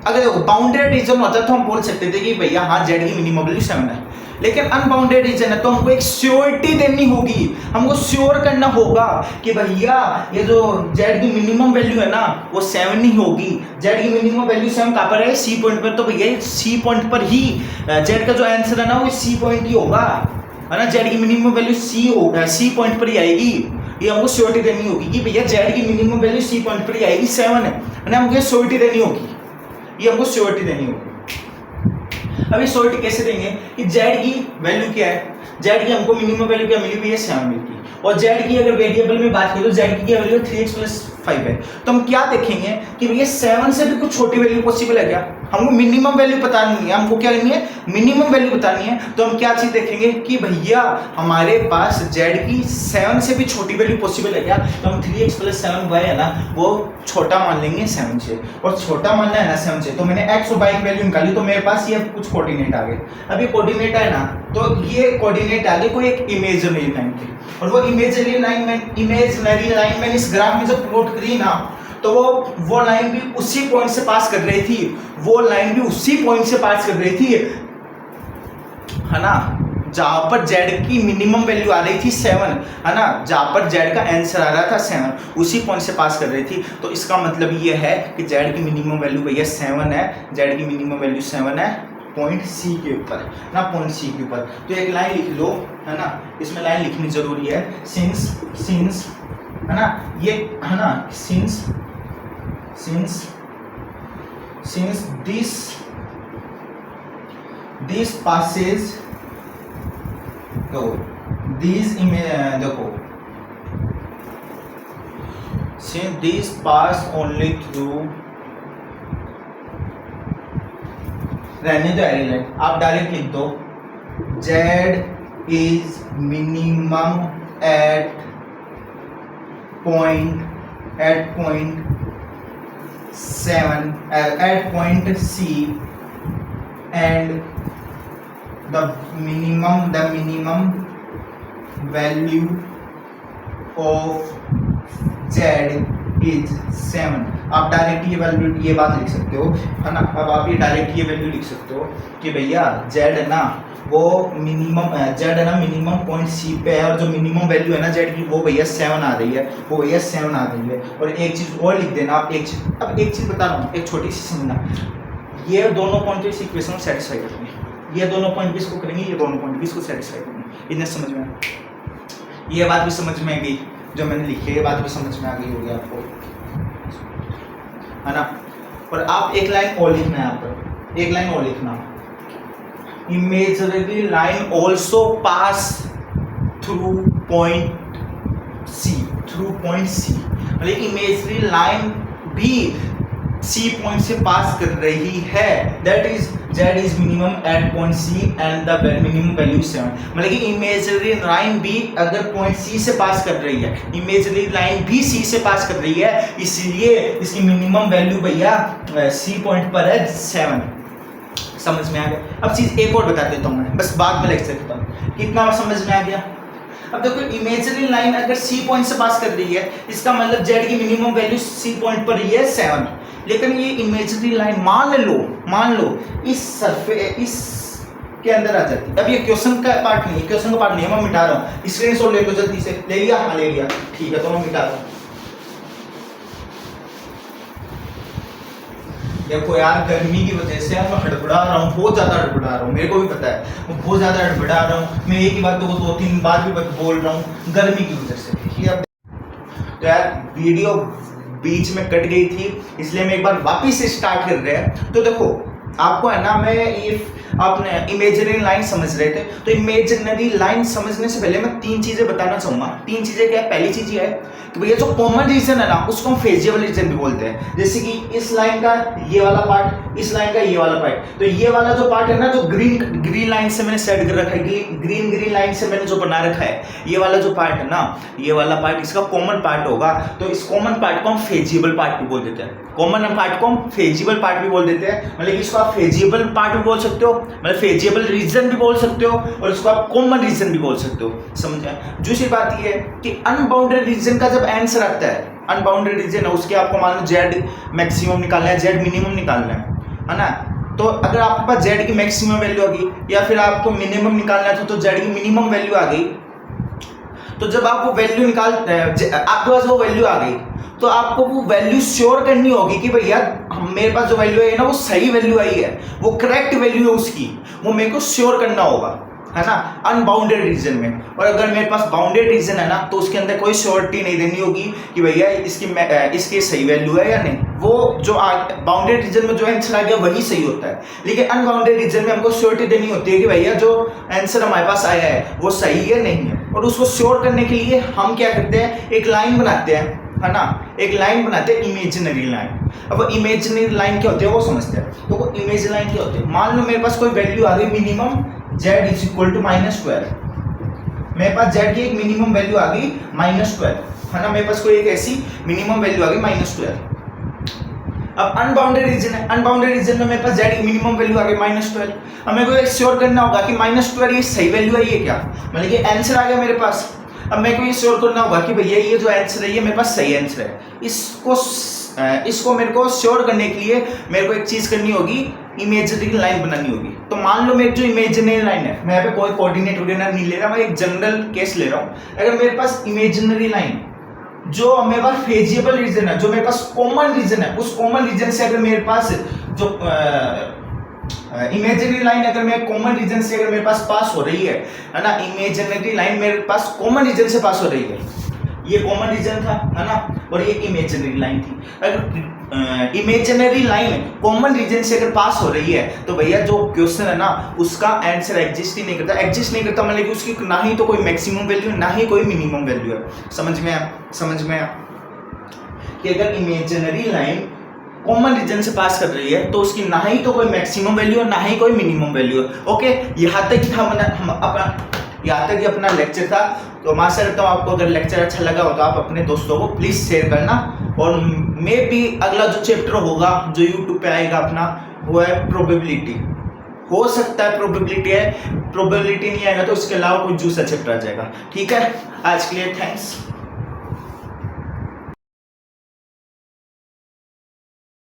अगर देखो बाउंडेड रीजन होता तो हम बोल सकते थे कि भैया हाँ जेड की मिनिमम वैल्यू 7 है, लेकिन अनबाउंडेड रीजन है तो हमको एक श्योरिटी देनी होगी, हमको श्योर करना होगा कि भैया ये जो जेड की मिनिमम वैल्यू है ना वो 7 ही होगी। जेड की मिनिमम वैल्यू 7 कहाँ पर है? सी पॉइंट पर। तो भैया सी पॉइंट पर ही जेड का जो आंसर है ना वो सी पॉइंट ही होगा, है ना। जेड की मिनिमम वैल्यू सी पॉइंट पर ही आएगी। ये हमको श्योरिटी देनी होगी कि भैया जेड की मिनिमम वैल्यू सी पॉइंट पर ही आएगी, 7 है ना। हमको श्योरिटी देनी होगी, ये हमको श्योरिटी देनी होगी। अभी श्योरिटी कैसे देंगे कि जेड की वैल्यू क्या है? जेड की हमको मिनिमम वैल्यू क्या मिली हुई है? 7 मिलती है। और जेड की अगर वेरिएबल में बात करें तो जेड की क्या वैल्यू 3x + 5 है। तो हम क्या देखेंगे कि भैया 7 से भी कुछ छोटी वैल्यू पॉसिबल है क्या? हमको मिनिमम वैल्यू बतानी है, हमको क्या करनी है? मिनिमम वैल्यू बतानी है। तो हम क्या चीज देखेंगे कि भैया हमारे पास जेड की 7 से भी छोटी वैल्यू पॉसिबल है क्या? तो हम 3x + 7y है ना वो छोटा मान लेंगे 7 से, और छोटा मानना है ना 7 से। तो मैंने x और y की वैल्यू निकाली तो मेरे पास ये कुछ कोऑर्डिनेट आ गए। अब ये कोऑर्डिनेट है ना तो ये कोऑर्डिनेट आ गए कोई एक इमेजिनरी लाइन के, और वो इमेजिनरी लाइन मैंने इस ग्राफ में जब प्लॉट करी ना तो वो लाइन भी उसी पॉइंट से पास कर रही थी, है ना, जहां पर जेड की मिनिमम वैल्यू आ रही थी 7, है ना, जहां पर जेड का आंसर आ रहा था 7, उसी पॉइंट से पास कर रही थी। तो इसका मतलब ये है कि जेड की मिनिमम वैल्यू भैया 7 है, जेड की मिनिमम वैल्यू 7 है पॉइंट सी के ऊपर ना, पॉइंट सी के ऊपर। तो एक लाइन लिख लो, है ना, इसमें लाइन लिखनी जरूरी है। सिंस है ना, ये है ना, सिंस दिस passes, देखो since these pass only through, रहने दो एरी लाइन, आप डायरेक्ट लिख दो Z is minimum at point 7 at point C, and the minimum value of Z is 7। आप डायरेक्ट ये बात लिख सकते हो, है ना। अब आप ये डायरेक्ट ये वैल्यू लिख सकते हो कि भैया Z है ना वो मिनिमम पॉइंट सी पे है, और जो मिनिमम वैल्यू है ना जेड की वो भैया 7 आ रही है, और एक चीज़ और लिख देना आप, एक चीज़ बता रहा हूँ, एक छोटी सी समझना। ये दोनों पॉइंट इस इक्वेशन को सेटिस्फाई करेंगे, ये दोनों पॉइंट भी इसको करेंगे, ये दोनों पॉइंट भी इसको सेटिस्फाई करेंगे। इतने समझ में ये बात भी समझ में आ गई, जो मैंने लिखी है ये बात भी समझ में आ गई होगी आपको, है ना। और आप एक लाइन और लिखना है, यहाँ पर एक लाइन और लिखना, imaginary line also pass through point C, मतलब इमेजनरी लाइन भी C पॉइंट से पास कर रही है, that is Z is minimum at point C and the minimum value 7। मतलब कि इमेजनरी लाइन भी अगर पॉइंट C से पास कर रही है, इमेजनरी लाइन भी C से पास कर रही है, इसलिए इसकी मिनिमम वैल्यू भैया C पॉइंट पर है 7। समझ में आ गया। अब चीज एक और बता देता हूँ मैं, बस बाद में लेक्चर खत्म। कितना समझ में आ गया? अब देखो इमेजिनरी लाइन अगर सी पॉइंट से पास कर रही है, इसका मतलब जेड की मिनिमम वैल्यू सी पॉइंट पर ही है 7। लेकिन ये इमेजिनरी लाइन मान लो इस के अंदर आ जाती है। अब ये क्वेश्चन का पार्ट नहीं है, मैं मिटा रहा हूँ। स्क्रीनशॉट ले लो जल्दी से, ले लिया? हाँ ले लिया, ठीक है, तो मैं मिटा रहा हूँ। देखो यार, गर्मी की वजह से मैं हड़बड़ा रहा हूँ, बहुत ज़्यादा हड़बड़ा रहा हूँ, मेरे को भी पता है मैं बहुत ज़्यादा हड़बड़ा रहा हूँ। मैं एक ही बात को 2-3 बार भी बोल रहा हूँ गर्मी की वजह से, ठीक है। तो यार वीडियो बीच में कट गई थी, इसलिए मैं एक बार वापस से स्टार्ट कर रहे हैं। तो देखो आपको है ना, मैं ये आपने इमेजिनरी लाइन समझ रहे थे, तो इमेजिनरी लाइन समझने से पहले मैं 3 चीजें बताना चाहूंगा। 3 चीजें क्या है? पहली चीज ये है कि भैया जो कॉमन रीजन है ना, उसको हम फेजिबल रीजन भी बोलते हैं। जैसे कि इस लाइन का ये वाला पार्ट, इस लाइन का ये वाला पार्ट, तो ये वाला जो पार्ट है ना, जो ग्रीन लाइन से मैंने सेट कर रखा है, ग्रीन लाइन से मैंने जो बना रखा है, ये वाला जो पार्ट है ना, ये वाला पार्ट इसका कॉमन पार्ट होगा। तो इस कॉमन पार्ट को हम फेजिबल पार्ट भी बोल देते हैं। कॉमन पार्ट को हम फेजिबल पार्ट भी बोल देते हैं, मतलब इसको आप फेजिबल पार्ट भी बोल सकते हो, मतलब फेजिबल रीजन भी बोल सकते हो, और इसको आप कॉमन रीजन भी बोल सकते हो। समझे? दूसरी बात ये है कि अनबाउंडेड रीजन का जब आंसर आता है, अनबाउंडेड रीजन है उसके आपको मान लो जेड मैक्सिमम निकालना है, जेड मिनिमम निकालना है ना। तो अगर आपके पास जेड की मैक्सिमम वैल्यू आ गई या फिर आपको मिनिमम निकालना था, तो जेड की मिनिमम वैल्यू आ गई, तो जब आप वो वैल्यू निकालते हैं, आपके पास वो वैल्यू आ गई, तो आपको वो वैल्यू श्योर करनी होगी कि भैया मेरे पास जो वैल्यू है ना, वो सही वैल्यू आई है, वो करेक्ट वैल्यू है उसकी, वो मेरे को श्योर करना होगा, है ना, अनबाउंडेड रीजन में। और अगर मेरे पास बाउंडेड रीजन है ना, तो उसके अंदर कोई श्योरिटी नहीं देनी होगी कि भैया इसकी सही वैल्यू है या नहीं। वो जो बाउंडेड रीजन में जो आंसर आ गया वही सही होता है, लेकिन अनबाउंडेड रीजन में हमको श्योरिटी देनी होती है कि भैया जो आंसर हमारे पास आया है वो सही है नहीं है। और उसको श्योर करने के लिए हम क्या करते हैं, एक लाइन बनाते हैं, है ना, एक लाइन बनाते हैं, इमेजिनरी लाइन। अब इमेजिनरी लाइन क्या होती है वो समझते हैं। तो वो इमेजिनरी लाइन क्या होती है, मान लो मेरे पास कोई वैल्यू आ गई minimum z is equal to -12, मेरे पास z की एक मिनिमम वैल्यू आ गई -12, है ना, मेरे पास कोई एक ऐसी मिनिमम वैल्यू आ गई -12। अब अनबाउंडेड रीजन है, अनबाउंडेड रीजन में मेरे पास z की मिनिमम वैल्यू आ गई -12। अब मेरे को श्योर करना होगा कि -12 ये सही वैल्यू है ये क्या, मतलब कि आंसर आ गया मेरे पास। अब मेरे को ये श्योर करना होगा कि भैया ये जो आंसर है ये मेरे पास सही आंसर है। इसको मेरे को श्योर करने के लिए मेरे को एक चीज करनी होगी, इमेजिनरी लाइन बनानी होगी। तो मान लो मेरी जो इमेजिनरी लाइन है, मैं यहाँ पे कोई कोऑर्डिनेट वगैरह नहीं ले रहा, मैं एक जनरल केस ले रहा हूँ। अगर मेरे पास इमेजिनरी लाइन जो मेरे पास फेजिबल रीजन है, जो मेरे पास कॉमन रीजन है, उस कॉमन रीजन से अगर मेरे पास जो इमेजिनरी लाइन अगर मैं कॉमन रीजन से अगर मेरे पास हो रही है ना, इमेजिनरी लाइन मेरे पास कॉमन रीजन से पास हो रही है, ये कॉमन रीजन था, है ना, और ये इमेजिनरी लाइन थी। अगर इमेजिनरी लाइन कॉमन रीजन से अगर पास हो रही है, तो भैया जो क्वेश्चन है ना उसका आंसर एग्जिस्ट ही नहीं करता। एग्जिस्ट नहीं करता मतलब कि उसकी ना ही तो कोई मैक्सिमम वैल्यू ना ही कोई मिनिमम वैल्यू है। समझ में आया कि अगर इमेजिनरी लाइन कॉमन रीजन से पास कर रही है तो उसकी ना ही तो कोई मैक्सिमम वैल्यू है ना ही कोई मिनिमम वैल्यू है। ओके, यहाँ तक ही अपना लेक्चर था। तो मैं आशा करता हूँ आपको अगर लेक्चर अच्छा लगा हो तो आप अपने दोस्तों को प्लीज़ शेयर करना। और मे भी अगला जो चैप्टर होगा जो यूट्यूब पे आएगा अपना, वो है प्रोबेबिलिटी। हो सकता है प्रोबेबिलिटी है, प्रोबेबिलिटी नहीं आएगा तो उसके अलावा कोई दूसरा चैप्टर आ जाएगा। ठीक है, आज के लिए थैंक्स।